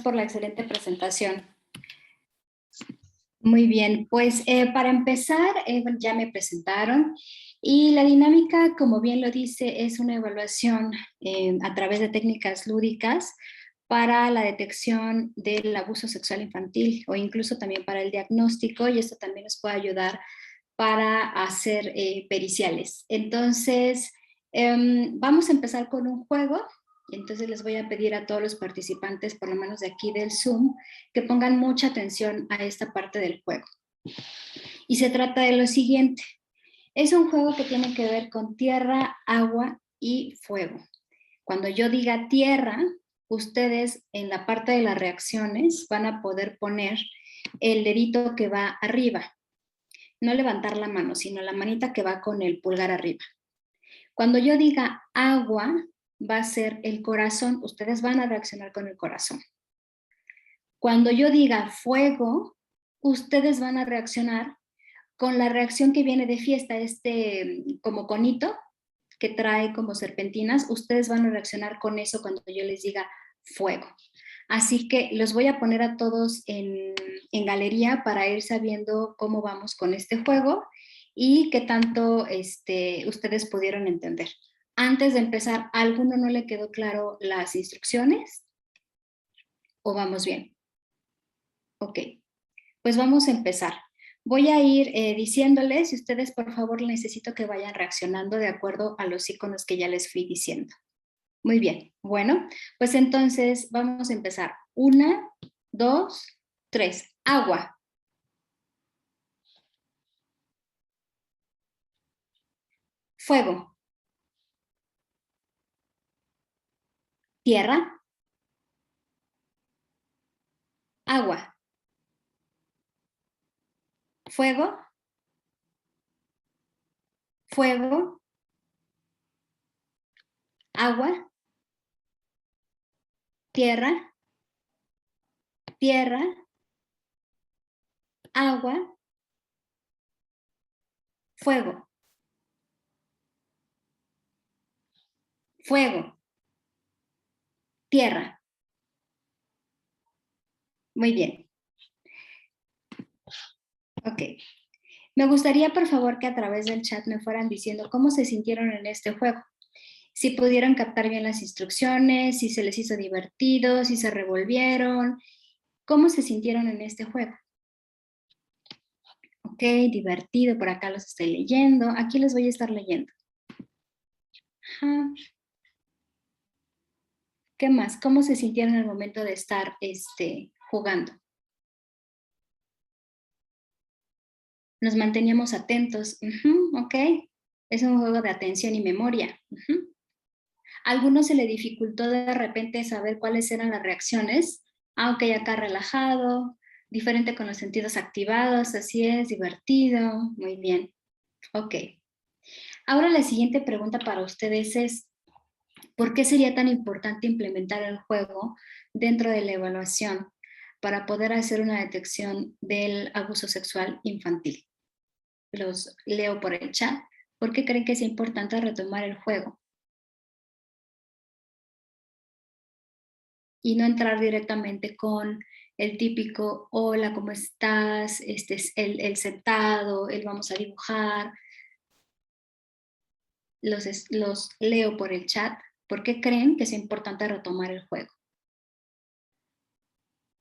por la excelente presentación. Muy bien, pues para empezar, ya me presentaron y la dinámica, como bien lo dice, es una evaluación a través de técnicas lúdicas para la detección del abuso sexual infantil o incluso también para el diagnóstico, y esto también nos puede ayudar para hacer periciales. Entonces, vamos a empezar con un juego. Entonces les voy a pedir a todos los participantes, por lo menos de aquí del Zoom, que pongan mucha atención a esta parte del juego. Y se trata de lo siguiente. Es un juego que tiene que ver con tierra, agua y fuego. Cuando yo diga tierra, ustedes en la parte de las reacciones van a poder poner el dedito que va arriba. No levantar la mano, sino la manita que va con el pulgar arriba. Cuando yo diga agua, va a ser el corazón, ustedes van a reaccionar con el corazón. Cuando yo diga fuego, ustedes van a reaccionar con la reacción que viene de fiesta, como conito que trae como serpentinas, ustedes van a reaccionar con eso cuando yo les diga fuego. Así que los voy a poner a todos en galería para ir sabiendo cómo vamos con este juego y qué tanto ustedes pudieron entender. Antes de empezar, ¿a alguno no le quedó claro las instrucciones? ¿O vamos bien? Ok, pues vamos a empezar. Voy a ir diciéndoles y ustedes por favor necesito que vayan reaccionando de acuerdo a los iconos que ya les fui diciendo. Muy bien, bueno, pues entonces vamos a empezar. 1, 2, 3. Agua. Fuego. Tierra. Agua. Fuego. Fuego. Agua. Tierra. Tierra. Agua. Fuego. Fuego. Tierra. Muy bien. Ok. Me gustaría, por favor, que a través del chat me fueran diciendo cómo se sintieron en este juego. Si pudieron captar bien las instrucciones, si se les hizo divertido, si se revolvieron, ¿cómo se sintieron en este juego? Ok, divertido, por acá los estoy leyendo. Aquí les voy a estar leyendo. Ajá. ¿Qué más? ¿Cómo se sintieron en el momento de estar jugando? Nos manteníamos atentos. Ok, es un juego de atención y memoria. ¿A alguno se le dificultó de repente saber cuáles eran las reacciones? Ah, ok, acá relajado, diferente con los sentidos activados, así es, divertido, muy bien. Ok. Ahora la siguiente pregunta para ustedes es, ¿por qué sería tan importante implementar el juego dentro de la evaluación para poder hacer una detección del abuso sexual infantil? Los leo por el chat. ¿Por qué creen que es importante retomar el juego? Y no entrar directamente con el típico, hola, ¿cómo estás? Este es el sentado, el vamos a dibujar. Los leo por el chat. ¿Por qué creen que es importante retomar el juego?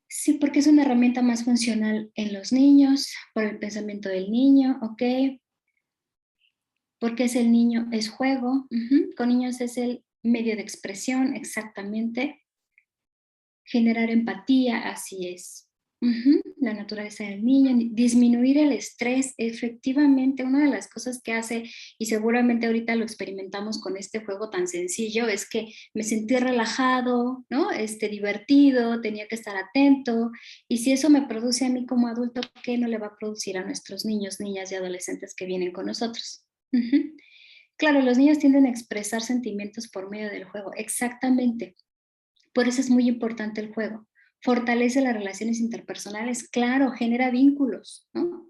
Sí, porque es una herramienta más funcional en los niños, por el pensamiento del niño, ¿ok? Porque es el niño, es juego. Con niños es el medio de expresión, exactamente. Generar empatía, así es. La naturaleza del niño, disminuir el estrés, efectivamente, una de las cosas que hace, y seguramente ahorita lo experimentamos con este juego tan sencillo, es que me sentí relajado, ¿no? Divertido, tenía que estar atento, y si eso me produce a mí como adulto, ¿qué no le va a producir a nuestros niños, niñas y adolescentes que vienen con nosotros? Claro, los niños tienden a expresar sentimientos por medio del juego, exactamente. Por eso es muy importante el juego. Fortalece las relaciones interpersonales, claro, genera vínculos, ¿no?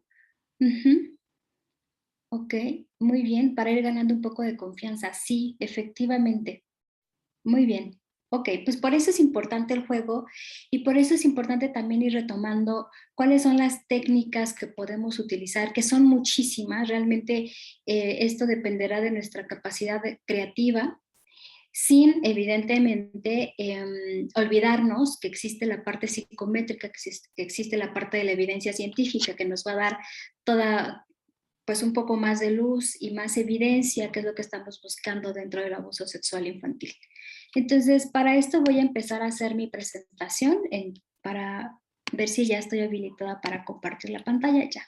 Ok, muy bien, para ir ganando un poco de confianza. Sí, efectivamente. Muy bien. Ok, pues por eso es importante el juego y por eso es importante también ir retomando cuáles son las técnicas que podemos utilizar, que son muchísimas. Realmente esto dependerá de nuestra capacidad creativa, sin evidentemente olvidarnos que existe la parte psicométrica, que existe la parte de la evidencia científica que nos va a dar toda, pues un poco más de luz y más evidencia, que es lo que estamos buscando dentro del abuso sexual infantil. Entonces, para esto voy a empezar a hacer mi presentación para ver si ya estoy habilitada para compartir la pantalla ya.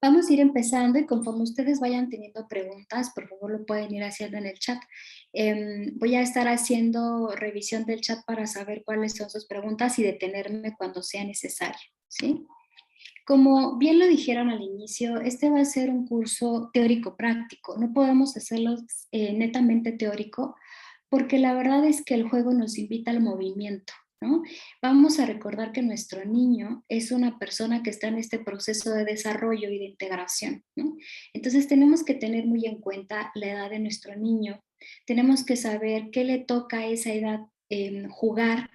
Vamos a ir empezando y conforme ustedes vayan teniendo preguntas, por favor lo pueden ir haciendo en el chat. Voy a estar haciendo revisión del chat para saber cuáles son sus preguntas y detenerme cuando sea necesario, ¿sí? Como bien lo dijeron al inicio, este va a ser un curso teórico-práctico. No podemos hacerlo netamente teórico porque la verdad es que el juego nos invita al movimiento, ¿no? Vamos a recordar que nuestro niño es una persona que está en este proceso de desarrollo y de integración, ¿no? Entonces tenemos que tener muy en cuenta la edad de nuestro niño. Tenemos que saber qué le toca a esa edad jugar,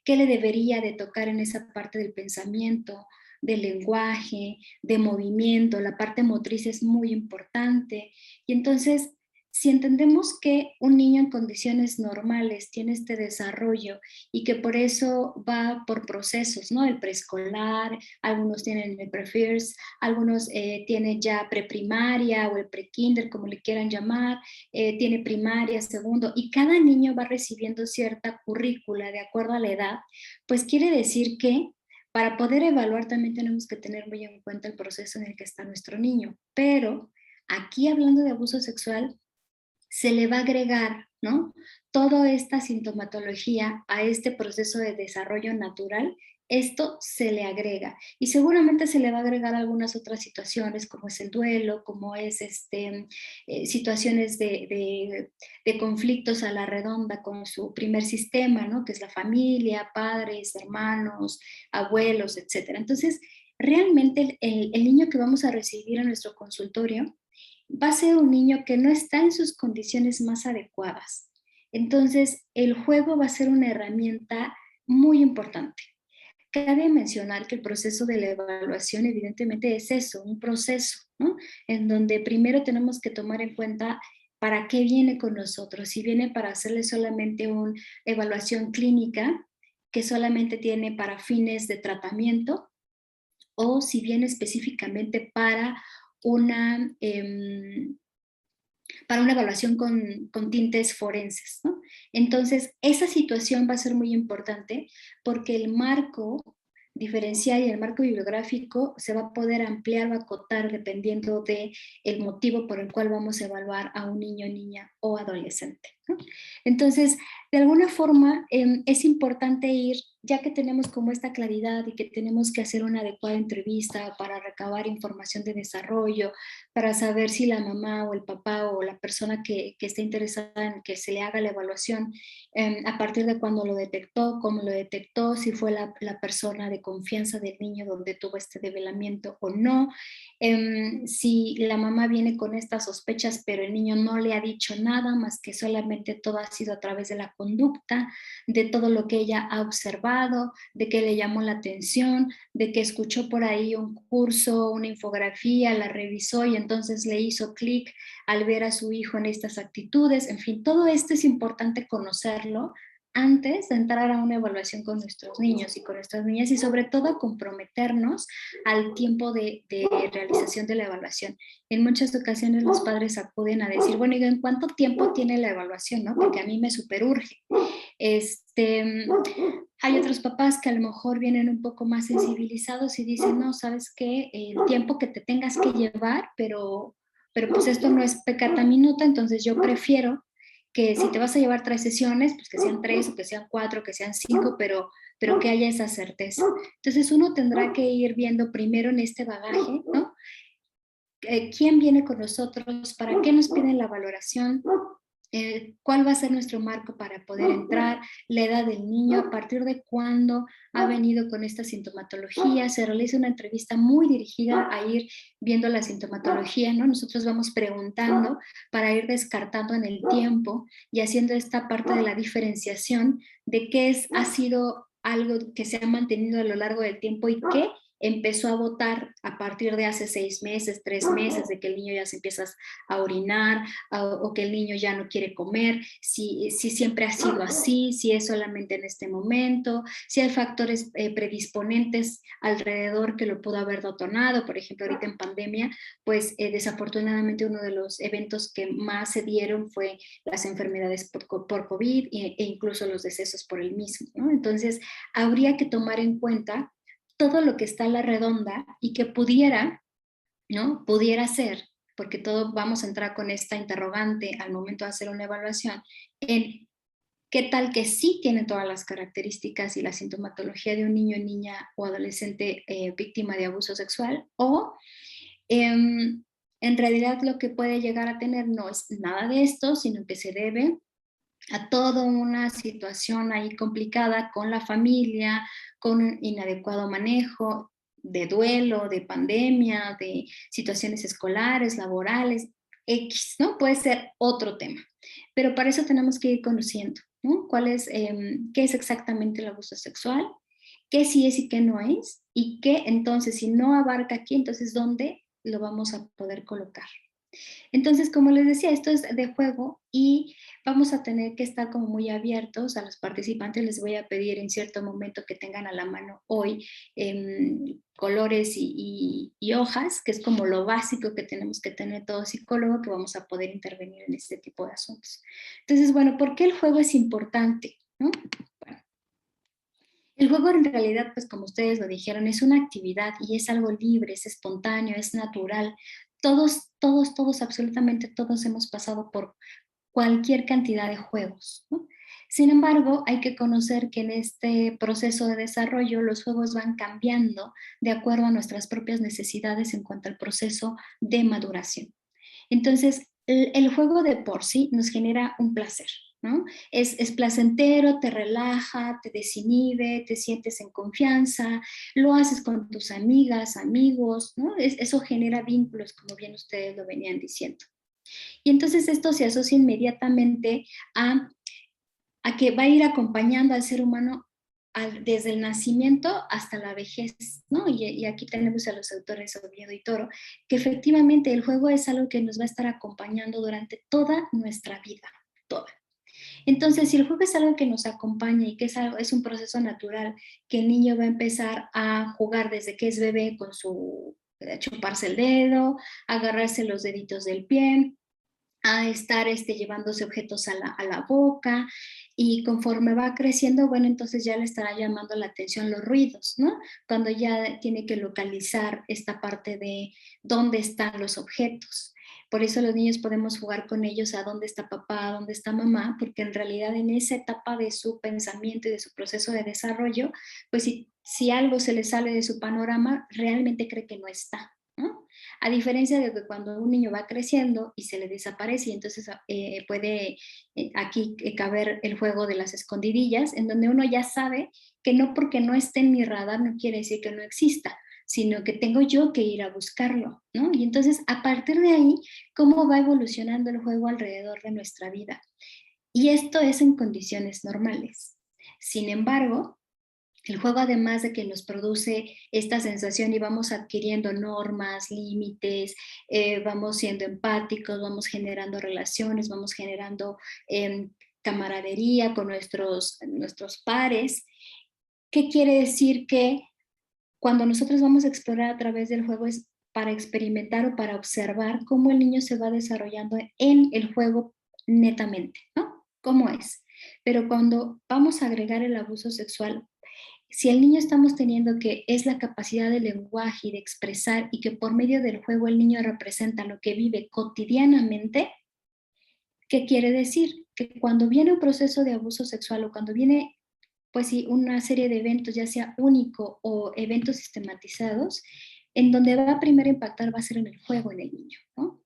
qué le debería de tocar en esa parte del pensamiento, del lenguaje, de movimiento. La parte motriz es muy importante. Y entonces, si entendemos que un niño en condiciones normales tiene este desarrollo y que por eso va por procesos, ¿no? El preescolar, algunos tienen el pre-first, algunos tienen ya preprimaria o el pre-kinder, como le quieran llamar, tiene primaria, segundo, y cada niño va recibiendo cierta currícula de acuerdo a la edad, pues quiere decir que para poder evaluar también tenemos que tener muy en cuenta el proceso en el que está nuestro niño. Pero aquí hablando de abuso sexual, se le va a agregar, ¿no? Toda esta sintomatología a este proceso de desarrollo natural, esto se le agrega y seguramente se le va a agregar algunas otras situaciones como es el duelo, como es situaciones de conflictos a la redonda con su primer sistema, ¿no? Que es la familia, padres, hermanos, abuelos, etcétera. Entonces, realmente el niño que vamos a recibir en nuestro consultorio va a ser un niño que no está en sus condiciones más adecuadas. Entonces, el juego va a ser una herramienta muy importante. Cabe mencionar que el proceso de la evaluación evidentemente es eso, un proceso, ¿no? En donde primero tenemos que tomar en cuenta para qué viene con nosotros. Si viene para hacerle solamente una evaluación clínica, que solamente tiene para fines de tratamiento, o si viene específicamente una, eh, para una evaluación con tintes forenses, ¿no? Entonces, esa situación va a ser muy importante porque el marco diferencial y el marco bibliográfico se va a poder ampliar o acotar dependiendo del motivo por el cual vamos a evaluar a un niño, niña o adolescente, ¿no? Entonces, de alguna forma, es importante ir, ya que tenemos como esta claridad y que tenemos que hacer una adecuada entrevista para recabar información de desarrollo, para saber si la mamá o el papá o la persona que esté interesada en que se le haga la evaluación, a partir de cuando lo detectó, cómo lo detectó, si fue la persona de confianza del niño donde tuvo este develamiento o no, si la mamá viene con estas sospechas pero el niño no le ha dicho nada más que solamente todo ha sido a través de la conducta, de todo lo que ella ha observado, de que le llamó la atención, de que escuchó por ahí un curso, una infografía, la revisó y entonces le hizo clic al ver a su hijo en estas actitudes. En fin, todo esto es importante conocerlo antes de entrar a una evaluación con nuestros niños y con nuestras niñas y sobre todo comprometernos al tiempo de realización de la evaluación. En muchas ocasiones los padres acuden a decir, bueno, ¿y en cuánto tiempo tiene la evaluación? ¿No? Porque a mí me superurge. Hay otros papás que a lo mejor vienen un poco más sensibilizados y dicen, no, ¿sabes qué? El tiempo que te tengas que llevar, pero pues esto no es pecata minuta, entonces yo prefiero que si te vas a llevar 3 sesiones, pues que sean 3 o que sean 4, que sean 5, pero que haya esa certeza. Entonces uno tendrá que ir viendo primero en este bagaje, ¿no? ¿Quién viene con nosotros? ¿Para qué nos piden la valoración? cuál va a ser nuestro marco para poder entrar, la edad del niño, a partir de cuándo ha venido con esta sintomatología. Se realiza una entrevista muy dirigida a ir viendo la sintomatología, ¿no? Nosotros vamos preguntando para ir descartando en el tiempo y haciendo esta parte de la diferenciación de qué ha sido algo que se ha mantenido a lo largo del tiempo y qué empezó a botar a partir de hace 6 meses, 3 meses, de que el niño ya se empieza a orinar, o que el niño ya no quiere comer, si siempre ha sido así, si es solamente en este momento, si hay factores predisponentes alrededor que lo pudo haber detonado. Por ejemplo, ahorita en pandemia, pues desafortunadamente uno de los eventos que más se dieron fue las enfermedades por COVID e incluso los decesos por el mismo, ¿no? Entonces, habría que tomar en cuenta todo lo que está a la redonda y que pudiera, ¿no? Pudiera ser, porque todo vamos a entrar con esta interrogante al momento de hacer una evaluación, en qué tal que sí tiene todas las características y la sintomatología de un niño, niña o adolescente víctima de abuso sexual, o en realidad lo que puede llegar a tener no es nada de esto, sino que se debe a toda una situación ahí complicada con la familia, con un inadecuado manejo de duelo, de pandemia, de situaciones escolares, laborales, X, ¿no? Puede ser otro tema. Pero para eso tenemos que ir conociendo, ¿no? ¿Qué es exactamente el abuso sexual? ¿Qué sí es y qué no es? Y qué entonces, si no abarca aquí, entonces, ¿dónde lo vamos a poder colocar? Entonces, como les decía, esto es de juego y vamos a tener que estar como muy abiertos a los participantes. Les voy a pedir en cierto momento que tengan a la mano hoy colores y hojas, que es como lo básico que tenemos que tener todo psicólogo, que vamos a poder intervenir en este tipo de asuntos. Entonces, bueno, ¿por qué el juego es importante? ¿No? Bueno, el juego en realidad, pues como ustedes lo dijeron, es una actividad y es algo libre, es espontáneo, es natural. Todos, absolutamente todos hemos pasado por cualquier cantidad de juegos, ¿no? Sin embargo, hay que conocer que en este proceso de desarrollo los juegos van cambiando de acuerdo a nuestras propias necesidades en cuanto al proceso de maduración. Entonces, el juego de por sí nos genera un placer, ¿no? Es placentero, te relaja, te desinhibe, te sientes en confianza, lo haces con tus amigas, amigos, ¿no? Eso genera vínculos, como bien ustedes lo venían diciendo. Y entonces esto se asocia inmediatamente a, a que va a ir acompañando al ser humano desde el nacimiento hasta la vejez, ¿no? Y aquí tenemos a los autores Oviedo y Toro, que efectivamente el juego es algo que nos va a estar acompañando durante toda nuestra vida, toda. Entonces, si el juego es algo que nos acompaña y que es un proceso natural, que el niño va a empezar a jugar desde que es bebé con su chuparse el dedo, agarrarse los deditos del pie, a estar llevándose objetos a la boca, y conforme va creciendo, bueno, entonces ya le estará llamando la atención los ruidos, ¿no? Cuando ya tiene que localizar esta parte de dónde están los objetos. Por eso los niños podemos jugar con ellos a dónde está papá, a dónde está mamá, porque en realidad en esa etapa de su pensamiento y de su proceso de desarrollo, pues si algo se le sale de su panorama, realmente cree que no está, ¿no? A diferencia de que cuando un niño va creciendo y se le desaparece, y entonces puede aquí caber el juego de las escondidillas, en donde uno ya sabe que no porque no esté en mi radar no quiere decir que no exista, sino que tengo yo que ir a buscarlo, ¿no? Y entonces, a partir de ahí, ¿cómo va evolucionando el juego alrededor de nuestra vida? Y esto es en condiciones normales. Sin embargo, el juego, además de que nos produce esta sensación y vamos adquiriendo normas, límites, vamos siendo empáticos, vamos generando relaciones, vamos generando camaradería con nuestros pares. ¿Qué quiere decir? Que cuando nosotros vamos a explorar a través del juego es para experimentar o para observar cómo el niño se va desarrollando en el juego netamente, ¿no? ¿Cómo es? Pero cuando vamos a agregar el abuso sexual, si el niño estamos teniendo que es la capacidad de lenguaje y de expresar, y que por medio del juego el niño representa lo que vive cotidianamente, ¿qué quiere decir? Que cuando viene un proceso de abuso sexual, o cuando viene, pues sí, una serie de eventos, ya sea único o eventos sistematizados, en donde va a primero impactar va a ser en el juego en el niño, ¿no?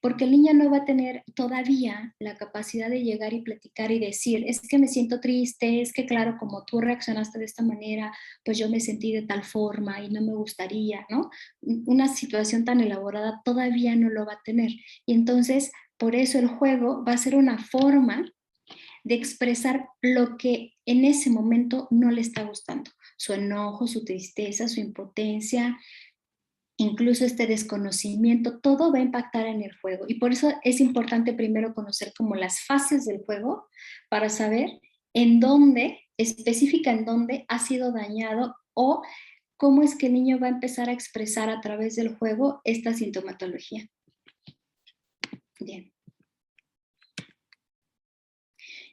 porque el niño no va a tener todavía la capacidad de llegar y platicar y decir, es que me siento triste, es que claro, como tú reaccionaste de esta manera, pues yo me sentí de tal forma y no me gustaría, ¿no? Una situación tan elaborada todavía no lo va a tener. Y entonces, por eso el juego va a ser una forma de expresar lo que en ese momento no le está gustando, su enojo, su tristeza, su impotencia, incluso este desconocimiento, todo va a impactar en el juego. Y por eso es importante primero conocer como las fases del juego para saber en dónde, específica en dónde ha sido dañado o cómo es que el niño va a empezar a expresar a través del juego esta sintomatología. Bien.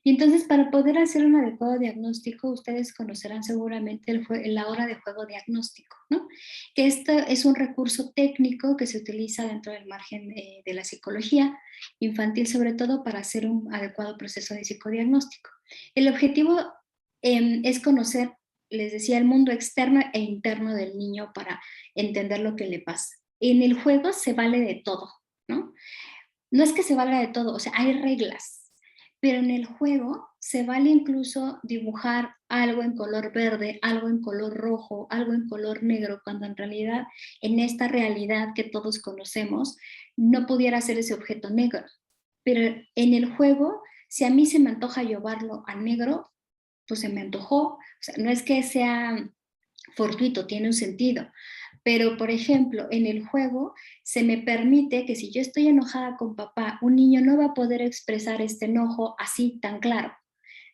Y entonces, para poder hacer un adecuado diagnóstico, ustedes conocerán seguramente la hora de juego diagnóstico, ¿no? Que esto es un recurso técnico que se utiliza dentro del margen de la psicología infantil, sobre todo para hacer un adecuado proceso de psicodiagnóstico. El objetivo es conocer, les decía, el mundo externo e interno del niño para entender lo que le pasa. En el juego se vale de todo, ¿no? No es que se valga de todo, o sea, hay reglas, pero en el juego se vale incluso dibujar algo en color verde, algo en color rojo, algo en color negro, cuando en realidad en esta realidad que todos conocemos no pudiera ser ese objeto negro. Pero en el juego, si a mí se me antoja llevarlo a negro, pues se me antojó. O sea, no es que sea fortuito, tiene un sentido. Pero, por ejemplo, en el juego se me permite que si yo estoy enojada con papá, un niño no va a poder expresar este enojo así tan claro.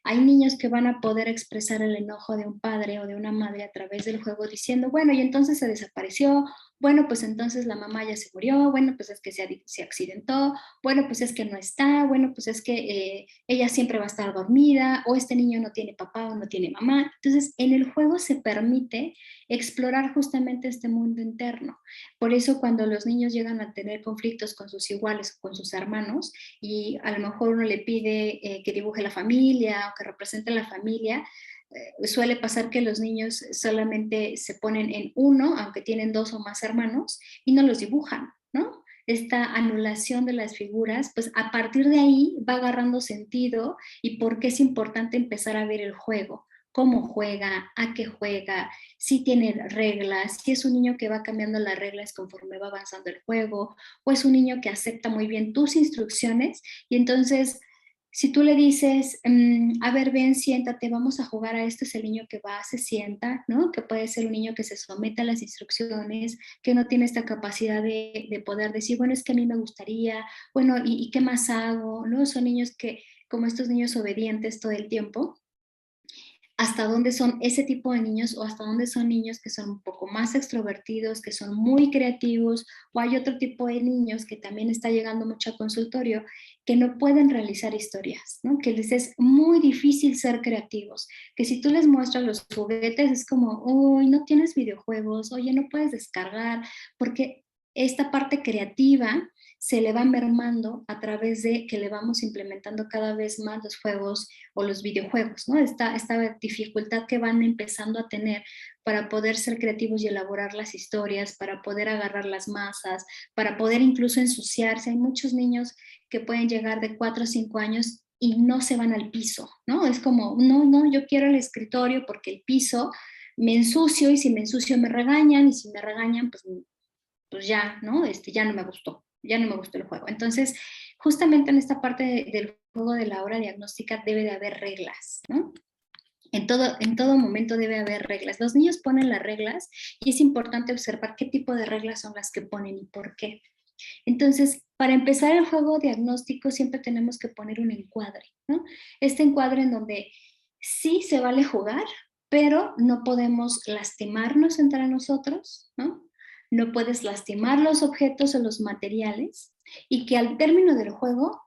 Hay niños que van a poder expresar el enojo de un padre o de una madre a través del juego diciendo, bueno, y entonces se desapareció, bueno, pues entonces la mamá ya se murió, bueno, pues es que se accidentó, bueno, pues es que no está, bueno, pues es que ella siempre va a estar dormida, o este niño no tiene papá o no tiene mamá. Entonces, en el juego se permite explorar justamente este mundo interno. Por eso cuando los niños llegan a tener conflictos con sus iguales o con sus hermanos, y a lo mejor uno le pide que dibuje la familia o que represente la familia, suele pasar que los niños solamente se ponen en uno, aunque tienen dos o más hermanos, y no los dibujan, ¿no? Esta anulación de las figuras, pues a partir de ahí va agarrando sentido y por qué es importante empezar a ver el juego, cómo juega, a qué juega, si tiene reglas, si es un niño que va cambiando las reglas conforme va avanzando el juego, o es un niño que acepta muy bien tus instrucciones y entonces si tú le dices, a ver, ven, siéntate, vamos a jugar a esto, es el niño que va, se sienta, ¿no? Que puede ser un niño que se somete a las instrucciones, que no tiene esta capacidad de poder decir, bueno, es que a mí me gustaría, bueno, ¿y qué más hago? ¿No? Son niños que, como estos niños obedientes todo el tiempo, hasta dónde son ese tipo de niños o hasta dónde son niños que son un poco más extrovertidos, que son muy creativos, o hay otro tipo de niños que también está llegando mucho a consultorio, que no pueden realizar historias, ¿no? Que les es muy difícil ser creativos, que si tú les muestras los juguetes es como, uy, no tienes videojuegos, oye, no puedes descargar, porque esta parte creativa se le va mermando a través de que le vamos implementando cada vez más los juegos o los videojuegos, ¿no? Esta dificultad que van empezando a tener para poder ser creativos y elaborar las historias, para poder agarrar las masas, para poder incluso ensuciarse. Hay muchos niños que pueden llegar de 4 o 5 años y no se van al piso, ¿no? Es como, no, yo quiero el escritorio porque el piso me ensucio y si me ensucio me regañan y si me regañan, pues ya, ¿no? Ya no me gustó, ya no me gustó el juego. Entonces, justamente en esta parte del juego de la hora diagnóstica debe de haber reglas, ¿no? En todo momento debe haber reglas. Los niños ponen las reglas y es importante observar qué tipo de reglas son las que ponen y por qué. Entonces, para empezar el juego diagnóstico siempre tenemos que poner un encuadre, ¿no? Este encuadre en donde sí se vale jugar, pero no podemos lastimarnos entre nosotros, ¿no? No puedes lastimar los objetos o los materiales y que al término del juego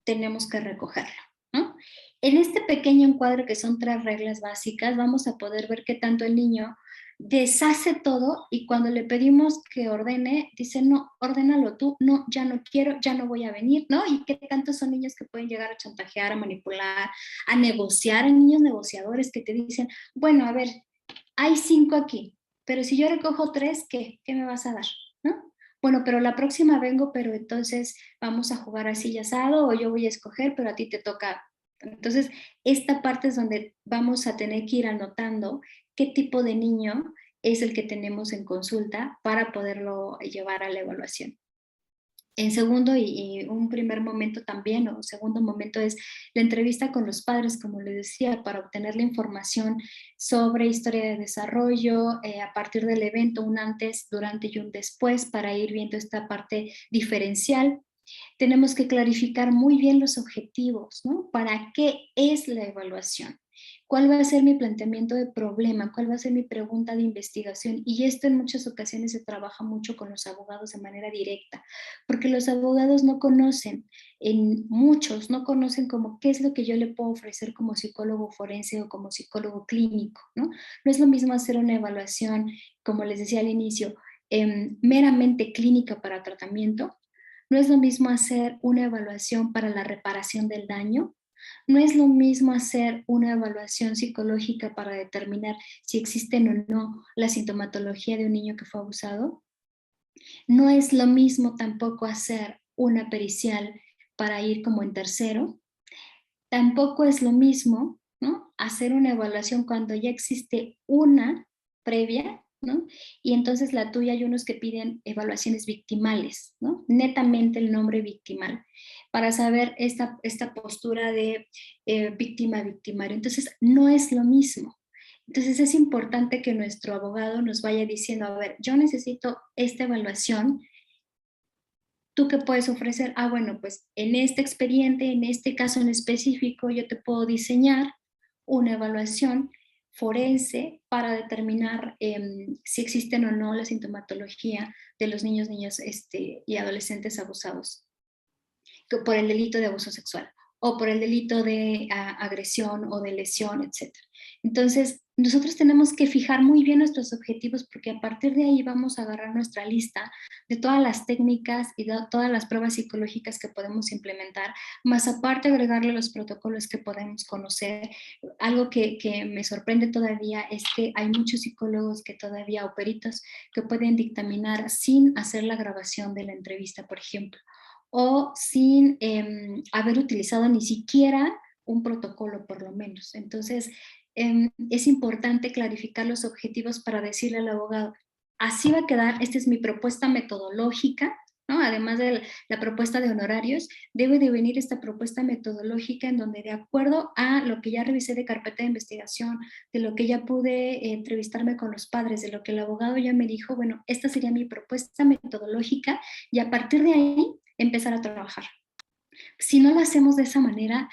tenemos que recogerlo, ¿no? En este pequeño encuadre que son 3 reglas básicas, vamos a poder ver qué tanto el niño deshace todo y cuando le pedimos que ordene, dice, no, ordénalo tú, no, ya no quiero, ya no voy a venir, ¿no? Y qué tantos son niños que pueden llegar a chantajear, a manipular, a negociar, hay niños negociadores que te dicen, bueno, a ver, hay 5 aquí, pero si yo recojo 3, ¿qué? ¿Qué me vas a dar? ¿No? bueno, pero la próxima vengo, pero entonces vamos a jugar así y asado, o yo voy a escoger, pero a ti te toca. Entonces, esta parte es donde vamos a tener que ir anotando qué tipo de niño es el que tenemos en consulta para poderlo llevar a la evaluación. En segundo y un primer momento también, o segundo momento, es la entrevista con los padres, como les decía, para obtener la información sobre historia de desarrollo, a partir del evento, un antes, durante y un después, para ir viendo esta parte diferencial. Tenemos que clarificar muy bien los objetivos, ¿no? ¿Para qué es la evaluación? ¿Cuál va a ser mi planteamiento de problema? ¿Cuál va a ser mi pregunta de investigación? Y esto en muchas ocasiones se trabaja mucho con los abogados de manera directa, porque los abogados no conocen, muchos no conocen como qué es lo que yo le puedo ofrecer como psicólogo forense o como psicólogo clínico, ¿no? No es lo mismo hacer una evaluación, como les decía al inicio, meramente clínica para tratamiento. No es lo mismo hacer una evaluación para la reparación del daño. No es lo mismo hacer una evaluación psicológica para determinar si existen o no la sintomatología de un niño que fue abusado. No es lo mismo tampoco hacer una pericial para ir como en tercero. Tampoco es lo mismo, ¿no?, hacer una evaluación cuando ya existe una previa, ¿no? Y entonces la tuya hay unos que piden evaluaciones victimales, ¿no? Netamente el nombre victimal, para saber esta postura de víctima-victimario. Entonces, no es lo mismo. Entonces, es importante que nuestro abogado nos vaya diciendo, a ver, yo necesito esta evaluación. ¿Tú qué puedes ofrecer? Ah, bueno, pues en este expediente, en este caso en específico, yo te puedo diseñar una evaluación forense para determinar si existen o no la sintomatología de los niños, niñas y adolescentes abusados por el delito de abuso sexual o por el delito de agresión o de lesión, etc. Entonces, nosotros tenemos que fijar muy bien nuestros objetivos porque a partir de ahí vamos a agarrar nuestra lista de todas las técnicas y de todas las pruebas psicológicas que podemos implementar, más aparte agregarle los protocolos que podemos conocer. Algo que me sorprende todavía es que hay muchos psicólogos que todavía, o peritos, que pueden dictaminar sin hacer la grabación de la entrevista, por ejemplo, o sin haber utilizado ni siquiera un protocolo, por lo menos. Entonces, es importante clarificar los objetivos para decirle al abogado, así va a quedar, esta es mi propuesta metodológica, ¿no? Además de la propuesta de honorarios, debe de venir esta propuesta metodológica en donde, de acuerdo a lo que ya revisé de carpeta de investigación, de lo que ya pude entrevistarme con los padres, de lo que el abogado ya me dijo, bueno, esta sería mi propuesta metodológica y a partir de ahí empezar a trabajar. Si no lo hacemos de esa manera,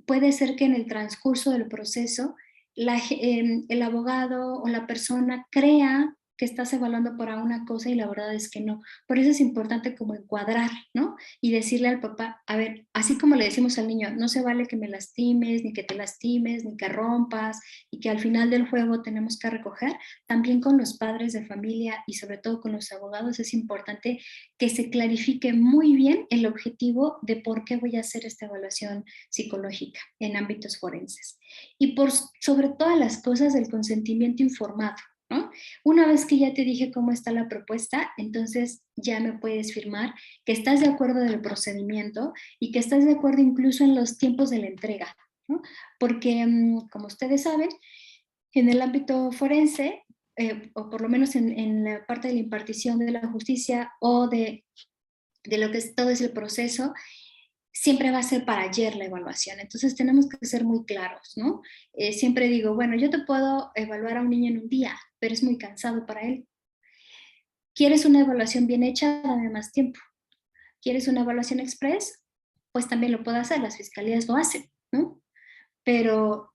puede ser que en el transcurso del proceso el abogado o la persona crea que estás evaluando para una cosa y la verdad es que no. Por eso es importante como encuadrar, ¿no? Y decirle al papá, a ver, así como le decimos al niño, no se vale que me lastimes, ni que te lastimes, ni que rompas, y que al final del juego tenemos que recoger, también con los padres de familia y sobre todo con los abogados es importante que se clarifique muy bien el objetivo de por qué voy a hacer esta evaluación psicológica en ámbitos forenses. Y por sobre todas las cosas, el consentimiento informado, ¿no? Una vez que ya te dije cómo está la propuesta, entonces ya me puedes firmar que estás de acuerdo del procedimiento y que estás de acuerdo incluso en los tiempos de la entrega, ¿no? Porque, como ustedes saben, en el ámbito forense, o por lo menos en la parte de la impartición de la justicia o de lo que es todo ese proceso, siempre va a ser para ayer la evaluación. Entonces tenemos que ser muy claros, ¿no? Siempre digo, bueno, yo te puedo evaluar a un niño en un día, pero es muy cansado para él. ¿Quieres una evaluación bien hecha? Dame más tiempo. ¿Quieres una evaluación express? Pues también lo puedo hacer, las fiscalías lo hacen, ¿no? Pero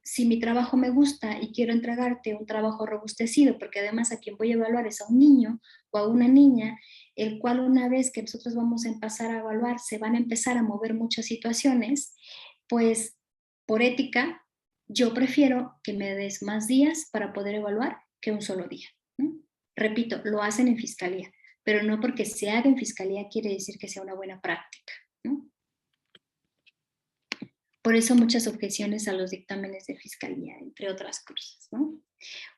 si mi trabajo me gusta y quiero entregarte un trabajo robustecido, porque además a quien voy a evaluar es a un niño o a una niña, el cual una vez que nosotros vamos a empezar a evaluar, se van a empezar a mover muchas situaciones, pues por ética, yo prefiero que me des más días para poder evaluar que un solo día, ¿no? Repito, lo hacen en fiscalía, pero no porque se haga en fiscalía quiere decir que sea una buena práctica, ¿no? Por eso muchas objeciones a los dictámenes de fiscalía, entre otras cosas, ¿no?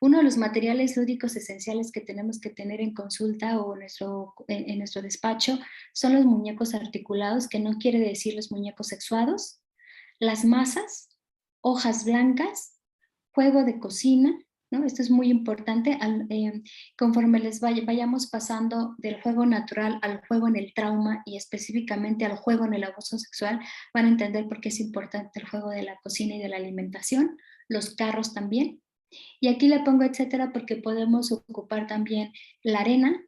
Uno de los materiales lúdicos esenciales que tenemos que tener en consulta o en nuestro despacho son los muñecos articulados, que no quiere decir los muñecos sexuados, las masas, hojas blancas, juego de cocina, ¿no? Esto es muy importante. Conforme vayamos pasando del juego natural al juego en el trauma y específicamente al juego en el abuso sexual, van a entender por qué es importante el juego de la cocina y de la alimentación, los carros también. Y aquí le pongo etcétera porque podemos ocupar también la arena,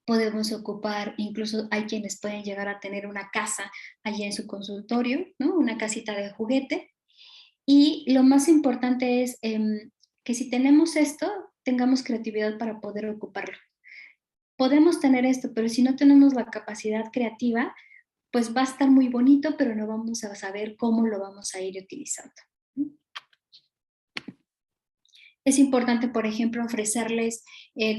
podemos ocupar, incluso hay quienes pueden llegar a tener una casa allí en su consultorio, ¿no? Una casita de juguete. Y lo más importante es que si tenemos esto, tengamos creatividad para poder ocuparlo. Podemos tener esto, pero si no tenemos la capacidad creativa, pues va a estar muy bonito, pero no vamos a saber cómo lo vamos a ir utilizando. Es importante, por ejemplo, ofrecerles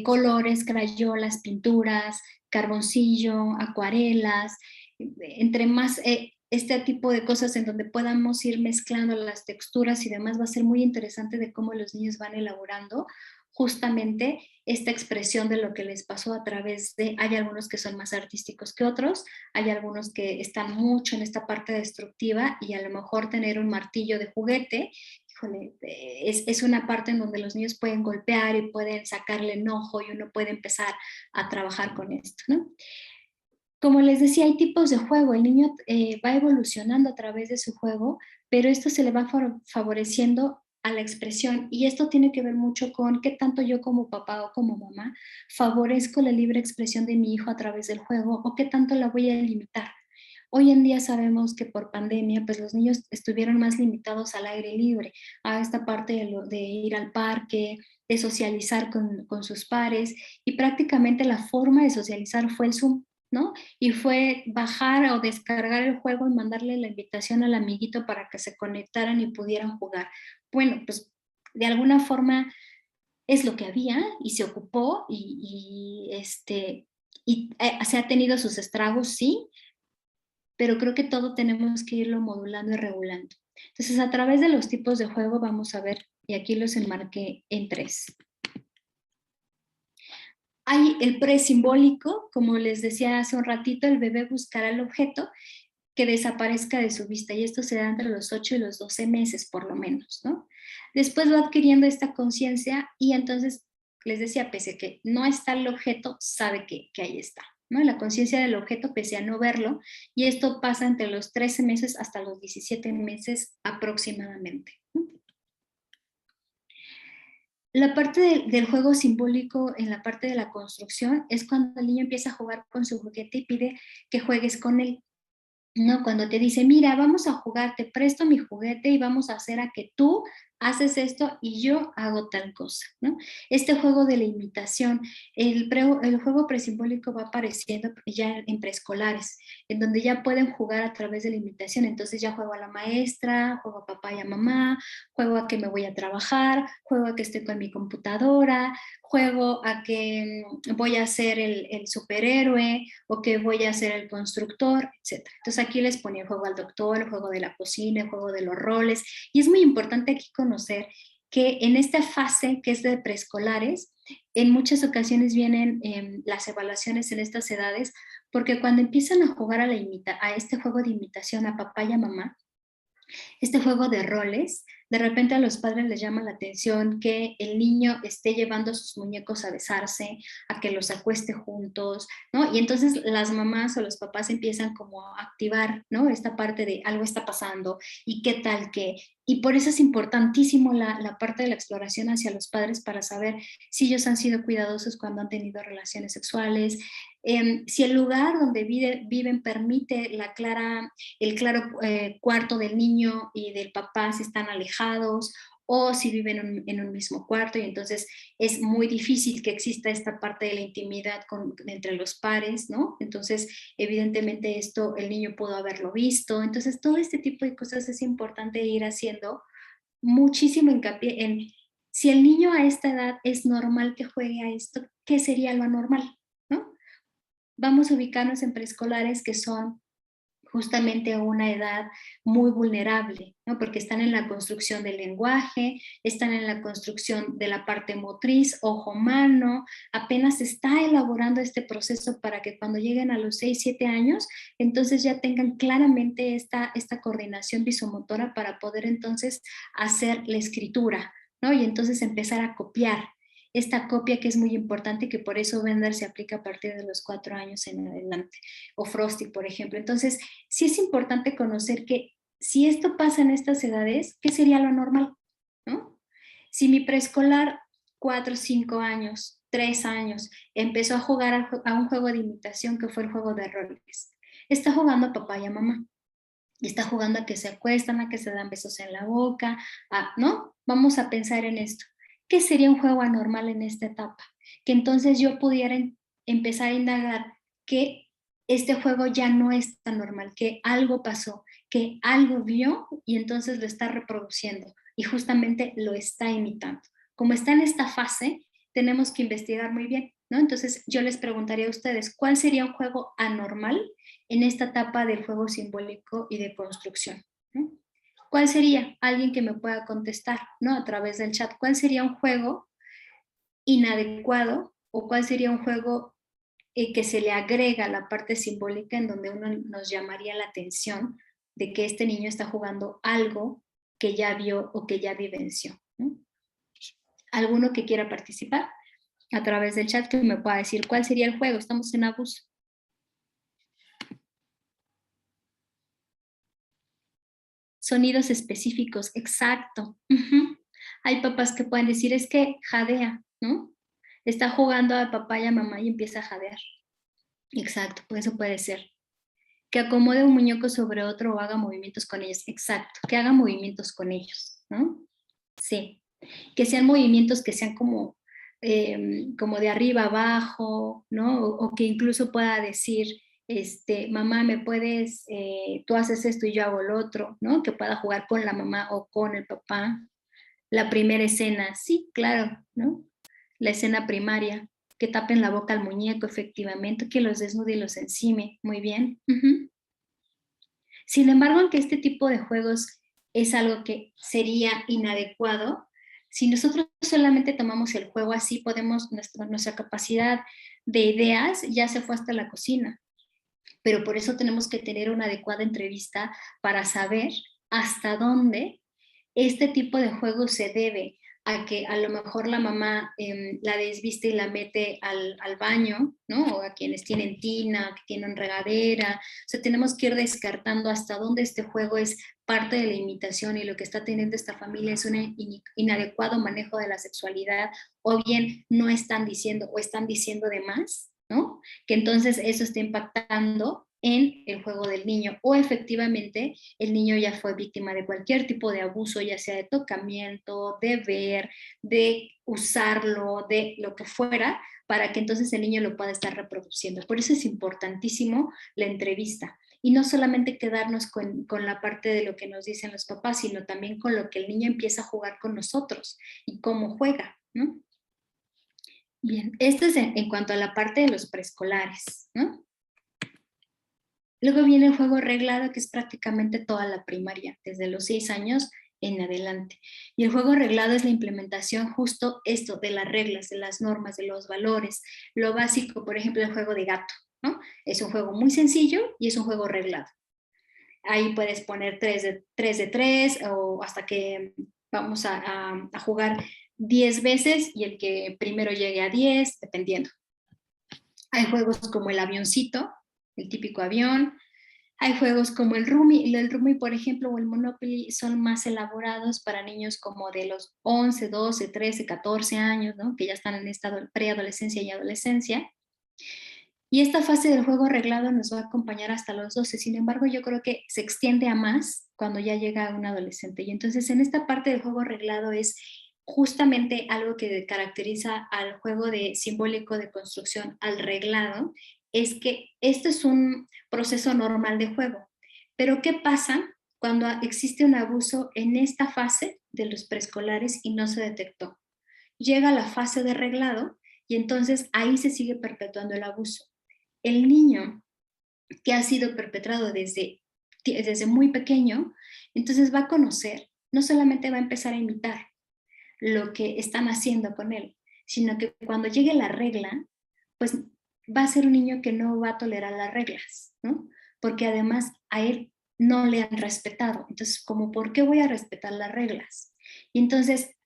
colores, crayolas, pinturas, carboncillo, acuarelas, entre más este tipo de cosas en donde podamos ir mezclando las texturas y demás, va a ser muy interesante de cómo los niños van elaborando justamente esta expresión de lo que les pasó a través de, hay algunos que son más artísticos que otros, hay algunos que están mucho en esta parte destructiva y a lo mejor tener un martillo de juguete, híjole, es una parte en donde los niños pueden golpear y pueden sacarle enojo y uno puede empezar a trabajar con esto, ¿no? Como les decía, hay tipos de juego, el niño va evolucionando a través de su juego, pero esto se le va favoreciendo a la expresión y esto tiene que ver mucho con qué tanto yo como papá o como mamá favorezco la libre expresión de mi hijo a través del juego o qué tanto la voy a limitar. Hoy en día sabemos que por pandemia, pues los niños estuvieron más limitados al aire libre, a esta parte de ir al parque, de socializar con sus pares, y prácticamente la forma de socializar fue el Zoom, ¿no? Y fue bajar o descargar el juego y mandarle la invitación al amiguito para que se conectaran y pudieran jugar. Bueno, pues de alguna forma es lo que había y se ocupó se ha tenido sus estragos, sí, pero creo que todo tenemos que irlo modulando y regulando. Entonces, a través de los tipos de juego vamos a ver, y aquí los enmarqué en 3. Hay el presimbólico, como les decía hace un ratito, el bebé buscará el objeto que desaparezca de su vista, y esto se da entre los 8 y los 12 meses, por lo menos, ¿no? Después va adquiriendo esta conciencia y entonces, les decía, pese a que no está el objeto, sabe que ahí está, ¿no? La conciencia del objeto pese a no verlo, y esto pasa entre los 13 meses hasta los 17 meses aproximadamente, ¿no? La parte del juego simbólico en la parte de la construcción es cuando el niño empieza a jugar con su juguete y pide que juegues con él, ¿no? Cuando te dice, mira, vamos a jugar, te presto mi juguete y vamos a hacer a que tú haces esto y yo hago tal cosa, ¿no? Este juego de la imitación, el juego presimbólico va apareciendo ya en preescolares, en donde ya pueden jugar a través de la imitación. Entonces ya juego a la maestra, juego a papá y a mamá, juego a que me voy a trabajar, juego a que estoy con mi computadora, juego a que voy a ser el superhéroe o que voy a ser el constructor, etc. Entonces aquí les ponía el juego al doctor, el juego de la cocina, el juego de los roles, y es muy importante aquí conocer que en esta fase que es de preescolares, en muchas ocasiones vienen las evaluaciones en estas edades, porque cuando empiezan a jugar a este juego de imitación a papá y a mamá, este juego de roles, de repente a los padres les llama la atención que el niño esté llevando a sus muñecos a besarse, a que los acueste juntos, ¿no? Y entonces las mamás o los papás empiezan como a activar, ¿no? Esta parte de algo está pasando y qué tal que... Y por eso es importantísimo la parte de la exploración hacia los padres para saber si ellos han sido cuidadosos cuando han tenido relaciones sexuales, si el lugar donde viven permite el claro cuarto del niño y del papá, si están alejados o si viven en un mismo cuarto, y entonces es muy difícil que exista esta parte de la intimidad entre los pares, ¿no? Entonces, evidentemente esto el niño pudo haberlo visto. Entonces, todo este tipo de cosas es importante ir haciendo muchísimo hincapié en si el niño a esta edad es normal que juegue a esto, ¿qué sería lo anormal? ¿No? Vamos a ubicarnos en preescolares que son justamente a una edad muy vulnerable, ¿no? Porque están en la construcción del lenguaje, están en la construcción de la parte motriz, ojo-mano, apenas se está elaborando este proceso para que cuando lleguen a los 6, 7 años, entonces ya tengan claramente esta coordinación visomotora para poder entonces hacer la escritura, ¿no? Y entonces empezar a copiar. Esta copia que es muy importante y que por eso Bender se aplica a partir de los 4 años en adelante, o Frosty, por ejemplo. Entonces, sí es importante conocer que si esto pasa en estas edades, ¿qué sería lo normal? ¿No? Si mi preescolar, 4, 5 años, 3 años, empezó a jugar a un juego de imitación que fue el juego de roles, está jugando a papá y a mamá, y está jugando a que se acuestan, a que se dan besos en la boca, ¿no? Vamos a pensar en esto. ¿Qué sería un juego anormal en esta etapa? Que entonces yo pudiera empezar a indagar que este juego ya no es tan normal, que algo pasó, que algo vio y entonces lo está reproduciendo y justamente lo está imitando. Como está en esta fase, tenemos que investigar muy bien, ¿no? Entonces yo les preguntaría a ustedes, ¿cuál sería un juego anormal en esta etapa del juego simbólico y de construcción? ¿No? ¿Cuál sería? Alguien que me pueda contestar, ¿no? A través del chat. ¿Cuál sería un juego inadecuado o cuál sería un juego que se le agrega la parte simbólica en donde uno nos llamaría la atención de que este niño está jugando algo que ya vio o que ya vivenció, ¿no? ¿Alguno que quiera participar a través del chat que me pueda decir cuál sería el juego? Estamos en abuso. Sonidos específicos, exacto. Hay papás que pueden decir, es que jadea, ¿no? Está jugando a papá y a mamá y empieza a jadear. Exacto, pues eso puede ser. Que acomode un muñeco sobre otro o haga movimientos con ellos. Exacto, que haga movimientos con ellos, ¿no? Sí, que sean movimientos que sean como de arriba abajo, ¿no? O que incluso pueda decir, mamá, ¿me puedes, tú haces esto y yo hago lo otro, ¿no? Que pueda jugar con la mamá o con el papá. La primera escena, sí, claro, ¿no? La escena primaria, que tapen la boca al muñeco, efectivamente, que los desnude y los encime, muy bien. Sin embargo, aunque este tipo de juegos es algo que sería inadecuado, si nosotros solamente tomamos el juego así, podemos, nuestra capacidad de ideas ya se fue hasta la cocina. Pero por eso tenemos que tener una adecuada entrevista para saber hasta dónde este tipo de juego se debe a que a lo mejor la mamá la desviste y la mete al baño, ¿no? O a quienes tienen tina, que tienen regadera. O sea, tenemos que ir descartando hasta dónde este juego es parte de la imitación y lo que está teniendo esta familia es un inadecuado manejo de la sexualidad, o bien no están diciendo o están diciendo de más, ¿no? Que entonces eso está impactando en el juego del niño, o efectivamente el niño ya fue víctima de cualquier tipo de abuso, ya sea de tocamiento, de ver, de usarlo, de lo que fuera, para que entonces el niño lo pueda estar reproduciendo. Por eso es importantísimo la entrevista. Y no solamente quedarnos con la parte de lo que nos dicen los papás, sino también con lo que el niño empieza a jugar con nosotros y cómo juega, ¿no? Bien, esto es en cuanto a la parte de los preescolares, ¿no? Luego viene el juego reglado, que es prácticamente toda la primaria, desde los 6 años en adelante. Y el juego reglado es la implementación justo esto de las reglas, de las normas, de los valores. Lo básico, por ejemplo, el juego de gato, ¿no? Es un juego muy sencillo y es un juego reglado. Ahí puedes poner 3 de 3 o hasta que vamos a jugar 10 veces y el que primero llegue a 10, dependiendo. Hay juegos como el avioncito, el típico avión. Hay juegos como el Rummy, por ejemplo, o el Monopoly son más elaborados para niños como de los 11, 12, 13, 14 años, ¿no? Que ya están en esta preadolescencia y adolescencia. Y esta fase del juego reglado nos va a acompañar hasta los 12. Sin embargo, yo creo que se extiende a más cuando ya llega un adolescente. Y entonces en esta parte del juego reglado es justamente algo que caracteriza al juego de simbólico de construcción, al reglado, es que esto es un proceso normal de juego. Pero ¿qué pasa cuando existe un abuso en esta fase de los preescolares y no se detectó? Llega la fase de reglado y entonces ahí se sigue perpetuando el abuso. El niño que ha sido perpetrado desde desde muy pequeño, entonces va a conocer, no solamente va a empezar a imitar lo que están haciendo con él, sino que cuando llegue la regla, pues va a ser un niño que no va a tolerar las reglas, ¿no? Porque además a él no le han respetado. Entonces, como, ¿por qué voy a respetar las reglas? Y entonces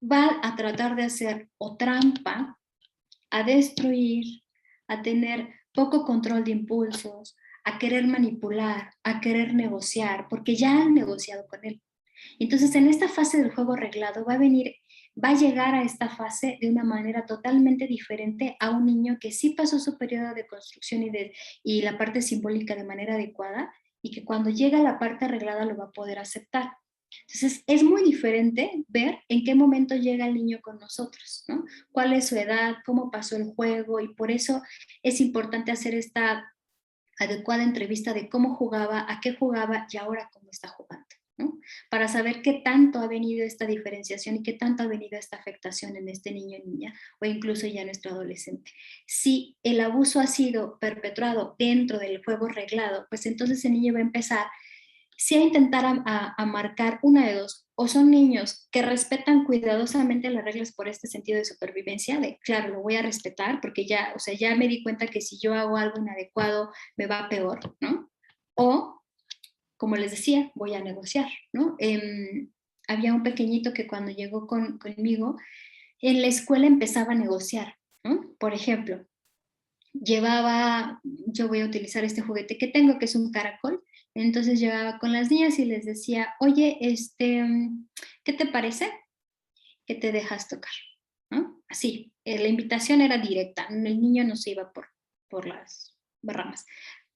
va a tratar de hacer o trampa, a destruir, a tener poco control de impulsos, a querer manipular, a querer negociar, porque ya han negociado con él. Entonces, en esta fase del juego reglado va a llegar a esta fase de una manera totalmente diferente a un niño que sí pasó su periodo de construcción y la parte simbólica de manera adecuada, y que cuando llega a la parte arreglada lo va a poder aceptar. Entonces, es muy diferente ver en qué momento llega el niño con nosotros, ¿no? Cuál es su edad, cómo pasó el juego, y por eso es importante hacer esta adecuada entrevista de cómo jugaba, a qué jugaba y ahora cómo está jugando, ¿no? Para saber qué tanto ha venido esta diferenciación y qué tanto ha venido esta afectación en este niño o niña, o incluso ya nuestro adolescente. Si el abuso ha sido perpetrado dentro del juego reglado, pues entonces el niño va a empezar sí a intentar a marcar una de dos, o son niños que respetan cuidadosamente las reglas por este sentido de supervivencia, de claro, lo voy a respetar porque ya, o sea, ya me di cuenta que si yo hago algo inadecuado me va peor, ¿no? O, como les decía, voy a negociar, ¿no? Había un pequeñito que cuando llegó conmigo, en la escuela empezaba a negociar, ¿no? Por ejemplo, yo voy a utilizar este juguete que tengo, que es un caracol. Entonces llegaba con las niñas y les decía, oye, ¿qué te parece que te dejas tocar? ¿No? Así, la invitación era directa, el niño no se iba por las ramas.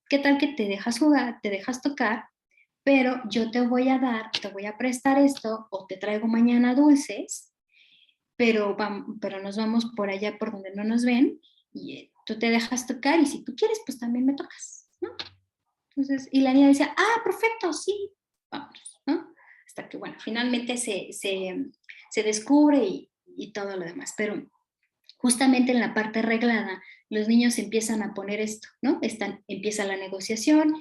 ¿Qué tal que te dejas jugar, te dejas tocar, pero yo te voy a dar, te voy a prestar esto, o te traigo mañana dulces, pero nos vamos por allá por donde no nos ven, y tú te dejas tocar, y si tú quieres, pues también me tocas, ¿no? Entonces, y la niña decía, ah, perfecto, sí, vamos, ¿no? Hasta que, bueno, finalmente se descubre y todo lo demás, pero justamente en la parte arreglada, los niños empiezan a poner esto, ¿no? Empieza la negociación,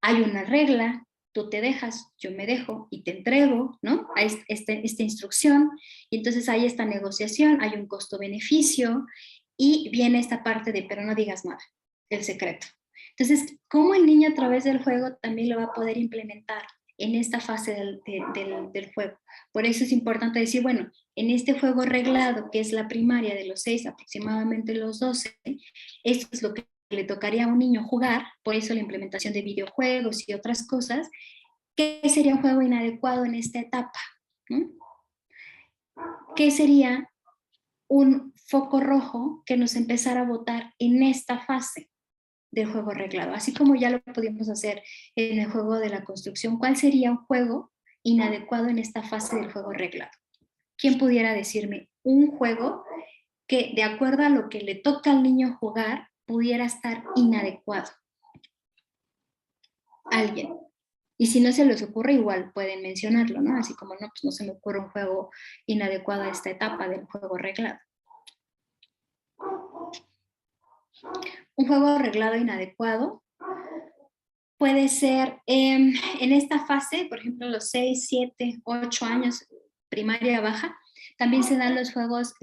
hay una regla, tú te dejas, yo me dejo y te entrego, ¿no? Hay esta instrucción, y entonces hay esta negociación, hay un costo-beneficio, y viene esta parte de, pero no digas nada, el secreto. Entonces, ¿cómo el niño a través del juego también lo va a poder implementar en esta fase del juego? Por eso es importante decir, bueno, en este juego reglado, que es la primaria de los 6 aproximadamente los 12, esto es lo que le tocaría a un niño jugar, por eso la implementación de videojuegos y otras cosas. ¿Qué sería un juego inadecuado en esta etapa? ¿Mm? ¿Qué sería un foco rojo que nos empezara a botar en esta fase del juego reglado? Así como ya lo pudimos hacer en el juego de la construcción, ¿cuál sería un juego inadecuado en esta fase del juego reglado? ¿Quién pudiera decirme un juego que, de acuerdo a lo que le toca al niño jugar, pudiera estar inadecuado? Alguien. Y si no se les ocurre, igual pueden mencionarlo, ¿no? Así como, no, pues no se me ocurre un juego inadecuado a esta etapa del juego reglado. Un juego reglado inadecuado puede ser en esta fase, por ejemplo, los 6, 7, 8 años, primaria baja, también se dan los juegos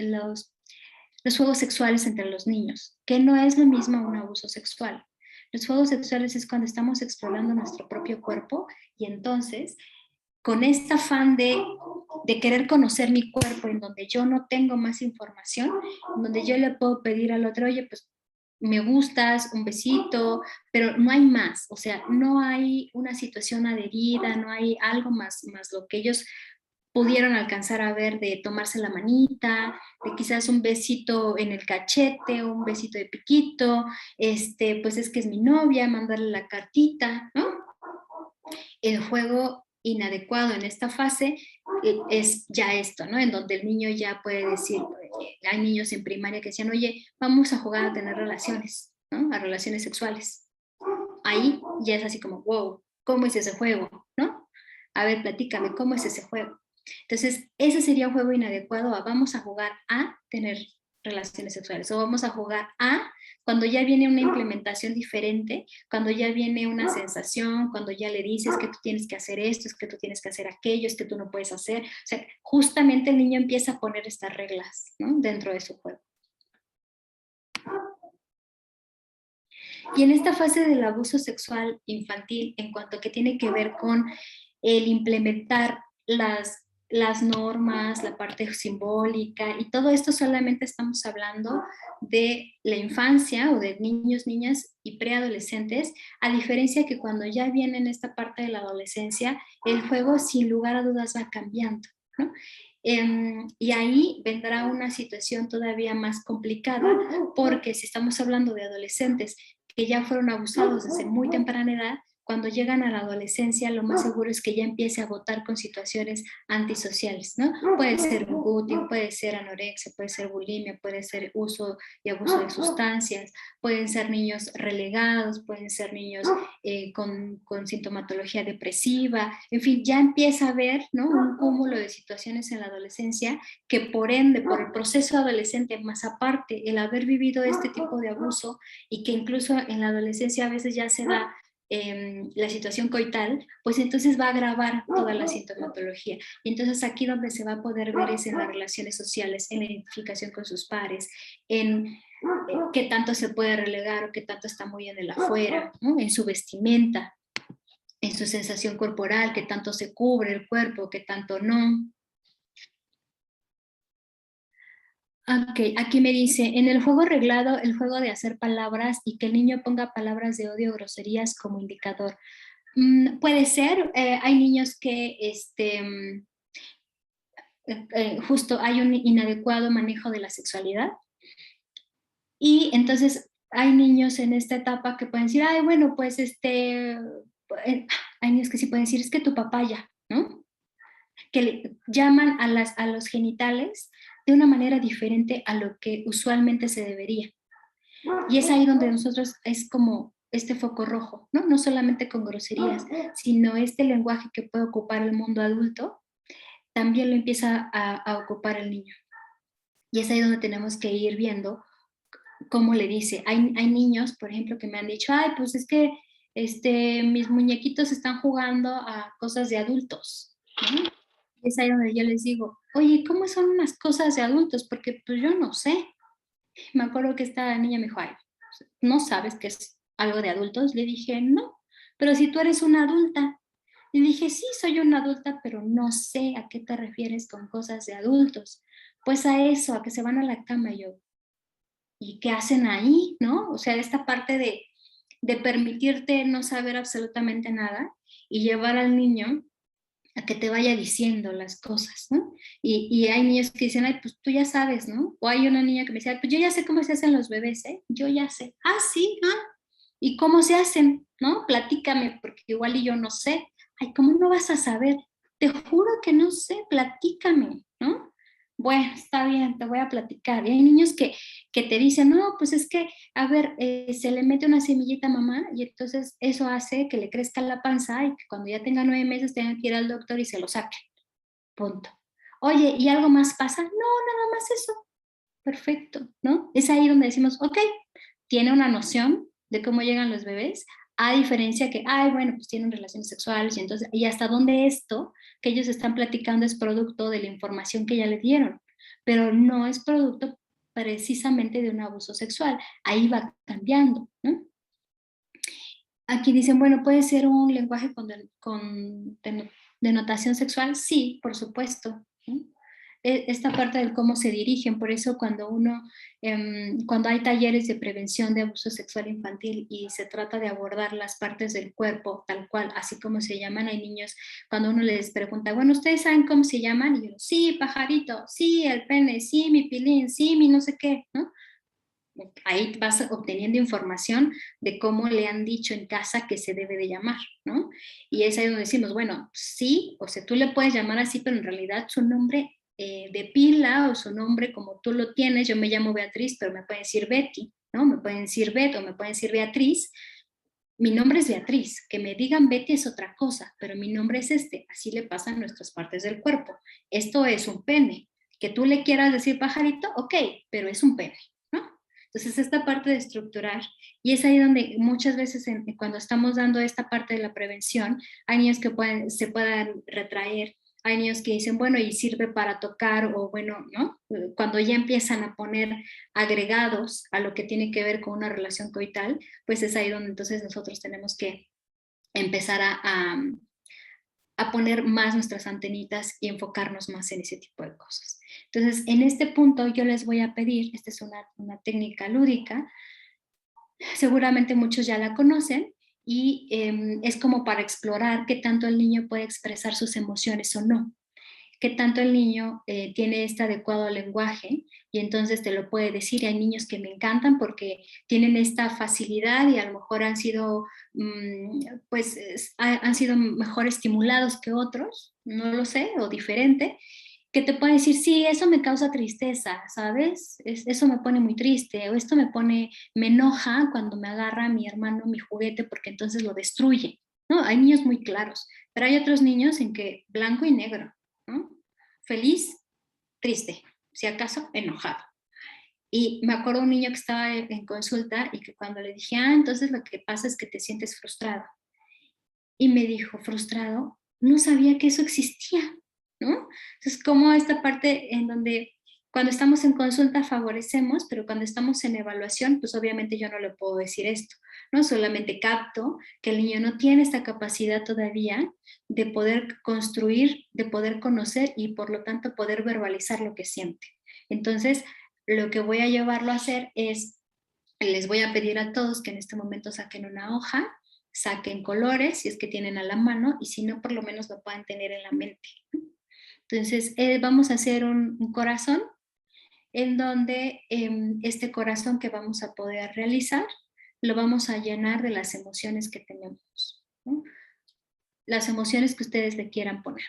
sexuales entre los niños, que no es lo mismo un abuso sexual. Los juegos sexuales es cuando estamos explorando nuestro propio cuerpo, y entonces, con este afán de querer conocer mi cuerpo, en donde yo no tengo más información, en donde yo le puedo pedir al otro, oye, pues me gustas, un besito, pero no hay más, o sea, no hay una situación adherida, no hay algo más lo que ellos pudieron alcanzar a ver, de tomarse la manita, de quizás un besito en el cachete, un besito de piquito, pues es que es mi novia, mandarle la cartita, ¿no? El juego inadecuado en esta fase es ya esto, ¿no? En donde el niño ya puede decir, hay niños en primaria que decían, oye, vamos a jugar a tener relaciones, ¿no? A relaciones sexuales. Ahí ya es así como, wow, ¿cómo es ese juego? ¿No? A ver, platícame, ¿cómo es ese juego? Entonces, ese sería un juego inadecuado a vamos a jugar a tener relaciones sexuales, o vamos a jugar a cuando ya viene una implementación diferente, cuando ya viene una sensación, cuando ya le dices que tú tienes que hacer esto, es que tú tienes que hacer aquello, es que tú no puedes hacer. O sea, justamente el niño empieza a poner estas reglas, ¿no?, dentro de su juego. Y en esta fase del abuso sexual infantil, en cuanto a que tiene que ver con el implementar las normas, la parte simbólica, y todo esto solamente estamos hablando de la infancia o de niños, niñas y preadolescentes, a diferencia que cuando ya viene en esta parte de la adolescencia, el juego sin lugar a dudas va cambiando, ¿no? Y ahí vendrá una situación todavía más complicada, porque si estamos hablando de adolescentes que ya fueron abusados desde muy temprana edad, cuando llegan a la adolescencia, lo más seguro es que ya empiece a votar con situaciones antisociales, ¿no? Puede ser bullying, puede ser anorexia, puede ser bulimia, puede ser uso y abuso de sustancias, pueden ser niños relegados, pueden ser niños con sintomatología depresiva, en fin, ya empieza a haber, ¿no?, un cúmulo de situaciones en la adolescencia que por ende, por el proceso adolescente, más aparte el haber vivido este tipo de abuso y que incluso en la adolescencia a veces ya se da la situación coital, pues entonces va a agravar toda la sintomatología. Y entonces aquí donde se va a poder ver es en las relaciones sociales, en la identificación con sus pares, en qué tanto se puede relegar o qué tanto está muy en el afuera, ¿no?, en su vestimenta, en su sensación corporal, qué tanto se cubre el cuerpo, qué tanto no. Ok, aquí me dice, en el juego reglado, el juego de hacer palabras y que el niño ponga palabras de odio o groserías como indicador. Puede ser, hay niños que justo hay un inadecuado manejo de la sexualidad y entonces hay niños en esta etapa que pueden decir, ay, bueno, pues hay niños que sí pueden decir, es que tu papá ya, ¿no? Que le llaman a los genitales de una manera diferente a lo que usualmente se debería. Y es ahí donde nosotros es como este foco rojo, ¿no? No solamente con groserías, sino este lenguaje que puede ocupar el mundo adulto, también lo empieza a ocupar el niño. Y es ahí donde tenemos que ir viendo cómo le dice. Hay niños, por ejemplo, que me han dicho, ay, pues es que mis muñequitos están jugando a cosas de adultos, ¿no? Y es ahí donde yo les digo, oye, ¿cómo son unas cosas de adultos? Porque pues yo no sé. Me acuerdo que esta niña me dijo, ay, ¿no sabes que es algo de adultos? Le dije, no, pero si tú eres una adulta. Le dije, sí, soy una adulta, pero no sé a qué te refieres con cosas de adultos. Pues a eso, a que se van a la cama. Y yo, ¿y qué hacen ahí? ¿No? O sea, esta parte de permitirte no saber absolutamente nada y llevar al niño a que te vaya diciendo las cosas, ¿no? Y hay niños que dicen, ay, pues tú ya sabes, ¿no? O hay una niña que me dice, pues yo ya sé cómo se hacen los bebés, ¿eh? Yo ya sé. Ah, sí, ah. ¿Y cómo se hacen? ¿No? Platícame, porque igual y yo no sé. Ay, ¿cómo no vas a saber? Te juro que no sé, platícame, ¿no? Bueno, está bien, te voy a platicar. Y hay niños que te dicen, no, pues es que, a ver, se le mete una semillita a mamá y entonces eso hace que le crezca la panza y que cuando ya tenga 9 meses tengan que ir al doctor y se lo saquen. Punto. Oye, ¿y algo más pasa? No, nada más eso. Perfecto, ¿no? Es ahí donde decimos, ok, tiene una noción de cómo llegan los bebés, a diferencia que, ay, bueno, pues tienen relaciones sexuales y entonces, y hasta dónde esto que ellos están platicando es producto de la información que ya le dieron, pero no es producto precisamente de un abuso sexual. Ahí va cambiando, ¿no? Aquí dicen, bueno, ¿puede ser un lenguaje con denotación sexual? Sí, por supuesto, ¿no? Esta parte del cómo se dirigen, por eso cuando cuando hay talleres de prevención de abuso sexual infantil y se trata de abordar las partes del cuerpo tal cual, así como se llaman, hay niños, cuando uno les pregunta, bueno, ¿ustedes saben cómo se llaman? Y yo, sí, pajarito, sí, el pene, sí, mi pilín, sí, mi no sé qué, ¿no? Ahí vas obteniendo información de cómo le han dicho en casa que se debe de llamar, ¿no? Y es ahí donde decimos, bueno, sí, o sea, tú le puedes llamar así, pero en realidad su nombre de pila o su nombre como tú lo tienes, yo me llamo Beatriz, pero me pueden decir Betty, ¿no? Me pueden decir Bet o me pueden decir Beatriz. Mi nombre es Beatriz, que me digan Betty es otra cosa, pero mi nombre es este, así le pasa a nuestras partes del cuerpo. Esto es un pene, Que tú le quieras decir pajarito, ok, pero es un pene, ¿no? Entonces, esta parte de estructurar, y es ahí donde muchas veces cuando estamos dando esta parte de la prevención, hay niños que se puedan retraer, hay niños que dicen, bueno, y sirve para tocar, o bueno, ¿no? Cuando ya empiezan a poner agregados a lo que tiene que ver con una relación coital, pues es ahí donde entonces nosotros tenemos que empezar a poner más nuestras antenitas y enfocarnos más en ese tipo de cosas. Entonces, en este punto yo les voy a pedir, esta es una técnica lúdica, seguramente muchos ya la conocen, y es como para explorar qué tanto el niño puede expresar sus emociones o no, qué tanto el niño tiene este adecuado lenguaje, y entonces te lo puede decir. Hay niños que me encantan porque tienen esta facilidad y a lo mejor han sido, pues, han sido mejor estimulados que otros, no lo sé, o diferente, que te pueden decir, sí, eso me causa tristeza, ¿sabes? Eso me pone muy triste, o esto me enoja cuando me agarra mi hermano mi juguete porque entonces lo destruye, ¿no? Hay niños muy claros, pero hay otros niños en que blanco y negro, ¿no? Feliz, triste, si acaso enojado. Y me acuerdo un niño que estaba en consulta y que cuando le dije, entonces lo que pasa es que te sientes frustrado. Y me dijo, frustrado, no sabía que eso existía, ¿no? Entonces, como esta parte en donde cuando estamos en consulta favorecemos, pero cuando estamos en evaluación, pues obviamente yo no le puedo decir esto, ¿no? Solamente capto que el niño no tiene esta capacidad todavía de poder construir, de poder conocer y por lo tanto poder verbalizar lo que siente. Entonces, lo que voy a llevarlo a hacer es, les voy a pedir a todos que en este momento saquen una hoja, saquen colores si es que tienen a la mano, y si no, por lo menos lo puedan tener en la mente. Entonces, vamos a hacer un corazón en donde este corazón que vamos a poder realizar lo vamos a llenar de las emociones que tenemos, ¿no? Las emociones que ustedes le quieran poner.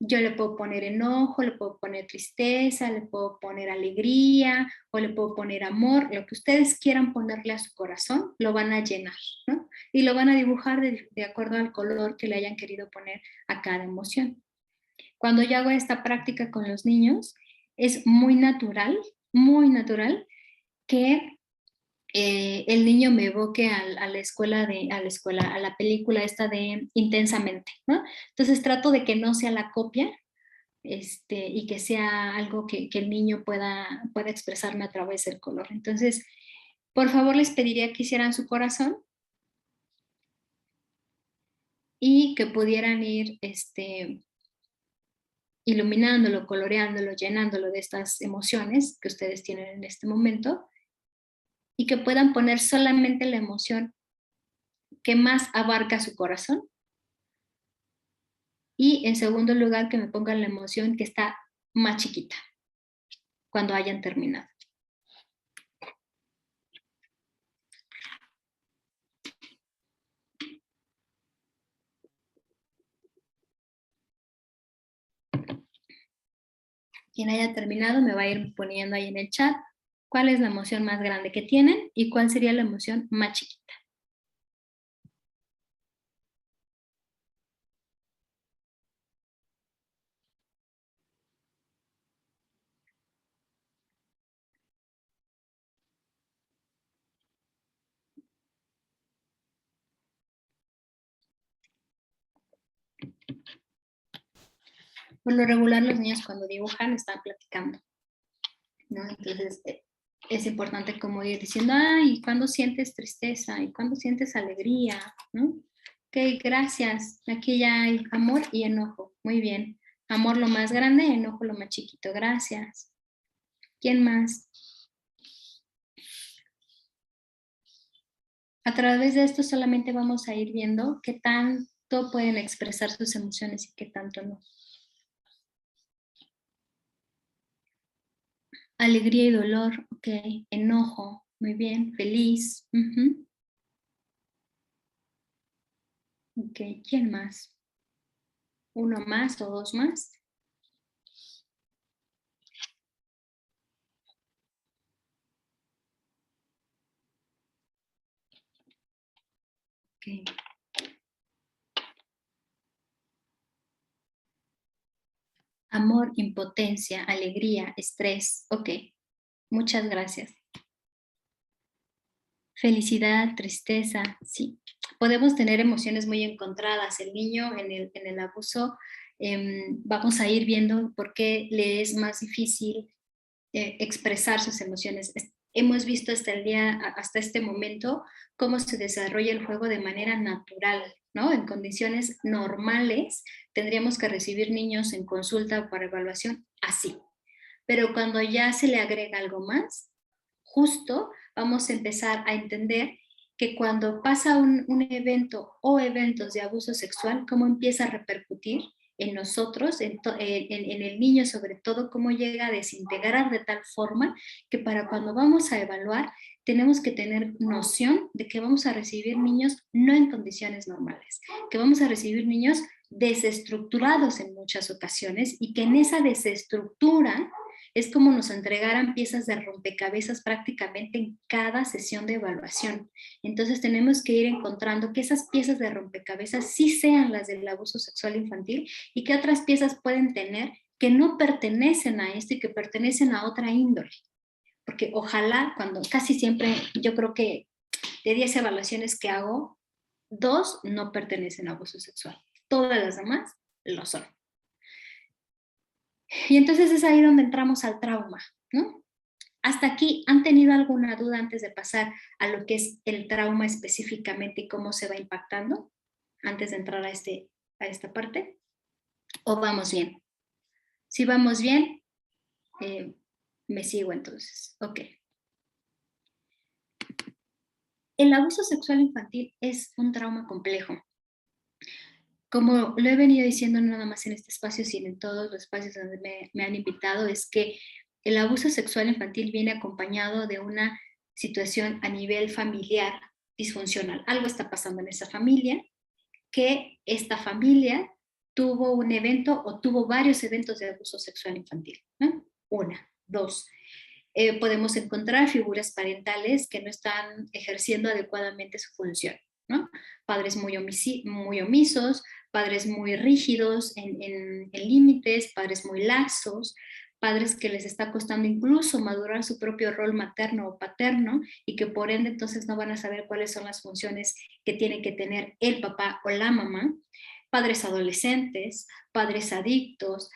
Yo le puedo poner enojo, le puedo poner tristeza, le puedo poner alegría o le puedo poner amor. Lo que ustedes quieran ponerle a su corazón, lo van a llenar, ¿no? Y lo van a dibujar de acuerdo al color que le hayan querido poner a cada emoción. Cuando yo hago esta práctica con los niños, es muy natural que el niño me evoque a la película esta de Intensamente, ¿no? Entonces trato de que no sea la copia, y que sea algo que el niño pueda expresarme a través del color. Entonces, por favor, les pediría que hicieran su corazón y que pudieran ir iluminándolo, coloreándolo, llenándolo de estas emociones que ustedes tienen en este momento, y que puedan poner solamente la emoción que más abarca su corazón, y en segundo lugar que me pongan la emoción que está más chiquita cuando hayan terminado. Quien haya terminado me va a ir poniendo ahí en el chat cuál es la emoción más grande que tienen y cuál sería la emoción más chiquita. Por lo regular, los niños cuando dibujan están platicando, ¿no? Entonces, es importante como ir diciendo, ¿y cuándo sientes tristeza? ¿Y cuándo sientes alegría? ¿No? Ok, gracias. Aquí ya hay amor y enojo. Muy bien. Amor lo más grande, enojo lo más chiquito. Gracias. ¿Quién más? A través de esto solamente vamos a ir viendo qué tanto pueden expresar sus emociones y qué tanto no. Alegría y dolor, ok. Enojo, muy bien. Feliz, ok. ¿Quién más? ¿Uno más o dos más? Ok. amor, impotencia, alegría, estrés. Ok, muchas gracias. Felicidad, tristeza, sí. Podemos tener emociones muy encontradas. El niño en el abuso, vamos a ir viendo por qué le es más difícil expresar sus emociones. Hemos visto hasta el día, hasta este momento, cómo se desarrolla el juego de manera natural, ¿no? En condiciones normales tendríamos que recibir niños en consulta o para evaluación así. Pero cuando ya se le agrega algo más, justo vamos a empezar a entender que cuando pasa un evento o eventos de abuso sexual, cómo empieza a repercutir en nosotros, en el niño sobre todo, cómo llega a desintegrar de tal forma que para cuando vamos a evaluar tenemos que tener noción de que vamos a recibir niños no en condiciones normales, que vamos a recibir niños desestructurados en muchas ocasiones y que en esa desestructura es como nos entregaran piezas de rompecabezas prácticamente en cada sesión de evaluación. Entonces tenemos que ir encontrando que esas piezas de rompecabezas sí sean las del abuso sexual infantil y que otras piezas pueden tener que no pertenecen a esto y que pertenecen a otra índole. Porque ojalá, cuando casi siempre, yo creo que de 10 evaluaciones que hago, 2 no pertenecen a abuso sexual. Todas las demás lo son. Y entonces es ahí donde entramos al trauma, ¿no? Hasta aquí, ¿han tenido alguna duda antes de pasar a lo que es el trauma específicamente y cómo se va impactando? Antes de entrar a esta parte. ¿O vamos bien? Si vamos bien, me sigo entonces. Ok. El abuso sexual infantil es un trauma complejo. Como lo he venido diciendo no nada más en este espacio, sino en todos los espacios donde me han invitado, es que el abuso sexual infantil viene acompañado de una situación a nivel familiar disfuncional. Algo está pasando en esa familia, que esta familia tuvo un evento o tuvo varios eventos de abuso sexual infantil, ¿no? Una, dos. Podemos encontrar figuras parentales que no están ejerciendo adecuadamente su función, ¿no? Padres muy omisos, padres muy rígidos en límites, padres muy laxos, padres que les está costando incluso madurar su propio rol materno o paterno y que por ende entonces no van a saber cuáles son las funciones que tiene que tener el papá o la mamá, padres adolescentes, padres adictos,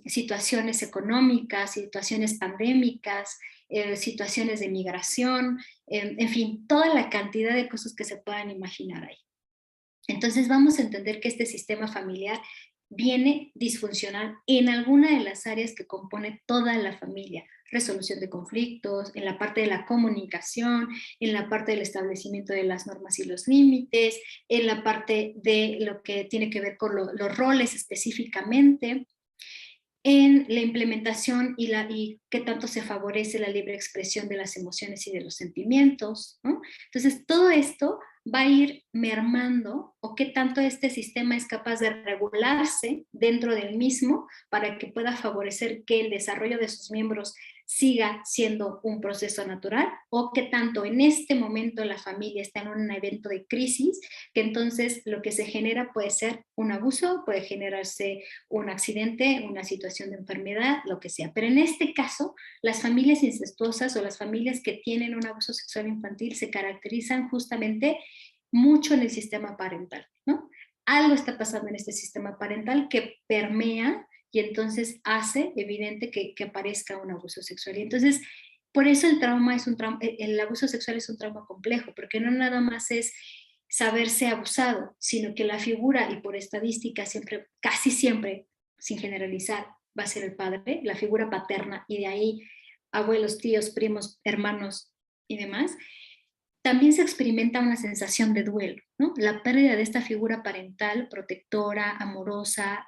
situaciones económicas, situaciones pandémicas, situaciones de migración, en fin, toda la cantidad de cosas que se puedan imaginar ahí. Entonces vamos a entender que este sistema familiar viene disfuncional en alguna de las áreas que compone toda la familia. Resolución de conflictos, en la parte de la comunicación, en la parte del establecimiento de las normas y los límites, en la parte de lo que tiene que ver con los roles específicamente, en la implementación y qué tanto se favorece la libre expresión de las emociones y de los sentimientos, ¿no? Entonces, todo esto va a ir mermando o qué tanto este sistema es capaz de regularse dentro del mismo para que pueda favorecer que el desarrollo de sus miembros siga siendo un proceso natural o qué tanto en este momento la familia está en un evento de crisis, que entonces lo que se genera puede ser un abuso, puede generarse un accidente, una situación de enfermedad, lo que sea. Pero en este caso, las familias incestuosas o las familias que tienen un abuso sexual infantil se caracterizan justamente mucho en el sistema parental, ¿no? Algo está pasando en este sistema parental que permea y entonces hace evidente que aparezca un abuso sexual. Y entonces, por eso el trauma es un trauma, el abuso sexual es un trauma complejo, porque no nada más es saberse abusado, sino que la figura, y por estadística siempre, casi siempre, sin generalizar, va a ser el padre, la figura paterna, y de ahí abuelos, tíos, primos, hermanos y demás, también se experimenta una sensación de duelo, ¿no? La pérdida de esta figura parental, protectora, amorosa,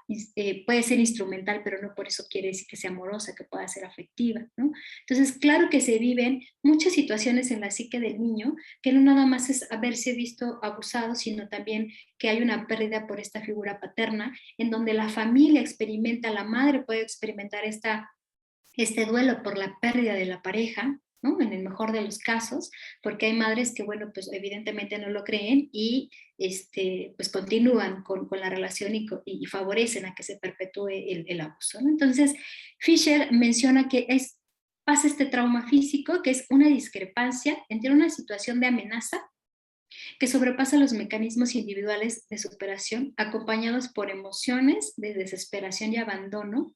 puede ser instrumental, pero no por eso quiere decir que sea amorosa, que pueda ser afectiva, ¿no? Entonces, claro que se viven muchas situaciones en la psique del niño, que no nada más es haberse visto abusado, sino también que hay una pérdida por esta figura paterna, en donde la familia experimenta, la madre puede experimentar este duelo por la pérdida de la pareja, ¿no? En el mejor de los casos, porque hay madres que, bueno, pues evidentemente no lo creen y pues continúan con la relación y favorecen a que se perpetúe el abuso, ¿no? Entonces, Fisher menciona que pasa este trauma físico, que es una discrepancia entre una situación de amenaza que sobrepasa los mecanismos individuales de superación, acompañados por emociones de desesperación y abandono,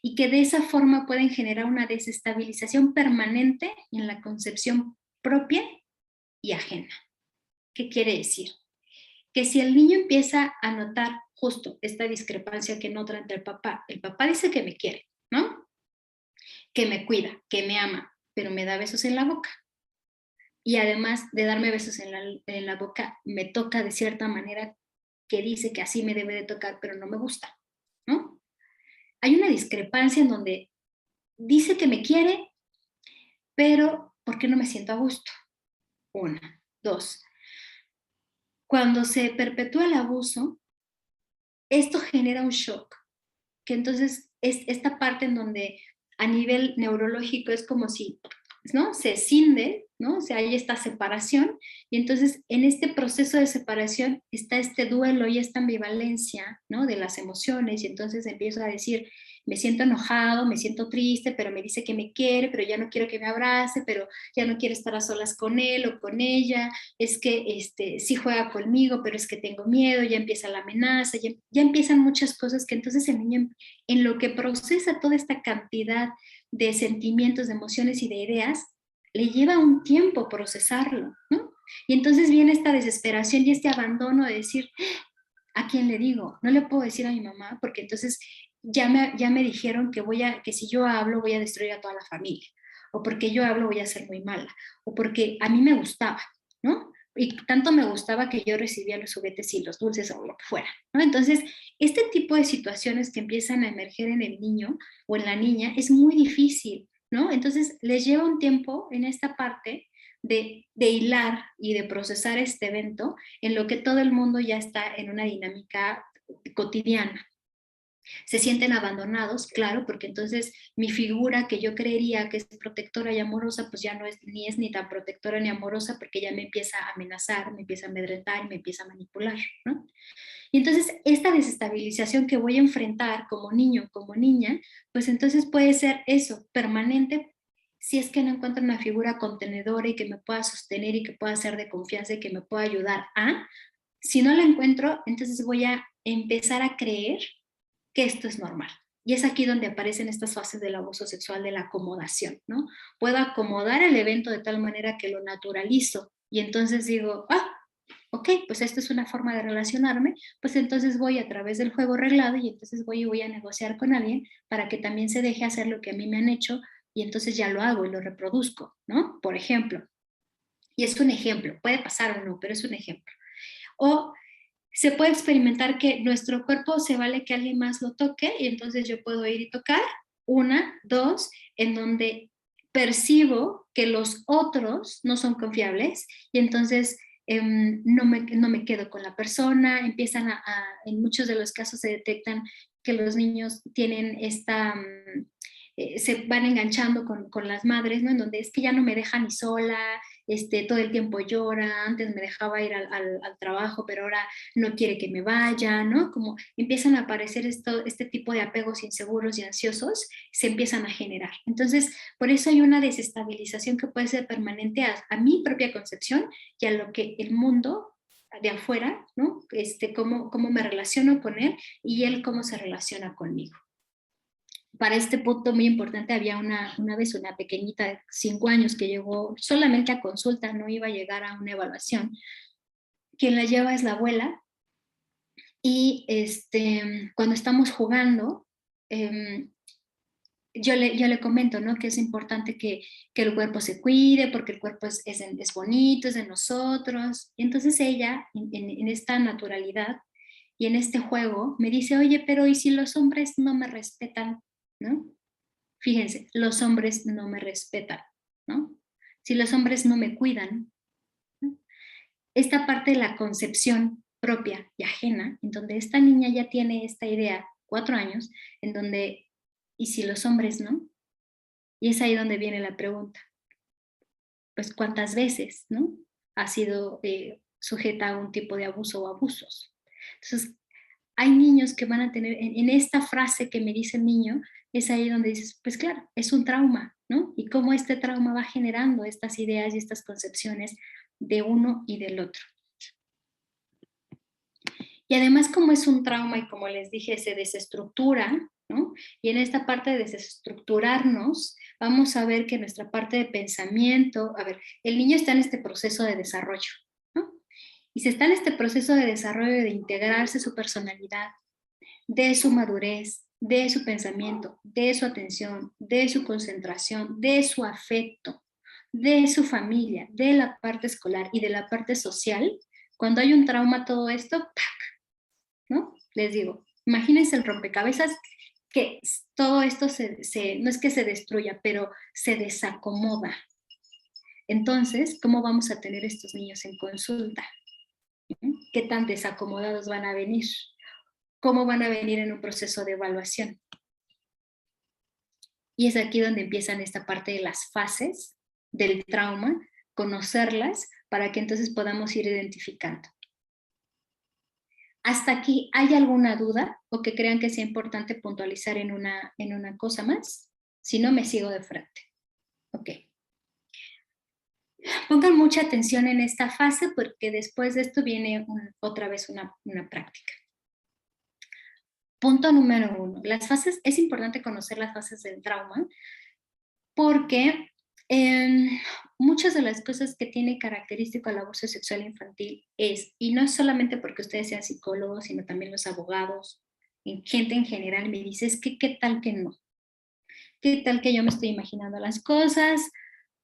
y que de esa forma pueden generar una desestabilización permanente en la concepción propia y ajena. ¿Qué quiere decir? Que si el niño empieza a notar justo esta discrepancia que nota entre el papá dice que me quiere, ¿no? Que me cuida, que me ama, pero me da besos en la boca. Y además de darme besos en la boca, me toca de cierta manera que dice que así me debe de tocar, pero no me gusta, ¿no? Hay una discrepancia en donde dice que me quiere, pero ¿por qué no me siento a gusto? Una. Dos, cuando se perpetúa el abuso, esto genera un shock, que entonces es esta parte en donde a nivel neurológico es como si, ¿no? Se escinde, ¿no? O sea, hay esta separación y entonces en este proceso de separación está este duelo y esta ambivalencia, ¿no? De las emociones y entonces empiezo a decir, me siento enojado, me siento triste, pero me dice que me quiere, pero ya no quiero que me abrace, pero ya no quiero estar a solas con él o con ella, es que sí juega conmigo, pero es que tengo miedo, ya empieza la amenaza, ya empiezan muchas cosas que entonces el niño en lo que procesa toda esta cantidad de sentimientos, de emociones y de ideas, le lleva un tiempo procesarlo, ¿no? Y entonces viene esta desesperación y este abandono de decir, ¿a quién le digo? No le puedo decir a mi mamá porque entonces ya me dijeron que si yo hablo voy a destruir a toda la familia, o porque yo hablo voy a ser muy mala, o porque a mí me gustaba, ¿no? Y tanto me gustaba que yo recibía los juguetes y los dulces o lo que fuera, ¿no? Entonces, este tipo de situaciones que empiezan a emerger en el niño o en la niña es muy difícil, ¿no? Entonces, les lleva un tiempo en esta parte de hilar y de procesar este evento en lo que todo el mundo ya está en una dinámica cotidiana. Se sienten abandonados, claro, porque entonces mi figura que yo creería que es protectora y amorosa, pues ya no es ni tan protectora ni amorosa porque ya me empieza a amenazar, me empieza a amedrentar, me empieza a manipular, ¿no? Y entonces esta desestabilización que voy a enfrentar como niño, como niña, pues entonces puede ser eso, permanente, si es que no encuentro una figura contenedora y que me pueda sostener y que pueda ser de confianza y que me pueda ayudar a, si no la encuentro, entonces voy a empezar a creer que esto es normal. Y es aquí donde aparecen estas fases del abuso sexual de la acomodación, ¿no? Puedo acomodar el evento de tal manera que lo naturalizo y entonces digo, ok, pues esta es una forma de relacionarme, pues entonces voy a través del juego reglado y entonces voy a negociar con alguien para que también se deje hacer lo que a mí me han hecho y entonces ya lo hago y lo reproduzco, ¿no? Por ejemplo, y es un ejemplo, puede pasar o no, pero es un ejemplo. O se puede experimentar que nuestro cuerpo se vale que alguien más lo toque y entonces yo puedo ir y tocar. Una, dos, en donde percibo que los otros no son confiables y entonces no me quedo con la persona, empiezan en muchos de los casos se detectan que los niños tienen se van enganchando con las madres, ¿no? En donde es que ya no me deja ni sola, todo el tiempo llora, antes me dejaba ir al trabajo, pero ahora no quiere que me vaya, ¿no? Como empiezan a aparecer este tipo de apegos inseguros y ansiosos, se empiezan a generar. Entonces, por eso hay una desestabilización que puede ser permanente a mi propia concepción y a lo que el mundo de afuera, ¿no? Cómo me relaciono con él y él cómo se relaciona conmigo. Para este punto muy importante había una vez una pequeñita de 5 años que llegó solamente a consulta, no iba a llegar a una evaluación. Quien la lleva es la abuela y cuando estamos jugando, yo le comento, ¿no? Que es importante que el cuerpo se cuide porque el cuerpo es bonito, es de nosotros. Y entonces ella, en esta naturalidad y en este juego, me dice, oye, pero ¿y si los hombres no me respetan? ¿No? Fíjense, los hombres no me respetan, ¿no? Si los hombres no me cuidan, ¿no? Esta parte de la concepción propia y ajena, en donde esta niña ya tiene esta idea, 4 años, en donde, ¿y si los hombres no? Y es ahí donde viene la pregunta. pues cuántas veces, ¿no? Ha sido sujeta a un tipo de abuso o abusos. Entonces, hay niños que van a tener, en esta frase que me dice el niño, es ahí donde dices, pues claro, es un trauma, ¿no? Y cómo este trauma va generando estas ideas y estas concepciones de uno y del otro. Y además, como es un trauma y como les dije, se desestructura, ¿no? Y en esta parte de desestructurarnos, vamos a ver que nuestra parte de pensamiento, a ver, el niño está en este proceso de desarrollo, ¿no? Y se está en este proceso de desarrollo de integrarse su personalidad, de su madurez, de su pensamiento, de su atención, de su concentración, de su afecto, de su familia, de la parte escolar y de la parte social. Cuando hay un trauma, todo esto, ¡pac!, ¿no? Les digo, imagínense el rompecabezas, que todo esto no es que se destruya, pero se desacomoda. Entonces, ¿cómo vamos a tener estos niños en consulta? ¿Qué tan desacomodados van a venir? ¿Cómo van a venir en un proceso de evaluación? Y es aquí donde empiezan esta parte de las fases del trauma, conocerlas para que entonces podamos ir identificando. ¿Hasta aquí hay alguna duda o que crean que sea importante puntualizar en una cosa más? Si no, me sigo de frente. Ok. Pongan mucha atención en esta fase porque después de esto viene otra vez una práctica. Punto número 1. Las fases, es importante conocer las fases del trauma porque muchas de las cosas que tiene característico el abuso sexual infantil es, y no solamente porque ustedes sean psicólogos, sino también los abogados, gente en general me dice, es que qué tal que no, qué tal que yo me estoy imaginando las cosas,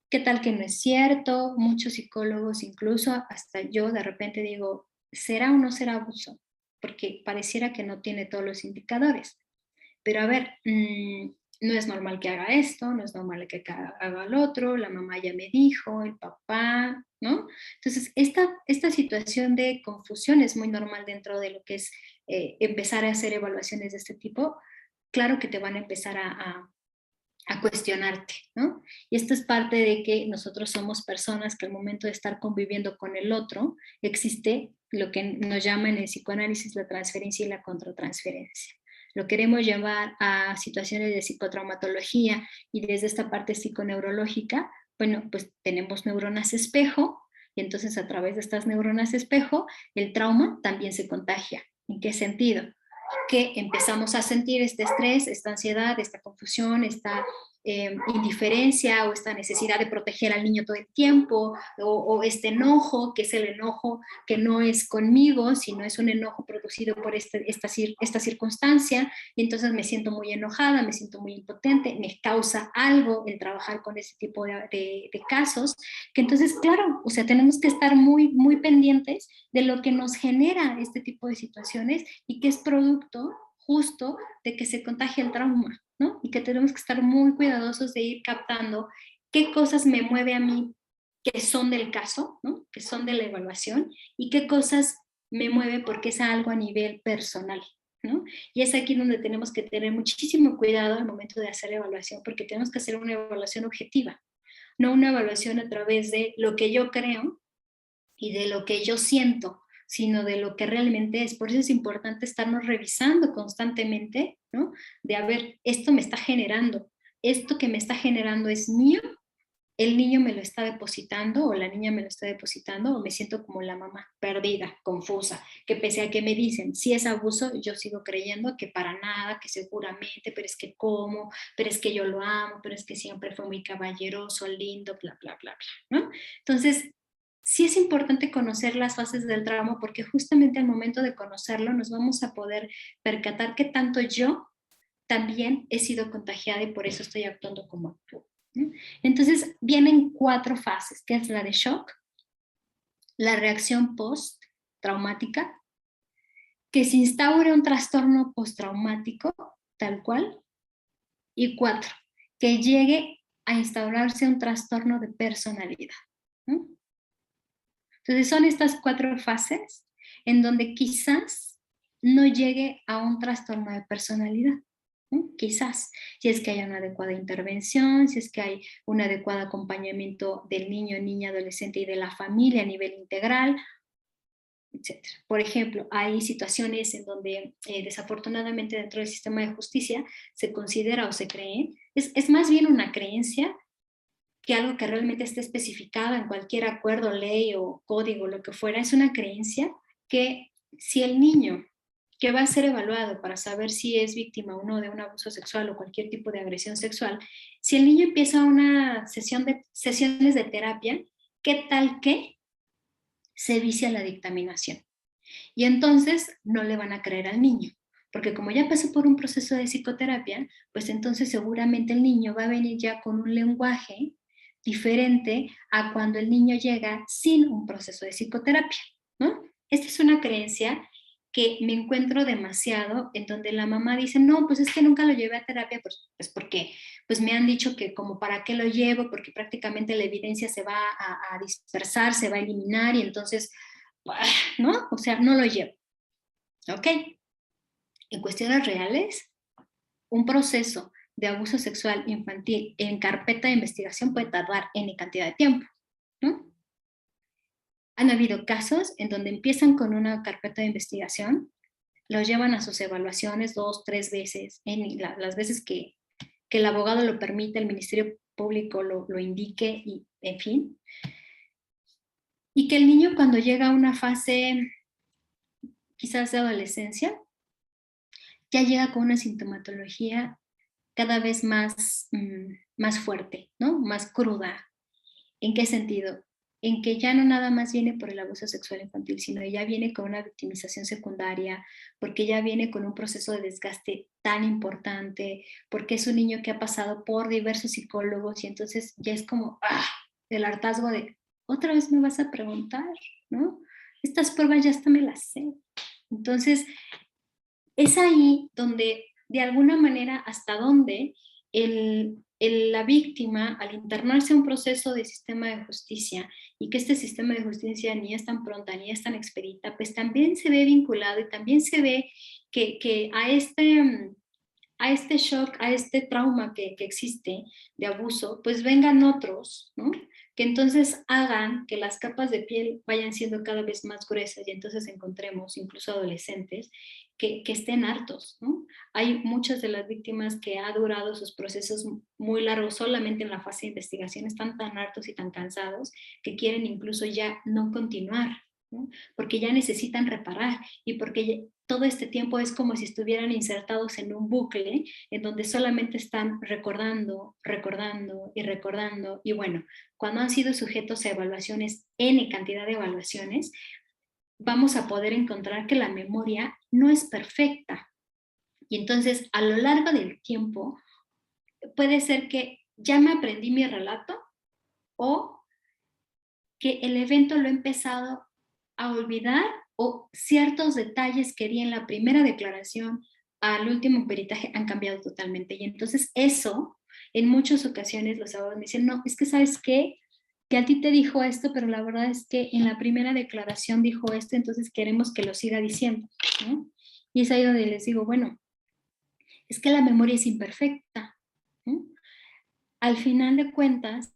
qué tal que no es cierto, muchos psicólogos, incluso hasta yo de repente digo, ¿será o no será abuso? Porque pareciera que no tiene todos los indicadores. Pero a ver, no es normal que haga esto, no es normal que haga el otro, la mamá ya me dijo, el papá, ¿no? Entonces, esta situación de confusión es muy normal dentro de lo que es empezar a hacer evaluaciones de este tipo. Claro que te van a empezar a cuestionarte, ¿no? Y esto es parte de que nosotros somos personas que al momento de estar conviviendo con el otro, existe lo que nos llama en el psicoanálisis la transferencia y la contratransferencia. Lo queremos llevar a situaciones de psicotraumatología y desde esta parte psiconeurológica, bueno, pues tenemos neuronas espejo y entonces a través de estas neuronas espejo, el trauma también se contagia. ¿En qué sentido? Que empezamos a sentir este estrés, esta ansiedad, esta confusión, esta indiferencia o esta necesidad de proteger al niño todo el tiempo o este enojo, que es el enojo que no es conmigo, sino es un enojo producido por esta circunstancia y entonces me siento muy enojada, me siento muy impotente, me causa algo el trabajar con ese tipo de casos, que entonces, claro, o sea, tenemos que estar muy, muy pendientes de lo que nos genera este tipo de situaciones y que es producto justo de que se contagia el trauma, ¿no? Y que tenemos que estar muy cuidadosos de ir captando qué cosas me mueve a mí que son del caso, ¿no? Que son de la evaluación y qué cosas me mueve porque es algo a nivel personal, ¿no? Y es aquí donde tenemos que tener muchísimo cuidado al momento de hacer evaluación porque tenemos que hacer una evaluación objetiva, no una evaluación a través de lo que yo creo y de lo que yo siento, sino de lo que realmente es. Por eso es importante estarnos revisando constantemente, ¿no? De, a ver, esto me está generando, esto que me está generando es mío, el niño me lo está depositando o la niña me lo está depositando o me siento como la mamá, perdida, confusa, que pese a que me dicen si es abuso, yo sigo creyendo que para nada, que seguramente, pero es que cómo, pero es que yo lo amo, pero es que siempre fue muy caballeroso, lindo, bla, bla, bla, bla, ¿no? Entonces, sí es importante conocer las fases del trauma porque justamente al momento de conocerlo nos vamos a poder percatar que tanto yo también he sido contagiada y por eso estoy actuando como actúo. Entonces vienen 4 fases, que es la de shock, la reacción post-traumática, que se instaure un trastorno postraumático, tal cual, y 4, que llegue a instaurarse un trastorno de personalidad. ¿No? Entonces son estas 4 fases en donde quizás no llegue a un trastorno de personalidad, ¿no? Quizás, si es que hay una adecuada intervención, si es que hay un adecuado acompañamiento del niño, niña, adolescente y de la familia a nivel integral, etcétera. Por ejemplo, hay situaciones en donde desafortunadamente dentro del sistema de justicia se considera o se cree, es más bien una creencia que algo que realmente esté especificado en cualquier acuerdo, ley o código, lo que fuera, es una creencia que si el niño que va a ser evaluado para saber si es víctima o no de un abuso sexual o cualquier tipo de agresión sexual, si el niño empieza una sesiones de terapia, ¿qué tal que se vicia la dictaminación? Y entonces no le van a creer al niño, porque como ya pasó por un proceso de psicoterapia, pues entonces seguramente el niño va a venir ya con un lenguaje diferente a cuando el niño llega sin un proceso de psicoterapia, ¿no? Esta es una creencia que me encuentro demasiado en donde la mamá dice, no, pues es que nunca lo llevé a terapia, pues porque pues me han dicho que como para qué lo llevo, porque prácticamente la evidencia se va a dispersar, se va a eliminar y entonces ¿no? O sea, no lo llevo. ¿Ok? En cuestiones reales, un proceso de abuso sexual infantil en carpeta de investigación puede tardar N cantidad de tiempo, ¿no? Han habido casos en donde empiezan con una carpeta de investigación, los llevan a sus evaluaciones 2, 3 veces, las veces que el abogado lo permite, el Ministerio Público lo indique, y en fin. Y que el niño cuando llega a una fase quizás de adolescencia, ya llega con una sintomatología cada vez más, más fuerte, ¿no? Más cruda. ¿En qué sentido? En que ya no nada más viene por el abuso sexual infantil, sino ya viene con una victimización secundaria, porque ya viene con un proceso de desgaste tan importante, porque es un niño que ha pasado por diversos psicólogos y entonces ya es como, el hartazgo de, otra vez me vas a preguntar, ¿no? Estas pruebas ya hasta me las sé. Entonces, es ahí donde, de alguna manera, hasta donde la víctima, al internarse a un proceso de sistema de justicia y que este sistema de justicia ni es tan pronta ni es tan expedita, pues también se ve vinculado y también se ve que a este shock, a este trauma que existe de abuso, pues vengan otros, ¿no? Que entonces hagan que las capas de piel vayan siendo cada vez más gruesas y entonces encontremos incluso adolescentes que estén hartos, ¿no? Hay muchas de las víctimas que ha durado sus procesos muy largos solamente en la fase de investigación, están tan hartos y tan cansados que quieren incluso ya no continuar, ¿no? Porque ya necesitan reparar y porque todo este tiempo es como si estuvieran insertados en un bucle en donde solamente están recordando, recordando y recordando. Y bueno, cuando han sido sujetos a evaluaciones, N cantidad de evaluaciones, vamos a poder encontrar que la memoria no es perfecta. Y entonces, a lo largo del tiempo, puede ser que ya me aprendí mi relato o que el evento lo he empezado a olvidar o ciertos detalles que di en la primera declaración al último peritaje han cambiado totalmente. Y entonces eso, en muchas ocasiones los abogados me dicen, no, es que sabes qué, que a ti te dijo esto, pero la verdad es que en la primera declaración dijo esto, entonces queremos que lo siga diciendo, ¿no? Y es ahí donde les digo, bueno, es que la memoria es imperfecta, ¿no? Al final de cuentas,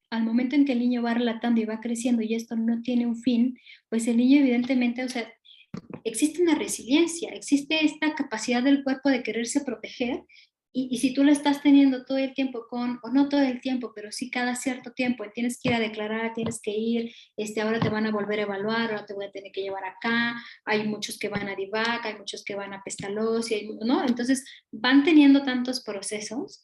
al momento en que el niño va relatando y va creciendo y esto no tiene un fin, pues el niño evidentemente, o sea, existe una resiliencia, existe esta capacidad del cuerpo de quererse proteger y si tú lo estás teniendo todo el tiempo con, o no todo el tiempo, pero sí cada cierto tiempo, tienes que ir a declarar, tienes que ir, ahora te van a volver a evaluar, ahora te voy a tener que llevar acá, hay muchos que van a DIVAC, hay muchos que van a Pestalozzi, ¿no? Entonces van teniendo tantos procesos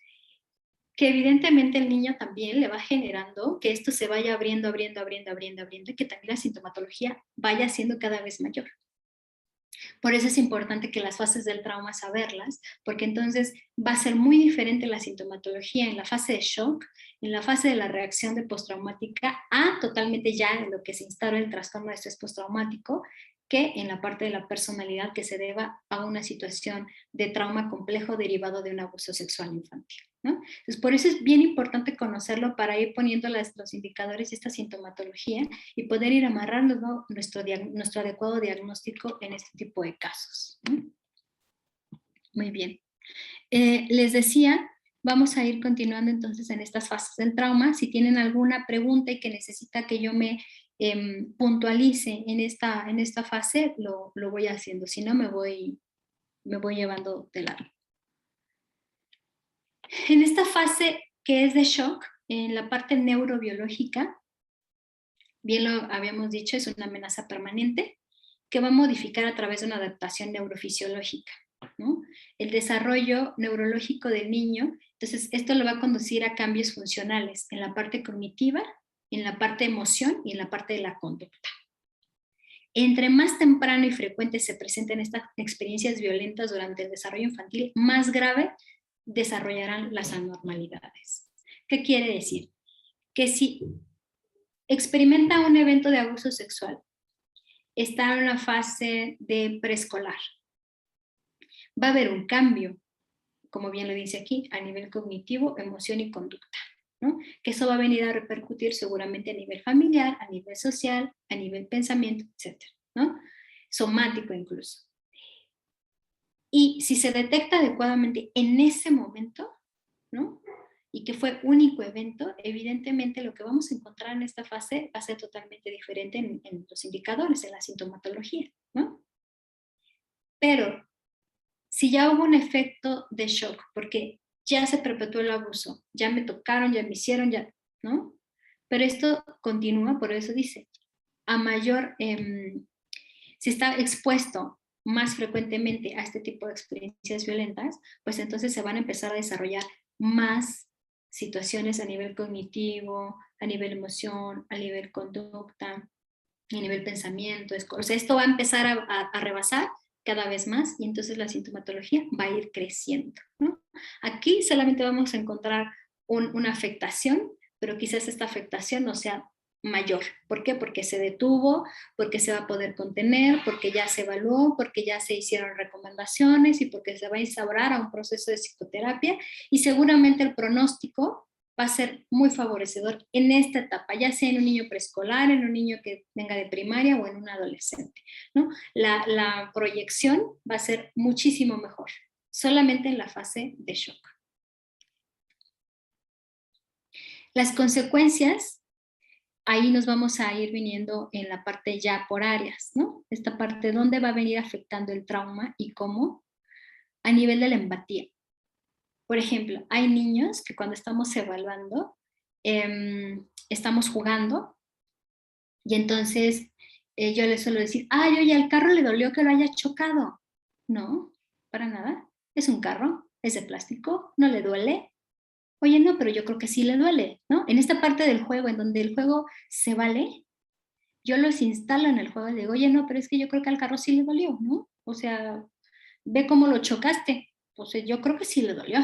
que evidentemente el niño también le va generando que esto se vaya abriendo, abriendo, abriendo, abriendo, abriendo y que también la sintomatología vaya siendo cada vez mayor. Por eso es importante que las fases del trauma saberlas, porque entonces va a ser muy diferente la sintomatología en la fase de shock, en la fase de la reacción de postraumática, a totalmente ya en lo que se instaura el trastorno de estrés postraumático, que en la parte de la personalidad que se deba a una situación de trauma complejo derivado de un abuso sexual infantil, ¿no? Entonces, por eso es bien importante conocerlo para ir poniendo los indicadores y esta sintomatología y poder ir amarrando, ¿no?, nuestro adecuado diagnóstico en este tipo de casos, ¿no? Muy bien. Les decía, vamos a ir continuando entonces en estas fases del trauma. Si tienen alguna pregunta y que necesita que yo me puntualice en esta fase, lo voy haciendo. Si no, me voy llevando de largo. En esta fase que es de shock, en la parte neurobiológica, bien lo habíamos dicho, es una amenaza permanente que va a modificar a través de una adaptación neurofisiológica, ¿no? El desarrollo neurológico del niño, entonces esto lo va a conducir a cambios funcionales en la parte cognitiva, en la parte de emoción y en la parte de la conducta. Entre más temprano y frecuente se presenten estas experiencias violentas durante el desarrollo infantil, más grave desarrollarán las anormalidades. ¿Qué quiere decir? Que si experimenta un evento de abuso sexual, está en una fase de preescolar, va a haber un cambio, como bien lo dice aquí, a nivel cognitivo, emoción y conducta, ¿no? Que eso va a venir a repercutir seguramente a nivel familiar, a nivel social, a nivel pensamiento, etcétera, ¿no? Somático incluso. Y si se detecta adecuadamente en ese momento, ¿no? Y que fue único evento, evidentemente lo que vamos a encontrar en esta fase va a ser totalmente diferente en los indicadores, en la sintomatología, ¿no? Pero si ya hubo un efecto de shock, porque ya se perpetuó el abuso, ya me tocaron, ya me hicieron, ya, ¿no? Pero esto continúa, por eso dice, a mayor, si está expuesto más frecuentemente a este tipo de experiencias violentas, pues entonces se van a empezar a desarrollar más situaciones a nivel cognitivo, a nivel emoción, a nivel conducta, a nivel pensamiento. O sea, esto va a empezar a rebasar cada vez más y entonces la sintomatología va a ir creciendo, ¿no? Aquí solamente vamos a encontrar una afectación, pero quizás esta afectación no sea mayor. ¿Por qué? Porque se detuvo, porque se va a poder contener, porque ya se evaluó, porque ya se hicieron recomendaciones y porque se va a instaurar a un proceso de psicoterapia y seguramente el pronóstico va a ser muy favorecedor en esta etapa, ya sea en un niño preescolar, en un niño que venga de primaria o en un adolescente, ¿no? La proyección va a ser muchísimo mejor, solamente en la fase de shock. Las consecuencias, ahí nos vamos a ir viniendo en la parte ya por áreas, ¿no? Esta parte donde va a venir afectando el trauma y cómo, a nivel de la empatía. Por ejemplo, hay niños que cuando estamos evaluando, estamos jugando y entonces yo les suelo decir, ay, oye, al carro le dolió que lo haya chocado. No, para nada. Es un carro, es de plástico, no le duele. Oye, no, pero yo creo que sí le duele, ¿no? En esta parte del juego, en donde el juego se vale, yo los instalo en el juego y le digo, oye, no, pero es que yo creo que al carro sí le dolió, ¿no? O sea, ve cómo lo chocaste. Pues yo creo que sí le dolió.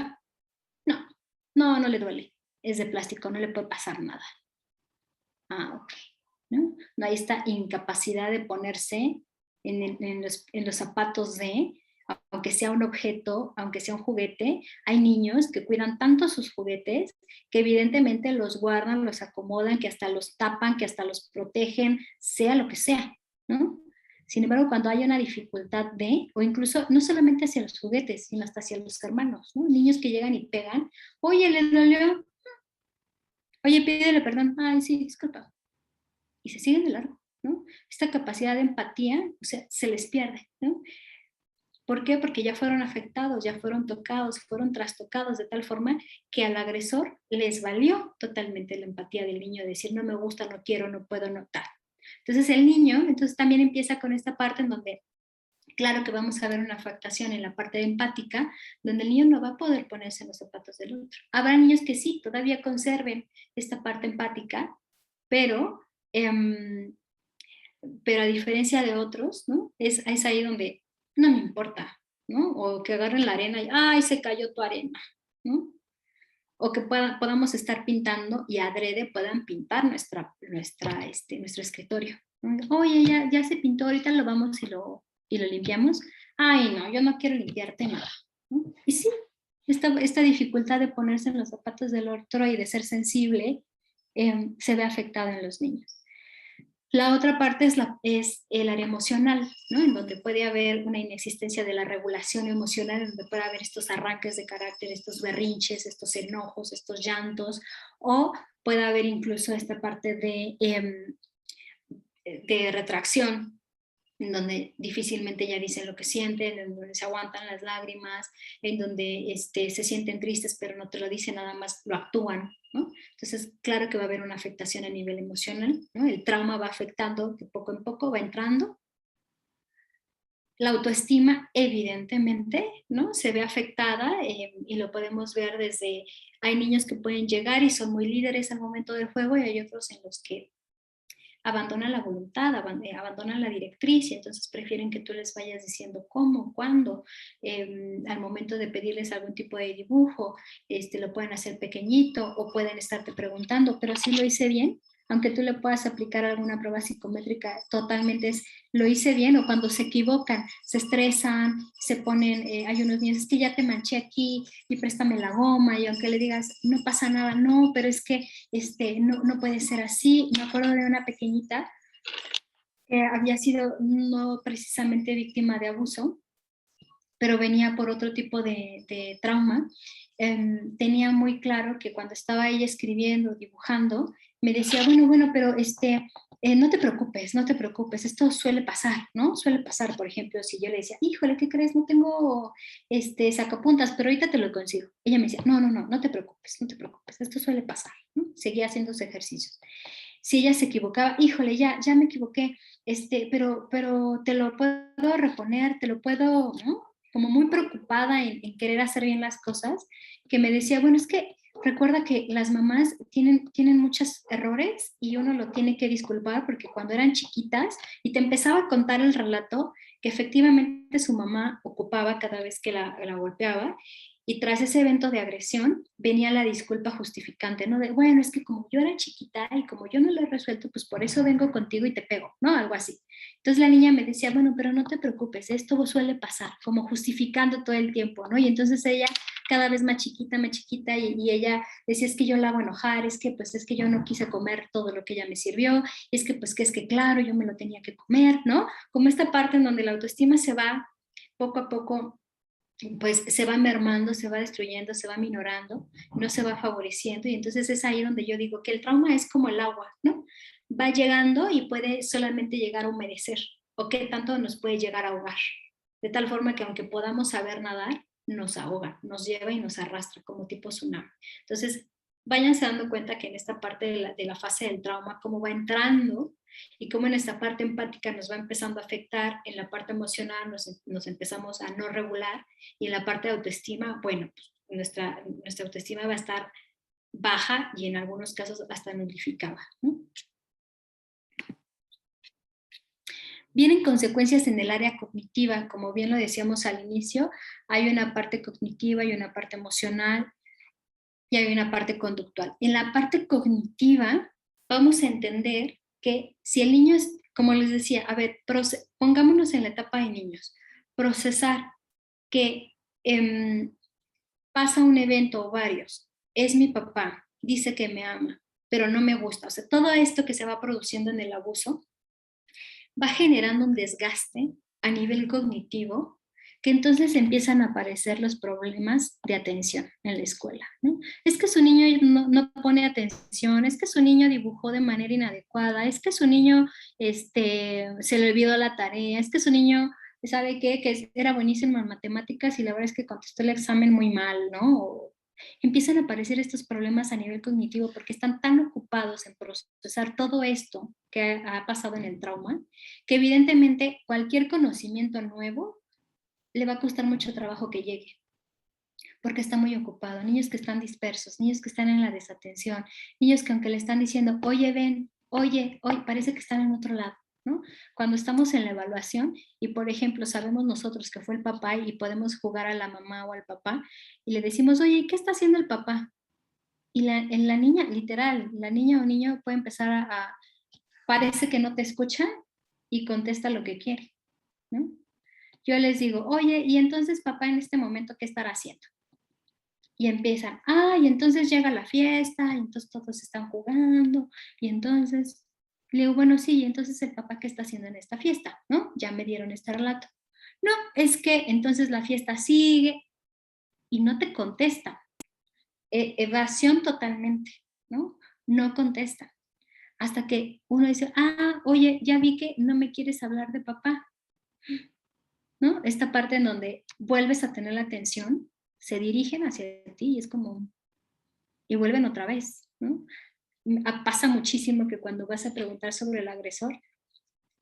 No, no le duele. Es de plástico, no le puede pasar nada. Ah, ok. ¿No? No hay esta incapacidad de ponerse en los zapatos de, aunque sea un objeto, aunque sea un juguete, hay niños que cuidan tanto sus juguetes que evidentemente los guardan, los acomodan, que hasta los tapan, que hasta los protegen, sea lo que sea, ¿no? Sin embargo, cuando hay una dificultad de, o incluso no solamente hacia los juguetes, sino hasta hacia los hermanos, ¿no? Niños que llegan y pegan, oye, le dolió, oye, pídele perdón, ay, sí, disculpa, y se siguen de largo, ¿no? Esta capacidad de empatía, o sea, se les pierde, ¿no? ¿Por qué? Porque ya fueron afectados, ya fueron tocados, fueron trastocados de tal forma que al agresor les valió totalmente la empatía del niño, de decir no me gusta, no quiero, no puedo, no tal. Entonces el niño, entonces también empieza con esta parte en donde, claro que vamos a ver una afectación en la parte empática, donde el niño no va a poder ponerse en los zapatos del otro. Habrá niños que sí, todavía conserven esta parte empática, pero pero a diferencia de otros, ¿no? Es ahí donde no me importa, ¿no? O que agarren la arena y, ay, se cayó tu arena, ¿no? O que podamos estar pintando y adrede puedan pintar nuestro escritorio, ¿no? Oye, ya se pintó, ahorita lo vamos y lo limpiamos. Ay, no, yo no quiero limpiarte nada, ¿no? Y sí, esta dificultad de ponerse en los zapatos del otro y de ser sensible se ve afectada en los niños. La otra parte es el área emocional, ¿no? En donde puede haber una inexistencia de la regulación emocional, en donde puede haber estos arranques de carácter, estos berrinches, estos enojos, estos llantos, o puede haber incluso esta parte de retracción, en donde difícilmente ya dicen lo que sienten, en donde se aguantan las lágrimas, en donde se sienten tristes pero no te lo dicen, nada más lo actúan, ¿no? Entonces, claro que va a haber una afectación a nivel emocional, ¿no? El trauma va afectando de poco en poco, va entrando. La autoestima, evidentemente, ¿no? Se ve afectada y lo podemos ver desde, hay niños que pueden llegar y son muy líderes al momento del juego y hay otros en los que abandonan la voluntad, abandonan la directriz y entonces prefieren que tú les vayas diciendo cómo, cuándo, al momento de pedirles algún tipo de dibujo, lo pueden hacer pequeñito o pueden estarte preguntando, pero sí lo hice bien, aunque tú le puedas aplicar alguna prueba psicométrica, totalmente es, lo hice bien, o cuando se equivocan, se estresan, se ponen, hay unos niños, es que ya te manché aquí y préstame la goma, y aunque le digas, no pasa nada, no, pero es que no puede ser así. Me acuerdo de una pequeñita que había sido no precisamente víctima de abuso, pero venía por otro tipo de trauma. Tenía muy claro que cuando estaba ella escribiendo, dibujando, me decía, bueno, pero no te preocupes, no te preocupes, esto suele pasar, ¿no? Suele pasar, por ejemplo, si yo le decía, híjole, ¿qué crees? No tengo sacapuntas, pero ahorita te lo consigo. Ella me decía, no te preocupes, no te preocupes, esto suele pasar, ¿no? Seguía haciendo sus ejercicios. Si ella se equivocaba, híjole, ya me equivoqué, pero te lo puedo reponer, te lo puedo, ¿no? Como muy preocupada en querer hacer bien las cosas, que me decía, bueno, es que recuerda que las mamás tienen muchos errores y uno lo tiene que disculpar porque cuando eran chiquitas y te empezaba a contar el relato que efectivamente su mamá ocupaba cada vez que la golpeaba y tras ese evento de agresión venía la disculpa justificante, ¿no? De, bueno, es que como yo era chiquita y como yo no lo he resuelto, pues por eso vengo contigo y te pego, ¿no? Algo así. Entonces la niña me decía, bueno, pero no te preocupes, esto suele pasar, como justificando todo el tiempo, ¿no? Y entonces ella cada vez más chiquita, y ella decía, es que yo la hago enojar, es que yo no quise comer todo lo que ella me sirvió, y es que claro, yo me lo tenía que comer, ¿no? Como esta parte en donde la autoestima se va poco a poco, pues se va mermando, se va destruyendo, se va minorando, no se va favoreciendo, y entonces es ahí donde yo digo que el trauma es como el agua, ¿no? Va llegando y puede solamente llegar a humedecer, o qué tanto nos puede llegar a ahogar, de tal forma que aunque podamos saber nadar, nos ahoga, nos lleva y nos arrastra como tipo tsunami. Entonces, váyanse dando cuenta que en esta parte de la fase del trauma, cómo va entrando y cómo en esta parte empática nos va empezando a afectar, en la parte emocional nos empezamos a no regular, y en la parte de autoestima, bueno, pues nuestra autoestima va a estar baja y en algunos casos hasta nulificada, ¿no? Vienen consecuencias en el área cognitiva, como bien lo decíamos al inicio, hay una parte cognitiva y una parte emocional y hay una parte conductual. En la parte cognitiva vamos a entender que si el niño es, como les decía, a ver, pongámonos en la etapa de niños, procesar que pasa un evento o varios, es mi papá, dice que me ama, pero no me gusta. O sea, todo esto que se va produciendo en el abuso va generando un desgaste a nivel cognitivo, que entonces empiezan a aparecer los problemas de atención en la escuela, ¿no? Es que su niño no pone atención, es que su niño dibujó de manera inadecuada, es que su niño se le olvidó la tarea, es que su niño, ¿sabe qué? Que era buenísimo en matemáticas y la verdad es que contestó el examen muy mal, ¿no? O empiezan a aparecer estos problemas a nivel cognitivo porque están tan ocupados en procesar todo esto que ha pasado en el trauma, que evidentemente cualquier conocimiento nuevo le va a costar mucho trabajo que llegue, porque está muy ocupado. Niños que están dispersos, niños que están en la desatención, niños que aunque le están diciendo, oye, ven, oye, parece que están en otro lado, ¿no? Cuando estamos en la evaluación y, por ejemplo, sabemos nosotros que fue el papá y podemos jugar a la mamá o al papá y le decimos, oye, ¿qué está haciendo el papá? Y en la niña, literal, la niña o niño puede empezar parece que no te escucha y contesta lo que quiere, ¿no? Yo les digo, oye, y entonces papá en este momento, ¿qué estará haciendo? Y empiezan, y entonces llega la fiesta, y entonces todos están jugando, y entonces, Le digo, bueno, sí, ¿y entonces el papá qué está haciendo en esta fiesta? ¿No? Ya me dieron este relato. No, es que entonces la fiesta sigue y no te contesta. Evasión totalmente, ¿no? No contesta. Hasta que uno dice, ah, oye, ya vi que no me quieres hablar de papá, ¿no? Esta parte en donde vuelves a tener la atención, se dirigen hacia ti y es como, y vuelven otra vez, ¿no? Pasa muchísimo que cuando vas a preguntar sobre el agresor,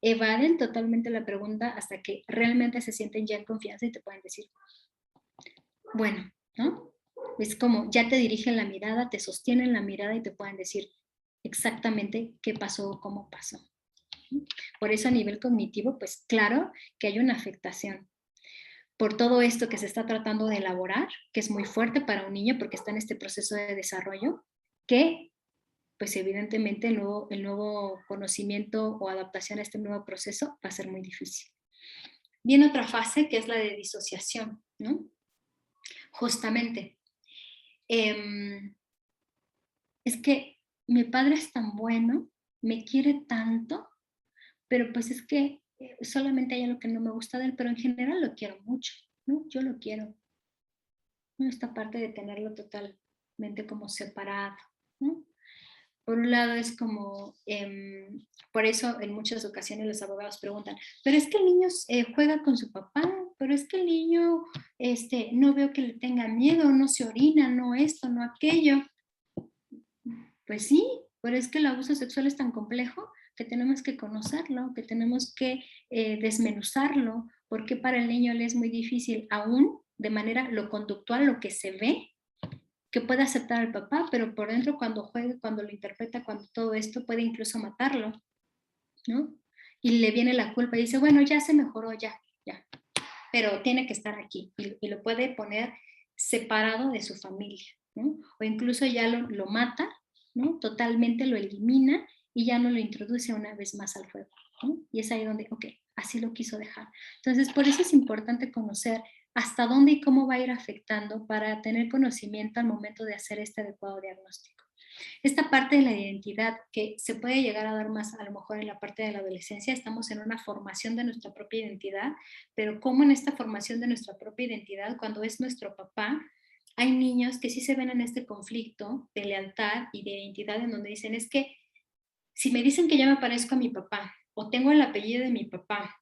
evaden totalmente la pregunta hasta que realmente se sienten ya en confianza y te pueden decir, bueno, ¿no? Es como ya te dirigen la mirada, te sostienen la mirada y te pueden decir exactamente qué pasó o cómo pasó. Por eso a nivel cognitivo, pues claro que hay una afectación. Por todo esto que se está tratando de elaborar, que es muy fuerte para un niño porque está en este proceso de desarrollo, que pues evidentemente el nuevo conocimiento o adaptación a este nuevo proceso va a ser muy difícil. Viene otra fase que es la de disociación, ¿no? Justamente, es que mi padre es tan bueno, me quiere tanto, pero pues es que solamente hay algo que no me gusta de él, pero en general lo quiero mucho, ¿no? Yo lo quiero, ¿no? Esta parte de tenerlo totalmente como separado, ¿no? Por un lado es como, por eso en muchas ocasiones los abogados preguntan, pero es que el niño juega con su papá, pero es que el niño no veo que le tenga miedo, no se orina, no esto, no aquello. Pues sí, pero es que el abuso sexual es tan complejo que tenemos que conocerlo, que tenemos que desmenuzarlo, porque para el niño le es muy difícil aún de manera lo conductual, lo que se ve, que puede aceptar al papá, pero por dentro cuando juega, cuando lo interpreta, cuando todo esto puede incluso matarlo, ¿no? Y le viene la culpa y dice, bueno, ya se mejoró, ya, ya, pero tiene que estar aquí y lo puede poner separado de su familia, ¿no? O incluso ya lo mata, ¿no? Totalmente lo elimina y ya no lo introduce una vez más al juego, ¿no? Y es ahí donde, ok, así lo quiso dejar. Entonces, por eso es importante conocer hasta dónde y cómo va a ir afectando para tener conocimiento al momento de hacer este adecuado diagnóstico. Esta parte de la identidad que se puede llegar a dar más a lo mejor en la parte de la adolescencia, estamos en una formación de nuestra propia identidad, pero como en esta formación de nuestra propia identidad, cuando es nuestro papá, hay niños que sí se ven en este conflicto de lealtad y de identidad en donde dicen, es que si me dicen que ya me parezco a mi papá, o tengo el apellido de mi papá,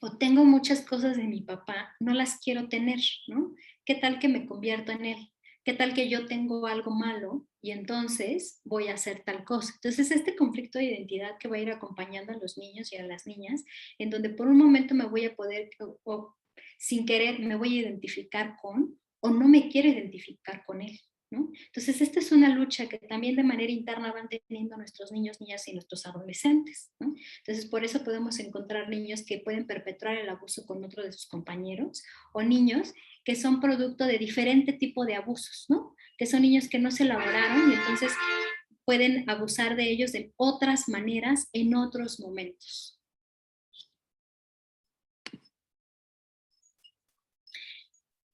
o tengo muchas cosas de mi papá, no las quiero tener, ¿no? ¿Qué tal que me convierto en él? ¿Qué tal que yo tengo algo malo y entonces voy a hacer tal cosa? Entonces, este conflicto de identidad que va a ir acompañando a los niños y a las niñas, en donde por un momento me voy a poder, o sin querer, me voy a identificar con, o no me quiero identificar con él, ¿no? Entonces, esta es una lucha que también de manera interna van teniendo nuestros niños, niñas y nuestros adolescentes, ¿no? Entonces, por eso podemos encontrar niños que pueden perpetrar el abuso con otro de sus compañeros o niños que son producto de diferente tipo de abusos, ¿no? Que son niños que no se elaboraron y entonces pueden abusar de ellos de otras maneras en otros momentos.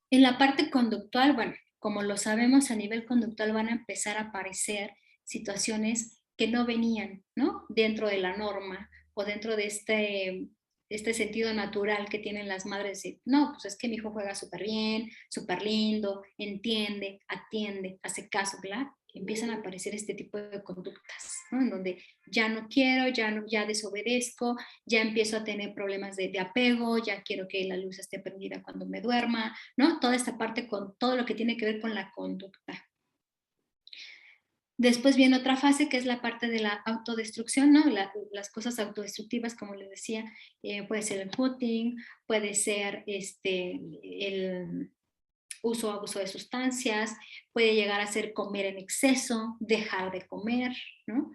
En la parte conductual, bueno, como lo sabemos, a nivel conductual van a empezar a aparecer situaciones que no venían, ¿no? Dentro de la norma o dentro de este sentido natural que tienen las madres de, no, pues es que mi hijo juega súper bien, súper lindo, entiende, atiende, hace caso, ¿verdad? Empiezan a aparecer este tipo de conductas, ¿no? En donde ya no quiero, ya, no, ya desobedezco, ya empiezo a tener problemas de apego, ya quiero que la luz esté prendida cuando me duerma, ¿no? Toda esta parte con todo lo que tiene que ver con la conducta. Después viene otra fase que es la parte de la autodestrucción, ¿no? Las cosas autodestructivas, como les decía, puede ser el cutting, puede ser el uso o abuso de sustancias, puede llegar a ser comer en exceso, dejar de comer, ¿no?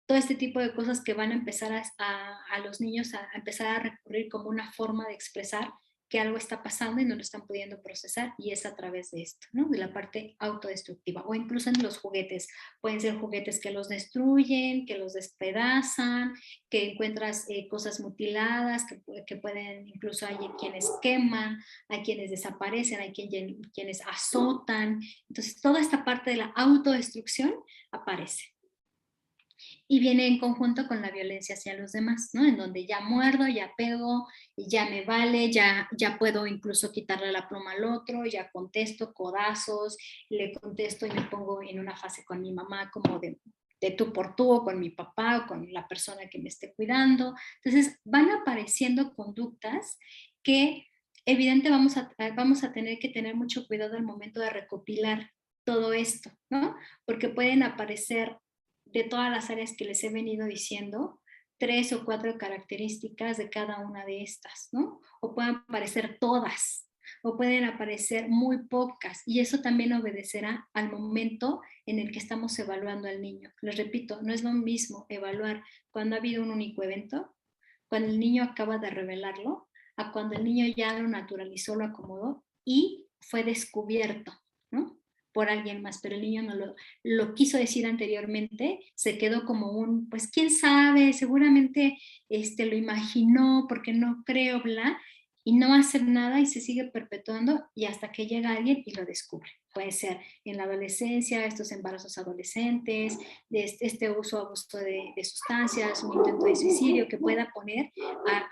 Todo este tipo de cosas que van a empezar a los niños a empezar a recurrir como una forma de expresar que algo está pasando y no lo están pudiendo procesar y es a través de esto, ¿no? De la parte autodestructiva o incluso en los juguetes. Pueden ser juguetes que los destruyen, que los despedazan, que encuentras cosas mutiladas, que pueden, incluso hay quienes queman, hay quienes desaparecen, hay quienes azotan. Entonces toda esta parte de la autodestrucción aparece. y viene en conjunto con la violencia hacia los demás, ¿no? En donde ya muerdo, ya pego, ya me vale, ya puedo incluso quitarle la pluma al otro, ya contesto, codazos, le contesto y me pongo en una fase con mi mamá como de tú por tú, o con mi papá, o con la persona que me esté cuidando. Entonces van apareciendo conductas que evidente vamos a tener que tener mucho cuidado al momento de recopilar todo esto, ¿no? Porque pueden aparecer de todas las áreas que les he venido diciendo, 3 o 4 características de cada una de estas, ¿no? O pueden aparecer todas, o pueden aparecer muy pocas, y eso también obedecerá al momento en el que estamos evaluando al niño. Les repito, no es lo mismo evaluar cuando ha habido un único evento, cuando el niño acaba de revelarlo, a cuando el niño ya lo naturalizó, lo acomodó y fue descubierto, ¿no? Por alguien más, pero el niño no lo quiso decir anteriormente, se quedó como un, pues quién sabe, seguramente lo imaginó porque no creo, bla, y no hace nada y se sigue perpetuando y hasta que llega alguien y lo descubre. Puede ser en la adolescencia, estos embarazos adolescentes, de este uso, abuso de sustancias, un intento de suicidio que pueda poner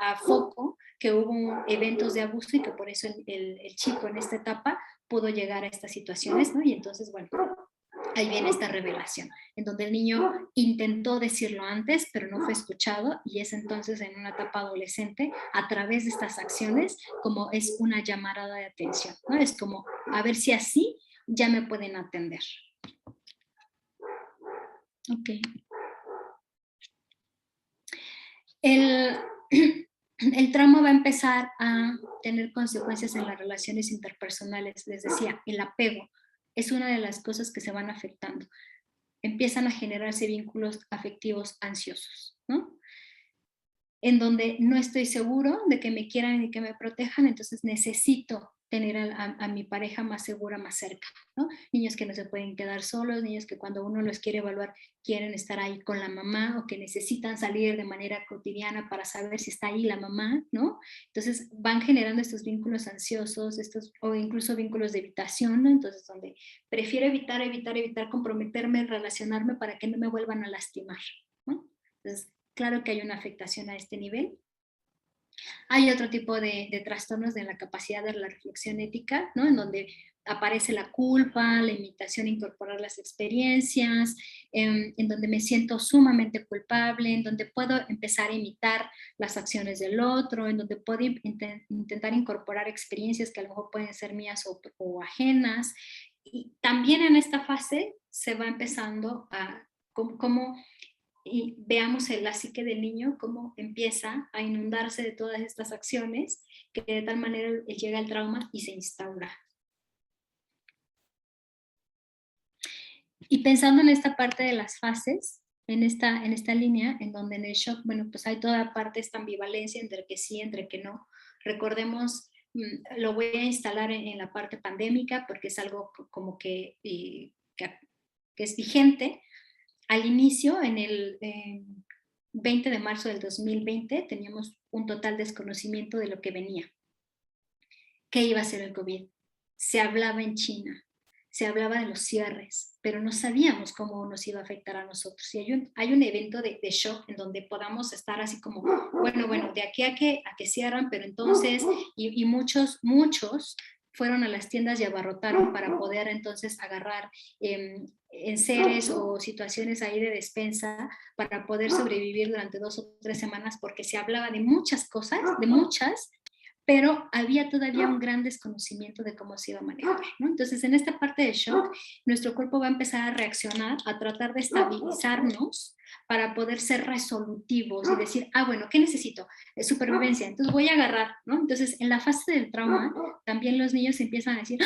a foco que hubo eventos de abuso y que por eso el chico en esta etapa pudo llegar a estas situaciones, ¿no? Y entonces, bueno, ahí viene esta revelación, en donde el niño intentó decirlo antes, pero no fue escuchado, y es entonces en una etapa adolescente, a través de estas acciones, como es una llamada de atención, ¿no? Es como, a ver si así ya me pueden atender. Ok. El, el trauma va a empezar a tener consecuencias en las relaciones interpersonales. Les decía, el apego es una de las cosas que se van afectando. Empiezan a generarse vínculos afectivos ansiosos, ¿no? En donde no estoy seguro de que me quieran y que me protejan, entonces necesito tener a mi pareja más segura, más cerca, ¿no? Niños que no se pueden quedar solos, niños que cuando uno los quiere evaluar quieren estar ahí con la mamá o que necesitan salir de manera cotidiana para saber si está ahí la mamá, ¿no? Entonces van generando estos vínculos ansiosos, o incluso vínculos de evitación, ¿no? Entonces donde prefiero evitar comprometerme, relacionarme para que no me vuelvan a lastimar, ¿no? Entonces, claro que hay una afectación a este nivel. Hay otro tipo de trastornos de la capacidad de la reflexión ética, ¿no? En donde aparece la culpa, la imitación a incorporar las experiencias, en donde me siento sumamente culpable, en donde puedo empezar a imitar las acciones del otro, en donde puedo intentar incorporar experiencias que a lo mejor pueden ser mías o ajenas. Y también en esta fase se va empezando a cómo y veamos la psique del niño, cómo empieza a inundarse de todas estas acciones, que de tal manera llega el trauma y se instaura. Y pensando en esta parte de las fases, en esta línea, en donde en el shock, bueno, pues hay toda parte esta ambivalencia entre que sí, entre que no. Recordemos, lo voy a instalar en la parte pandémica, porque es algo como que es vigente. Al inicio, en el 20 de marzo del 2020, teníamos un total desconocimiento de lo que venía. ¿Qué iba a ser el COVID? Se hablaba en China, se hablaba de los cierres, pero no sabíamos cómo nos iba a afectar a nosotros. Y hay un evento de shock en donde podamos estar así como, bueno, de aquí a que cierran, pero entonces, y muchos fueron a las tiendas y abarrotaron para poder entonces agarrar enseres o situaciones ahí de despensa para poder sobrevivir durante 2 o 3 semanas, porque se hablaba de muchas cosas, pero había todavía un gran desconocimiento de cómo se iba a manejar, ¿no? Entonces, en esta parte de shock, nuestro cuerpo va a empezar a reaccionar, a tratar de estabilizarnos para poder ser resolutivos y decir, bueno, ¿qué necesito? Supervivencia, entonces voy a agarrar, ¿no? Entonces, en la fase del trauma, también los niños empiezan a decir,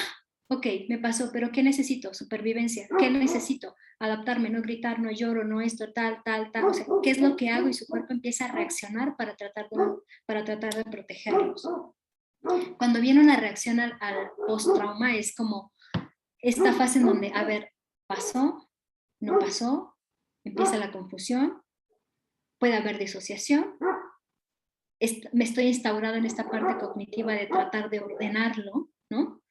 ok, me pasó, pero ¿qué necesito? Supervivencia. ¿Qué necesito? Adaptarme, no gritar, no lloro, no esto, tal. O sea, ¿qué es lo que hago? Y su cuerpo empieza a reaccionar para tratar de protegerlos. Cuando viene una reacción al post-trauma es como esta fase en donde, a ver, pasó, no pasó, empieza la confusión, puede haber disociación, me estoy instaurado en esta parte cognitiva de tratar de ordenarlo, ¿no?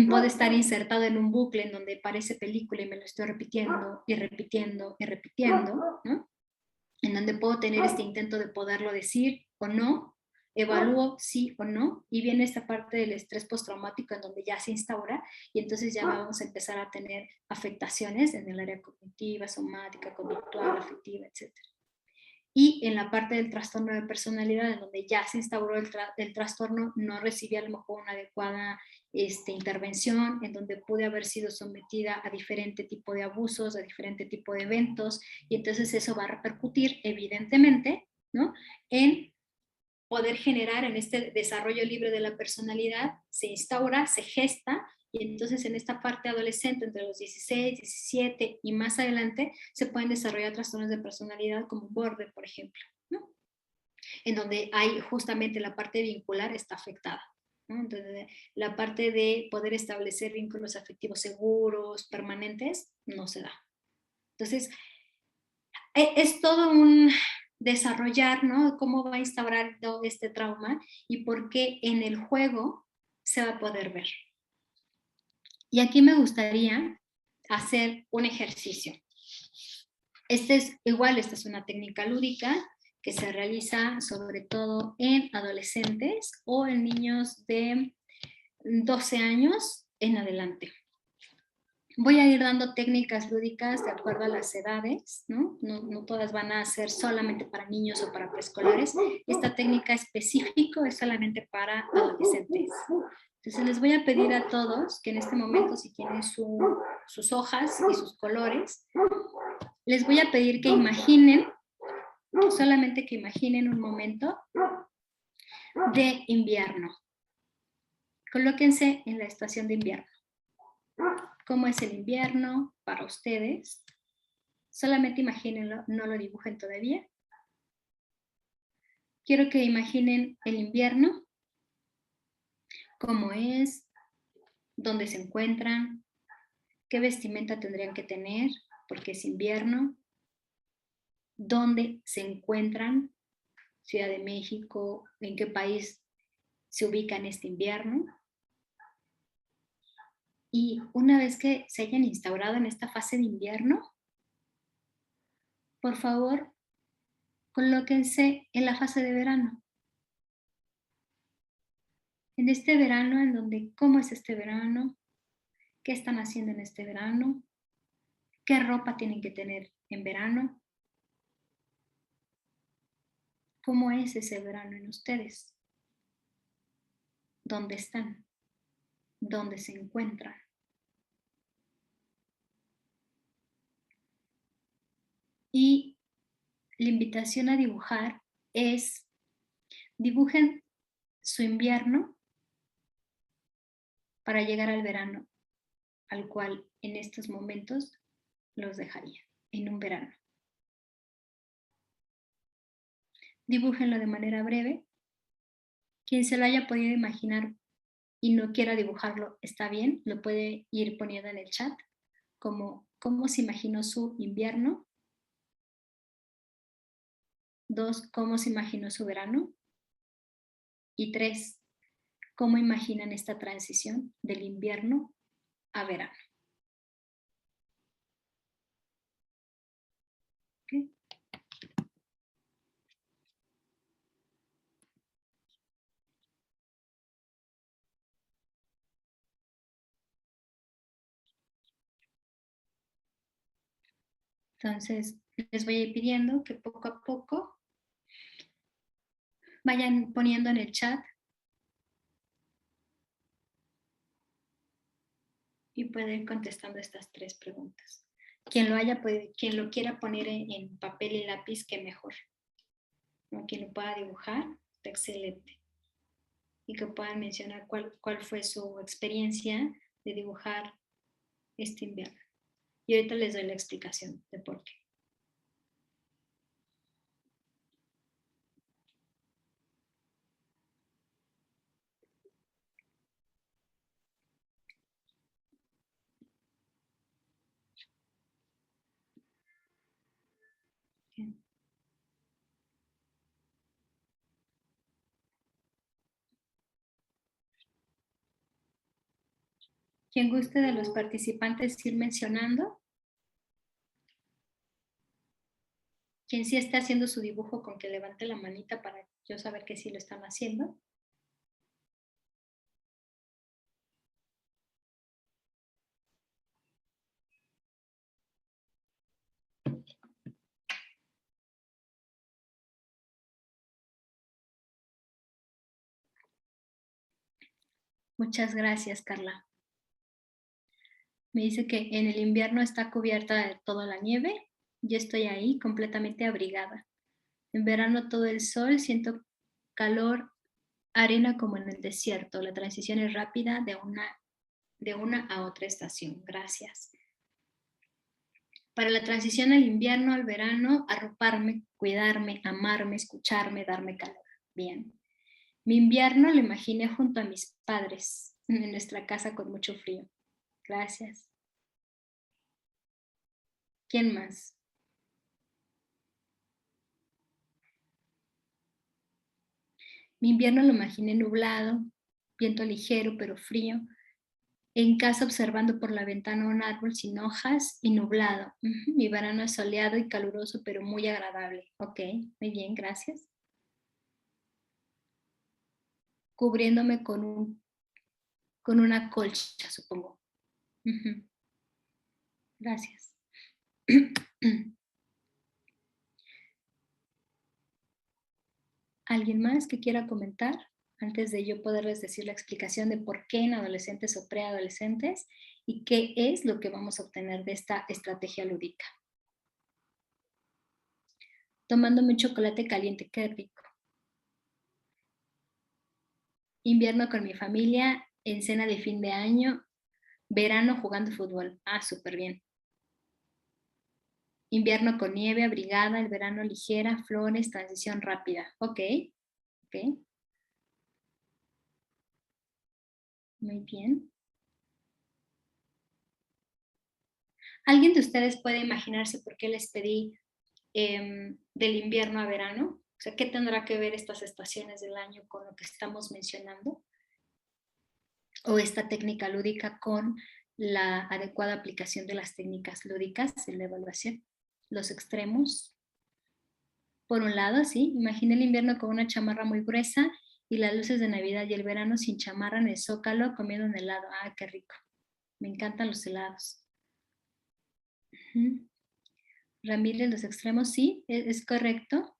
Puede estar insertado en un bucle en donde parece película y me lo estoy repitiendo y repitiendo y repitiendo, ¿no? donde puedo tener este intento de poderlo decir o no, evalúo sí o no, y viene esta parte del estrés postraumático en donde ya se instaura, y entonces ya vamos a empezar a tener afectaciones en el área cognitiva, somática, conductual, afectiva, etc. Y en la parte del trastorno de personalidad, en donde ya se instauró el trastorno, no recibí a lo mejor una adecuada intervención, en donde pude haber sido sometida a diferente tipo de abusos, a diferente tipo de eventos, y entonces eso va a repercutir evidentemente, ¿no?, en poder generar en este desarrollo libre de la personalidad, se instaura, se gesta, y entonces en esta parte adolescente, entre los 16, 17 y más adelante, se pueden desarrollar trastornos de personalidad como borde, por ejemplo, ¿no?, en donde hay justamente la parte vincular está afectada, ¿no? Entonces, la parte de poder establecer vínculos afectivos seguros, permanentes, no se da. Entonces, es todo un desarrollar, ¿no?, cómo va instaurando este trauma y por qué en el juego se va a poder ver. Y aquí me gustaría hacer un ejercicio. Esta es una técnica lúdica que se realiza sobre todo en adolescentes o en niños de 12 años en adelante. Voy a ir dando técnicas lúdicas de acuerdo a las edades, ¿no? No todas van a ser solamente para niños o para preescolares. Esta técnica específica es solamente para adolescentes. Entonces les voy a pedir a todos que en este momento, si tienen sus hojas y sus colores, les voy a pedir que imaginen, solamente que imaginen un momento de invierno. Colóquense en la estación de invierno. ¿Cómo es el invierno para ustedes? Solamente imagínenlo, no lo dibujen todavía. Quiero que imaginen el invierno, cómo es, dónde se encuentran, qué vestimenta tendrían que tener, porque es invierno, dónde se encuentran, Ciudad de México, en qué país se ubica en este invierno. Y una vez que se hayan instaurado en esta fase de invierno, por favor, colóquense en la fase de verano. En este verano, en donde, ¿cómo es este verano? ¿Qué están haciendo en este verano? ¿Qué ropa tienen que tener en verano? ¿Cómo es ese verano en ustedes? ¿Dónde están? ¿Dónde se encuentran? Y la invitación a dibujar es, dibujen su invierno para llegar al verano, al cual en estos momentos los dejaría, en un verano. Dibújenlo de manera breve. Quien se lo haya podido imaginar y no quiera dibujarlo, está bien, lo puede ir poniendo en el chat, como cómo se imaginó su invierno. 2, cómo se imaginó su verano. Y 3, cómo imaginan esta transición del invierno a verano. ¿Okay? Entonces, les voy a ir pidiendo que poco a poco vayan poniendo en el chat y pueden ir contestando estas 3 preguntas. Quien lo quiera poner en papel y lápiz, que mejor, ¿no? Quien lo pueda dibujar, está excelente. Y que puedan mencionar cuál fue su experiencia de dibujar este invierno. Y ahorita les doy la explicación de por qué. Bien. Quien guste de los participantes ir mencionando. Quien sí está haciendo su dibujo, con que levante la manita para yo saber que sí lo están haciendo. Muchas gracias, Carla. Me dice que en el invierno está cubierta de toda la nieve. Yo estoy ahí completamente abrigada. En verano todo el sol, siento calor, arena como en el desierto. La transición es rápida de una a otra estación. Gracias. Para la transición al invierno, al verano, arroparme, cuidarme, amarme, escucharme, darme calor. Bien. Mi invierno lo imaginé junto a mis padres en nuestra casa con mucho frío. Gracias. ¿Quién más? Mi invierno lo imaginé nublado, viento ligero pero frío, en casa observando por la ventana un árbol sin hojas y nublado. Mi verano es soleado y caluroso pero muy agradable. Ok, muy bien, gracias. Cubriéndome con una colcha, supongo. Gracias. ¿Alguien más que quiera comentar? Antes de yo poderles decir la explicación de por qué en adolescentes o preadolescentes y qué es lo que vamos a obtener de esta estrategia lúdica. Tomándome un chocolate caliente, qué rico. Invierno con mi familia, en cena de fin de año, verano jugando fútbol. Ah, súper bien. Invierno con nieve, abrigada, el verano ligera, flores, transición rápida. Ok, ok, muy bien. ¿Alguien de ustedes puede imaginarse por qué les pedí del invierno a verano? O sea, ¿qué tendrá que ver estas estaciones del año con lo que estamos mencionando? O esta técnica lúdica con la adecuada aplicación de las técnicas lúdicas en la evaluación. Los extremos. Por un lado, sí, imagina el invierno con una chamarra muy gruesa y las luces de Navidad y el verano sin chamarra en el zócalo comiendo un helado. Ah, qué rico. Me encantan los helados. Ramírez, los extremos, sí, es correcto.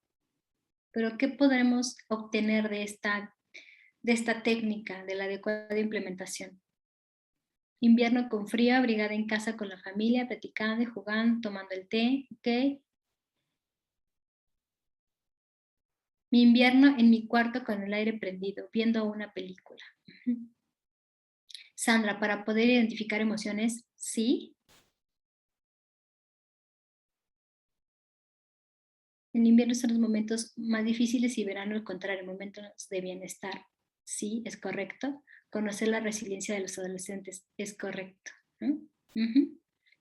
Pero ¿qué podremos obtener de esta técnica, de la adecuada implementación? Invierno con frío, abrigada en casa con la familia, platicando y jugando, tomando el té, ¿ok? Mi invierno en mi cuarto con el aire prendido, viendo una película. Sandra, para poder identificar emociones, sí. En invierno son los momentos más difíciles y verano al contrario, momentos de bienestar. Sí, es correcto. Conocer la resiliencia de los adolescentes, es correcto. ¿No?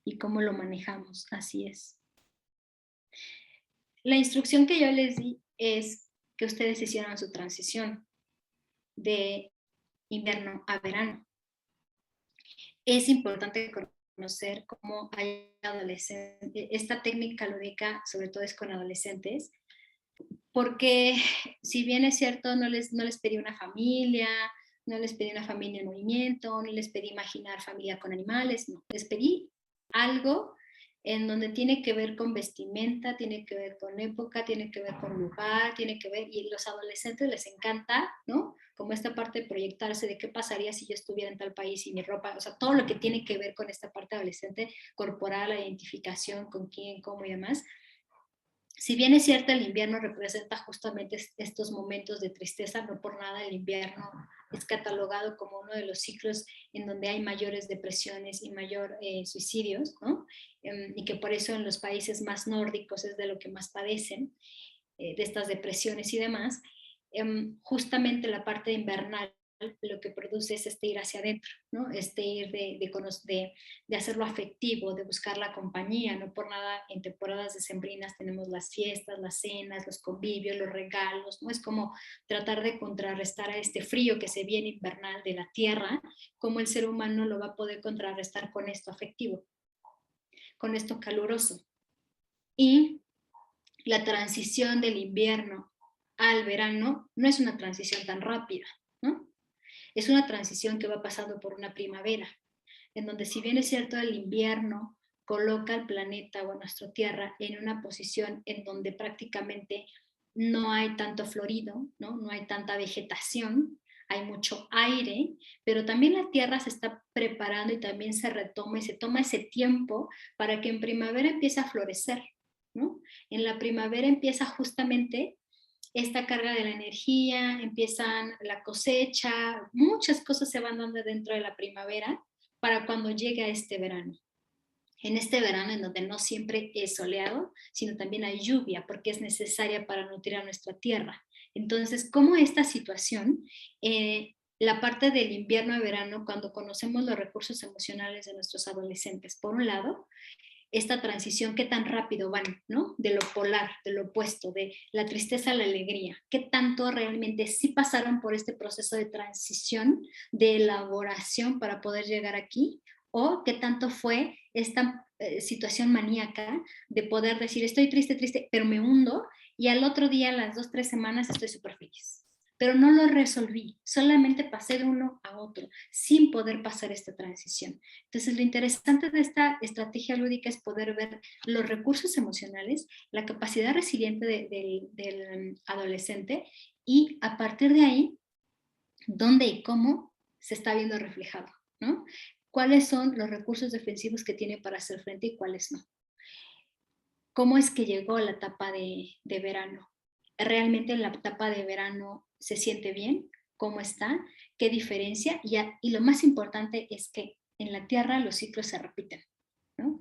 Y cómo lo manejamos, así es. La instrucción que yo les di es que ustedes hicieran su transición de invierno a verano. Es importante conocer cómo hay adolescentes, esta técnica lúdica sobre todo es con adolescentes, porque si bien es cierto, no les pedí una familia, no les pedí una familia en movimiento, no les pedí imaginar familia con animales, no, les pedí algo en donde tiene que ver con vestimenta, tiene que ver con época, tiene que ver con lugar, tiene que ver, y a los adolescentes les encanta, ¿no? Como esta parte de proyectarse de qué pasaría si yo estuviera en tal país y mi ropa, o sea, todo lo que tiene que ver con esta parte adolescente corporal, la identificación con quién, cómo y demás. Si bien es cierto, el invierno representa justamente estos momentos de tristeza, no por nada el invierno es catalogado como uno de los ciclos en donde hay mayores depresiones y mayor suicidios, ¿no? Y que por eso en los países más nórdicos es de lo que más padecen, de estas depresiones y demás. Justamente la parte invernal lo que produce es este ir hacia adentro, ¿no? Este ir de hacerlo afectivo, de buscar la compañía, no por nada en temporadas decembrinas tenemos las fiestas, las cenas, los convivios, los regalos, ¿no? Es como tratar de contrarrestar a este frío que se viene invernal de la tierra, cómo el ser humano lo va a poder contrarrestar con esto afectivo, con esto caluroso. Y la transición del invierno al verano no es una transición tan rápida, ¿no? Es una transición que va pasando por una primavera, en donde si bien es cierto el invierno coloca al planeta o a nuestra Tierra en una posición en donde prácticamente no hay tanto florido, ¿no? No hay tanta vegetación, hay mucho aire, pero también la Tierra se está preparando y también se retoma y se toma ese tiempo para que en primavera empiece a florecer, ¿no? En la primavera empieza justamente esta carga de la energía, empiezan la cosecha, muchas cosas se van dando dentro de la primavera para cuando llegue a este verano. En este verano en donde no siempre es soleado, sino también hay lluvia porque es necesaria para nutrir a nuestra tierra. Entonces, ¿cómo esta situación, la parte del invierno a verano, cuando conocemos los recursos emocionales de nuestros adolescentes, por un lado, esta transición, qué tan rápido van, ¿no? De lo polar, de lo opuesto, de la tristeza a la alegría, qué tanto realmente sí pasaron por este proceso de transición, de elaboración para poder llegar aquí, o qué tanto fue esta situación maníaca de poder decir, estoy triste, triste, pero me hundo, y al otro día, a las 2, 3 semanas, estoy súper feliz. Pero no lo resolví, solamente pasé de uno a otro, sin poder pasar esta transición. Entonces, lo interesante de esta estrategia lúdica es poder ver los recursos emocionales, la capacidad resiliente del adolescente y a partir de ahí, dónde y cómo se está viendo reflejado, ¿no? ¿Cuáles son los recursos defensivos que tiene para hacer frente y cuáles no? ¿Cómo es que llegó la etapa de verano? ¿Realmente en la etapa de verano se siente bien? ¿Cómo está? ¿Qué diferencia? Y lo más importante es que en la Tierra los ciclos se repiten, ¿no?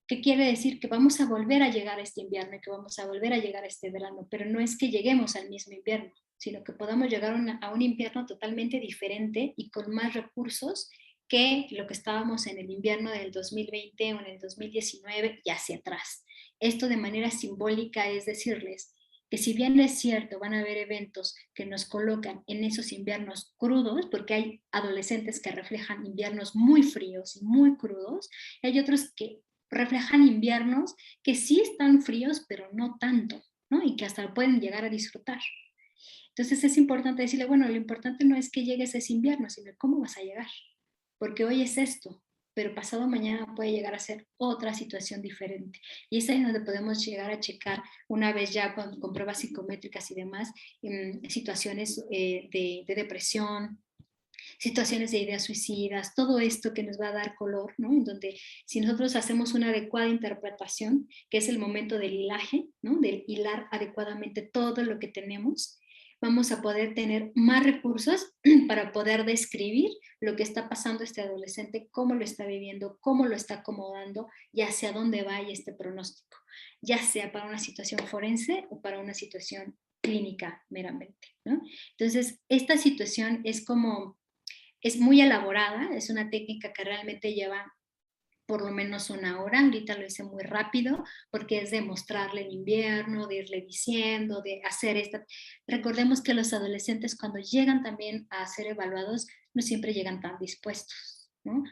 ¿Qué quiere decir? Que vamos a volver a llegar a este invierno y que vamos a volver a llegar a este verano, pero no es que lleguemos al mismo invierno, sino que podamos llegar a un invierno totalmente diferente y con más recursos que lo que estábamos en el invierno del 2020 o en el 2019 y hacia atrás. Esto de manera simbólica es decirles que si bien es cierto, van a haber eventos que nos colocan en esos inviernos crudos, porque hay adolescentes que reflejan inviernos muy fríos y muy crudos, y hay otros que reflejan inviernos que sí están fríos, pero no tanto, ¿no? Y que hasta pueden llegar a disfrutar. Entonces es importante decirle, bueno, lo importante no es que llegues a ese invierno, sino cómo vas a llegar. Porque hoy es esto, pero pasado mañana puede llegar a ser otra situación diferente. Y es ahí donde podemos llegar a checar, una vez ya con pruebas psicométricas y demás, situaciones de depresión, situaciones de ideas suicidas, todo esto que nos va a dar color, ¿no? En donde si nosotros hacemos una adecuada interpretación, que es el momento del hilaje, ¿no? Del hilar adecuadamente todo lo que tenemos, vamos a poder tener más recursos para poder describir lo que está pasando este adolescente, cómo lo está viviendo, cómo lo está acomodando y hacia dónde va y este pronóstico, ya sea para una situación forense o para una situación clínica meramente, ¿no? Entonces, esta situación es muy elaborada, es una técnica que realmente lleva por lo menos una hora, ahorita lo hice muy rápido, porque es de mostrarle el invierno, de irle diciendo, de hacer esta. Recordemos que los adolescentes cuando llegan también a ser evaluados, no siempre llegan tan dispuestos, ¿no?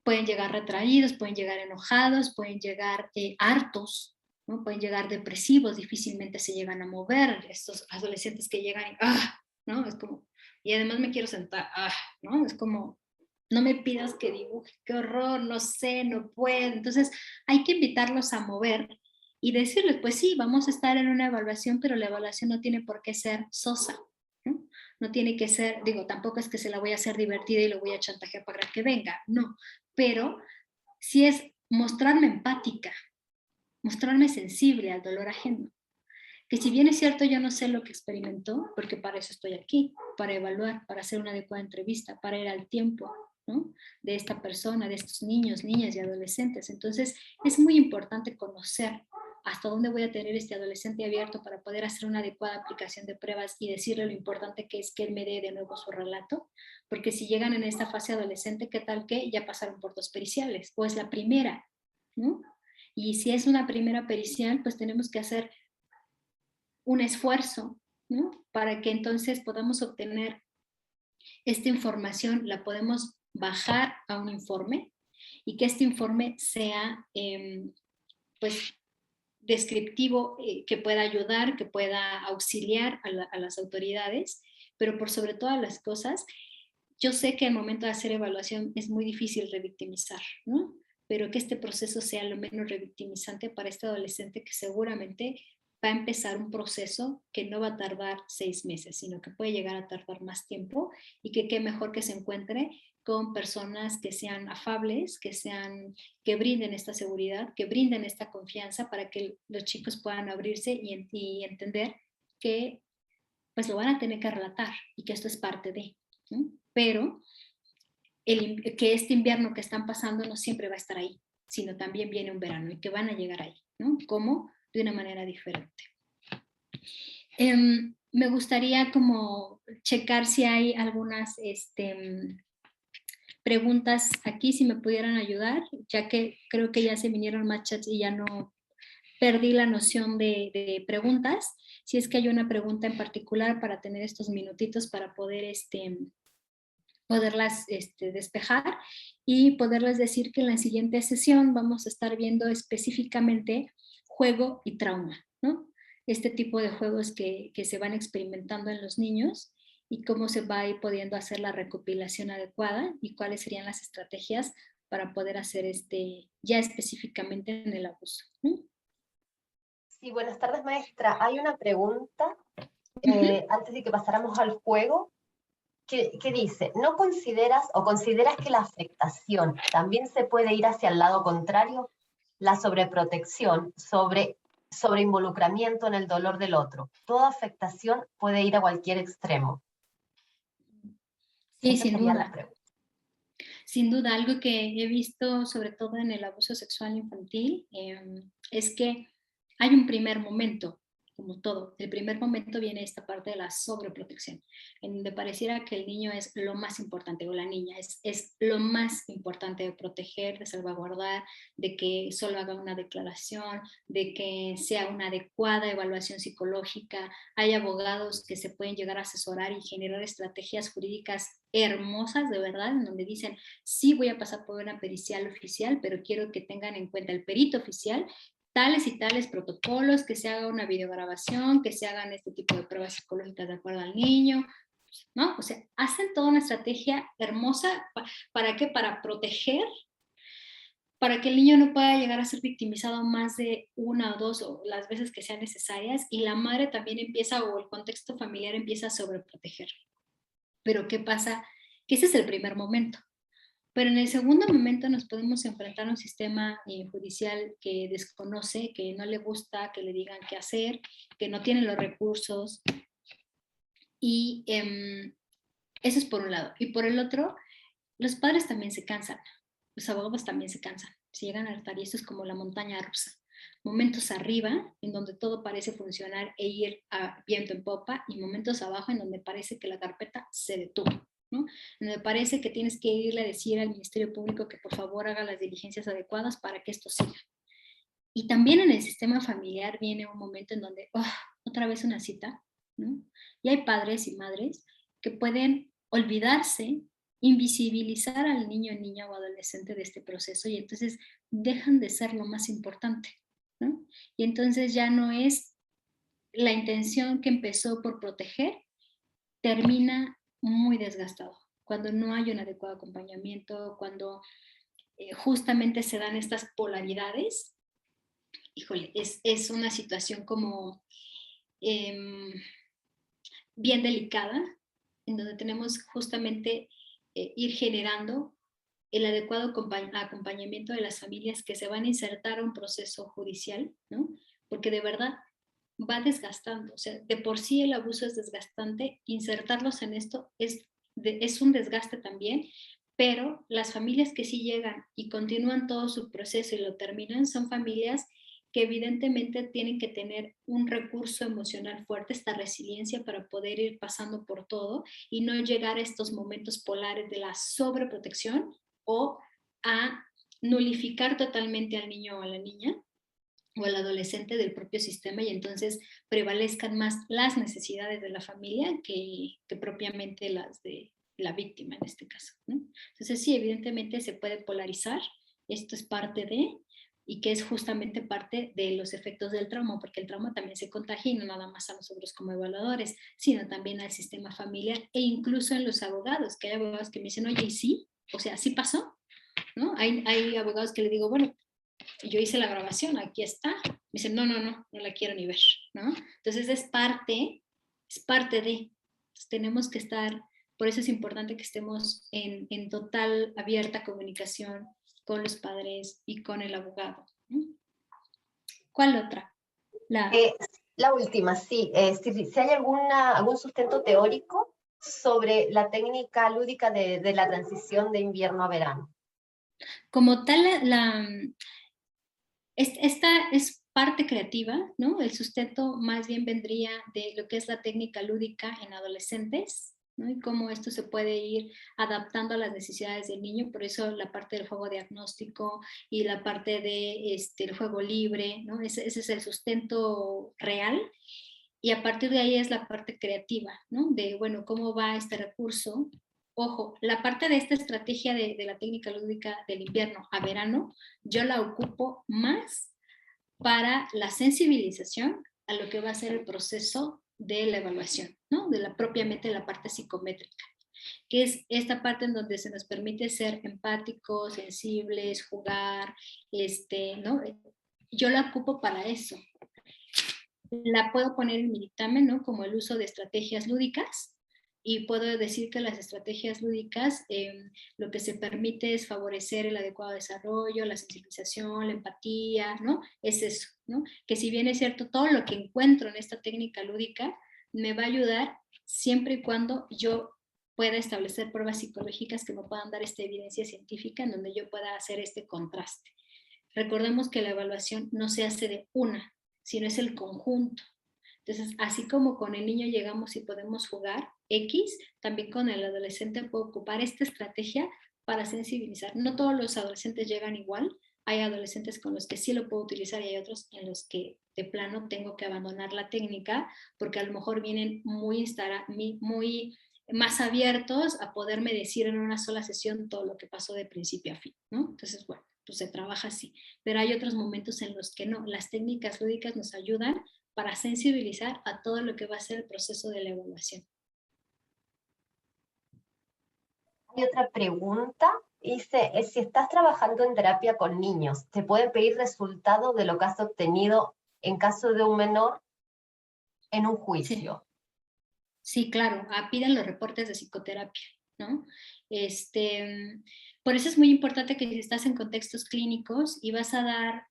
Pueden llegar retraídos, pueden llegar enojados, pueden llegar hartos, ¿no? Pueden llegar depresivos, difícilmente se llegan a mover, estos adolescentes que llegan y, ¿no? Es como, y además me quiero sentar, ¿no? Es como, no me pidas que dibuje, qué horror, no sé, no puedo. Entonces hay que invitarlos a mover y decirles, pues sí, vamos a estar en una evaluación, pero la evaluación no tiene por qué ser sosa, ¿no? No tiene que ser, digo, tampoco es que se la voy a hacer divertida y lo voy a chantajear para que venga, no, pero sí es mostrarme empática, mostrarme sensible al dolor ajeno. Que si bien es cierto, yo no sé lo que experimentó, porque para eso estoy aquí, para evaluar, para hacer una adecuada entrevista, para ir al tiempo, ¿no? De esta persona, de estos niños, niñas y adolescentes. Entonces, es muy importante conocer hasta dónde voy a tener este adolescente abierto para poder hacer una adecuada aplicación de pruebas y decirle lo importante que es que él me dé de nuevo su relato, porque si llegan en esta fase adolescente, ¿qué tal que ya pasaron por 2 periciales? O es la primera, ¿no? Y si es una primera pericial, pues tenemos que hacer un esfuerzo, ¿no? Para que entonces podamos obtener esta información, la podemos bajar a un informe y que este informe sea, pues, descriptivo que pueda ayudar, que pueda auxiliar a las autoridades, pero por sobre todas las cosas, yo sé que al momento de hacer evaluación es muy difícil revictimizar, ¿no? Pero que este proceso sea lo menos revictimizante para este adolescente que seguramente va a empezar un proceso que no va a tardar 6 meses, sino que puede llegar a tardar más tiempo y que qué mejor que se encuentre con personas que sean afables, que brinden esta seguridad, que brinden esta confianza para que los chicos puedan abrirse y entender que pues lo van a tener que relatar y que esto es parte de, ¿no? Pero que este invierno que están pasando no siempre va a estar ahí, sino también viene un verano y que van a llegar ahí, ¿no? ¿Cómo? De una manera diferente. Me gustaría como checar si hay algunas preguntas aquí, si me pudieran ayudar, ya que creo que ya se vinieron más chats y ya no perdí la noción de preguntas. Si es que hay una pregunta en particular para tener estos minutitos para poder poderlas despejar y poderles decir que en la siguiente sesión vamos a estar viendo específicamente juego y trauma, ¿no? Este tipo de juegos que se van experimentando en los niños y cómo se va a ir pudiendo hacer la recopilación adecuada y cuáles serían las estrategias para poder hacer ya específicamente en el abuso, ¿no? Sí, buenas tardes, maestra. Hay una pregunta antes de que pasáramos al juego que dice, ¿no consideras o consideras que la afectación también se puede ir hacia el lado contrario? La sobreprotección, sobre involucramiento en el dolor del otro. Toda afectación puede ir a cualquier extremo. Sí, Esa sin sería la duda. pregunta. Sin duda, algo que he visto, sobre todo en el abuso sexual infantil, es que hay un primer momento, como todo. El primer momento viene esta parte de la sobreprotección, en donde pareciera que el niño es lo más importante, o la niña es lo más importante de proteger, de salvaguardar, de que solo haga una declaración, de que sea una adecuada evaluación psicológica. Hay abogados que se pueden llegar a asesorar y generar estrategias jurídicas hermosas, de verdad, en donde dicen, sí voy a pasar por una pericial oficial, pero quiero que tengan en cuenta el perito oficial, tales y tales protocolos, que se haga una videograbación, que se hagan este tipo de pruebas psicológicas de acuerdo al niño, ¿no? O sea, hacen toda una estrategia hermosa, ¿para qué? Para proteger, para que el niño no pueda llegar a ser victimizado más de una o dos o las veces que sean necesarias, y la madre también empieza, o el contexto familiar empieza a sobreproteger. Pero ¿qué pasa? Que ese es el primer momento. Pero en el segundo momento nos podemos enfrentar a un sistema judicial que desconoce, que no le gusta que le digan qué hacer, que no tiene los recursos. Y eso es por un lado. Y por el otro, los padres también se cansan, los abogados también se cansan, se llegan a hartar, y esto es como la montaña rusa. Momentos arriba, en donde todo parece funcionar e ir a viento en popa, y momentos abajo, en donde parece que la carpeta se detuvo, ¿no? Me parece que tienes que irle a decir al Ministerio Público que por favor haga las diligencias adecuadas para que esto siga. Y también en el sistema familiar viene un momento en donde, otra vez una cita, ¿no? Y hay padres y madres que pueden olvidarse, invisibilizar al niño, niña o adolescente de este proceso, y entonces dejan de ser lo más importante, ¿no? Y entonces ya no es la intención que empezó por proteger, termina muy desgastado, cuando no hay un adecuado acompañamiento, cuando justamente se dan estas polaridades. Híjole, es una situación como eh, bien delicada, en donde tenemos justamente ir generando el adecuado acompañamiento de las familias que se van a insertar a un proceso judicial, ¿no? Porque de verdad va desgastando, o sea, de por sí el abuso es desgastante, insertarlos en esto es un desgaste también, pero las familias que sí llegan y continúan todo su proceso y lo terminan son familias que evidentemente tienen que tener un recurso emocional fuerte, esta resiliencia para poder ir pasando por todo y no llegar a estos momentos polares de la sobreprotección o a nulificar totalmente al niño o a la niña o al adolescente del propio sistema, y entonces prevalezcan más las necesidades de la familia que propiamente las de la víctima en este caso, ¿no? Entonces sí, evidentemente se puede polarizar, esto es parte de, y que es justamente parte de los efectos del trauma, porque el trauma también se contagia y no nada más a nosotros como evaluadores, sino también al sistema familiar e incluso en los abogados, que hay abogados que me dicen, oye, ¿y sí? O sea, ¿sí pasó? ¿No? Hay abogados que le digo, bueno, yo hice la grabación, aquí está. Me dicen, no la quiero ni ver, ¿no? Entonces es parte de, pues tenemos que estar, por eso es importante que estemos en total abierta comunicación con los padres y con el abogado, ¿no? ¿Cuál otra? Eh, la última, sí. Si hay algún sustento teórico sobre la técnica lúdica de la transición de invierno a verano. Como tal, esta es parte creativa, ¿no? El sustento más bien vendría de lo que es la técnica lúdica en adolescentes, ¿no? Y cómo esto se puede ir adaptando a las necesidades del niño, por eso la parte del juego diagnóstico y la parte de el juego libre, ¿no? Ese es el sustento real. Y a partir de ahí es la parte creativa, ¿no? De, bueno, ¿cómo va este recurso? Ojo, la parte de esta estrategia de la técnica lúdica del invierno a verano, yo la ocupo más para la sensibilización a lo que va a ser el proceso de la evaluación, ¿no? De la propiamente la parte psicométrica, que es esta parte en donde se nos permite ser empáticos, sensibles, jugar, ¿no? Yo la ocupo para eso. La puedo poner en mi dictamen, ¿no? Como el uso de estrategias lúdicas, y puedo decir que las estrategias lúdicas lo que se permite es favorecer el adecuado desarrollo, la sensibilización, la empatía, ¿no? Es eso, ¿no? Que si bien es cierto, todo lo que encuentro en esta técnica lúdica me va a ayudar siempre y cuando yo pueda establecer pruebas psicológicas que me puedan dar esta evidencia científica en donde yo pueda hacer este contraste. Recordemos que la evaluación no se hace de una, sino es el conjunto. Entonces, así como con el niño llegamos y podemos jugar X, también con el adolescente puedo ocupar esta estrategia para sensibilizar. No todos los adolescentes llegan igual. Hay adolescentes con los que sí lo puedo utilizar y hay otros en los que de plano tengo que abandonar la técnica porque a lo mejor vienen muy más abiertos a poderme decir en una sola sesión todo lo que pasó de principio a fin, ¿no? Entonces, bueno, pues se trabaja así. Pero hay otros momentos en los que no. Las técnicas lúdicas nos ayudan para sensibilizar a todo lo que va a ser el proceso de la evaluación. Hay otra pregunta, dice, si estás trabajando en terapia con niños, ¿te pueden pedir resultados de lo que has obtenido en caso de un menor en un juicio? Sí, claro, piden los reportes de psicoterapia, ¿no? Por eso es muy importante que si estás en contextos clínicos y vas a dar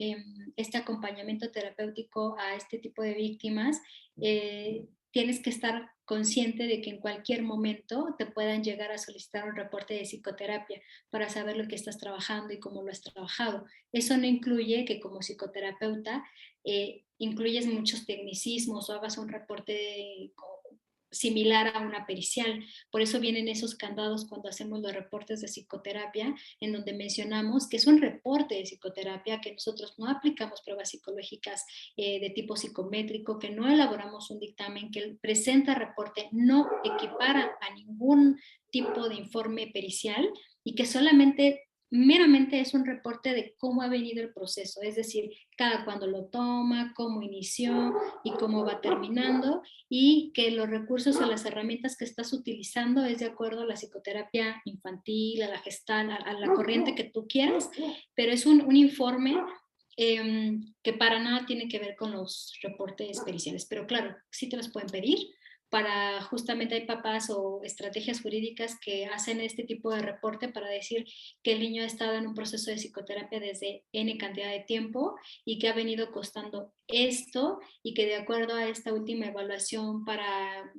este acompañamiento terapéutico a este tipo de víctimas, tienes que estar consciente de que en cualquier momento te puedan llegar a solicitar un reporte de psicoterapia para saber lo que estás trabajando y cómo lo has trabajado. Eso no incluye que como psicoterapeuta incluyes muchos tecnicismos o hagas un reporte similar a una pericial. Por eso vienen esos candados cuando hacemos los reportes de psicoterapia, en donde mencionamos que es un reporte de psicoterapia, que nosotros no aplicamos pruebas psicológicas de tipo psicométrico, que no elaboramos un dictamen, que el presente reporte no equipara a ningún tipo de informe pericial y que solamente meramente es un reporte de cómo ha venido el proceso, es decir, cada cuando lo toma, cómo inició y cómo va terminando, y que los recursos o las herramientas que estás utilizando es de acuerdo a la psicoterapia infantil, a la gestal, a la corriente que tú quieras, pero es un informe que para nada tiene que ver con los reportes periciales. Pero claro, sí te los pueden pedir. Para justamente hay papás o estrategias jurídicas que hacen este tipo de reporte para decir que el niño ha estado en un proceso de psicoterapia desde N cantidad de tiempo y que ha venido costando esto y que de acuerdo a esta última evaluación para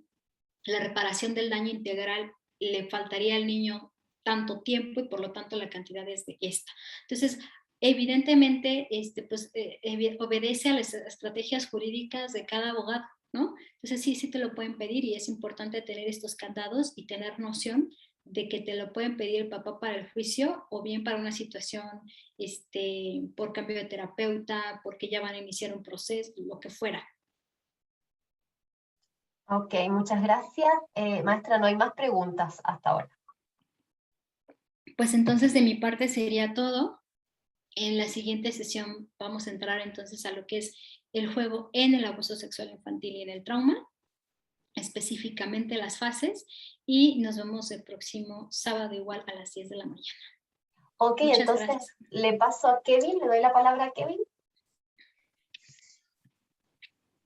la reparación del daño integral le faltaría al niño tanto tiempo y por lo tanto la cantidad es de esta. Entonces, evidentemente, pues, obedece a las estrategias jurídicas de cada abogado, ¿no? Entonces sí te lo pueden pedir y es importante tener estos candados y tener noción de que te lo pueden pedir el papá para el juicio o bien para una situación por cambio de terapeuta, porque ya van a iniciar un proceso, lo que fuera. Ok, muchas gracias. Maestra, no hay más preguntas hasta ahora. Pues entonces de mi parte sería todo. En la siguiente sesión vamos a entrar entonces a lo que es el juego en el abuso sexual infantil y en el trauma, específicamente las fases, y nos vemos el próximo sábado igual a las 10 de la mañana. Ok, Muchas entonces gracias. le paso a Kevin, le doy la palabra a Kevin.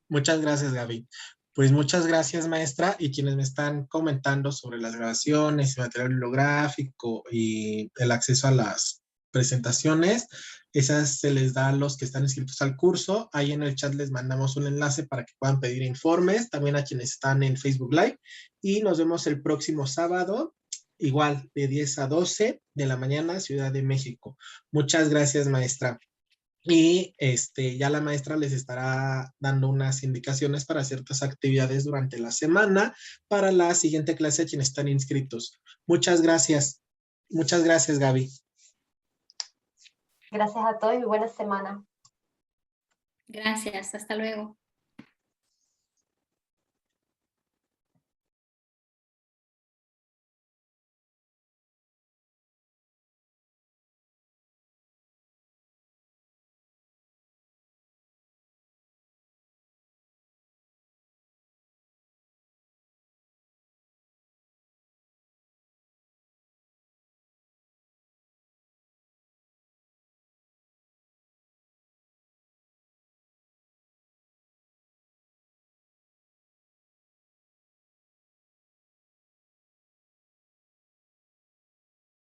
Muchas gracias, Gaby. Pues muchas gracias, maestra, y quienes me están comentando sobre las grabaciones, el material bibliográfico y el acceso a las presentaciones, esas se les da a los que están inscritos al curso. Ahí en el chat les mandamos un enlace para que puedan pedir informes, también a quienes están en Facebook Live, y nos vemos el próximo sábado, igual de 10 a 12 de la mañana, Ciudad de México. Muchas gracias, maestra. Y ya la maestra les estará dando unas indicaciones para ciertas actividades durante la semana para la siguiente clase a quienes están inscritos. Muchas gracias. Muchas gracias, Gaby. Gracias a todos y buena semana. Gracias, hasta luego.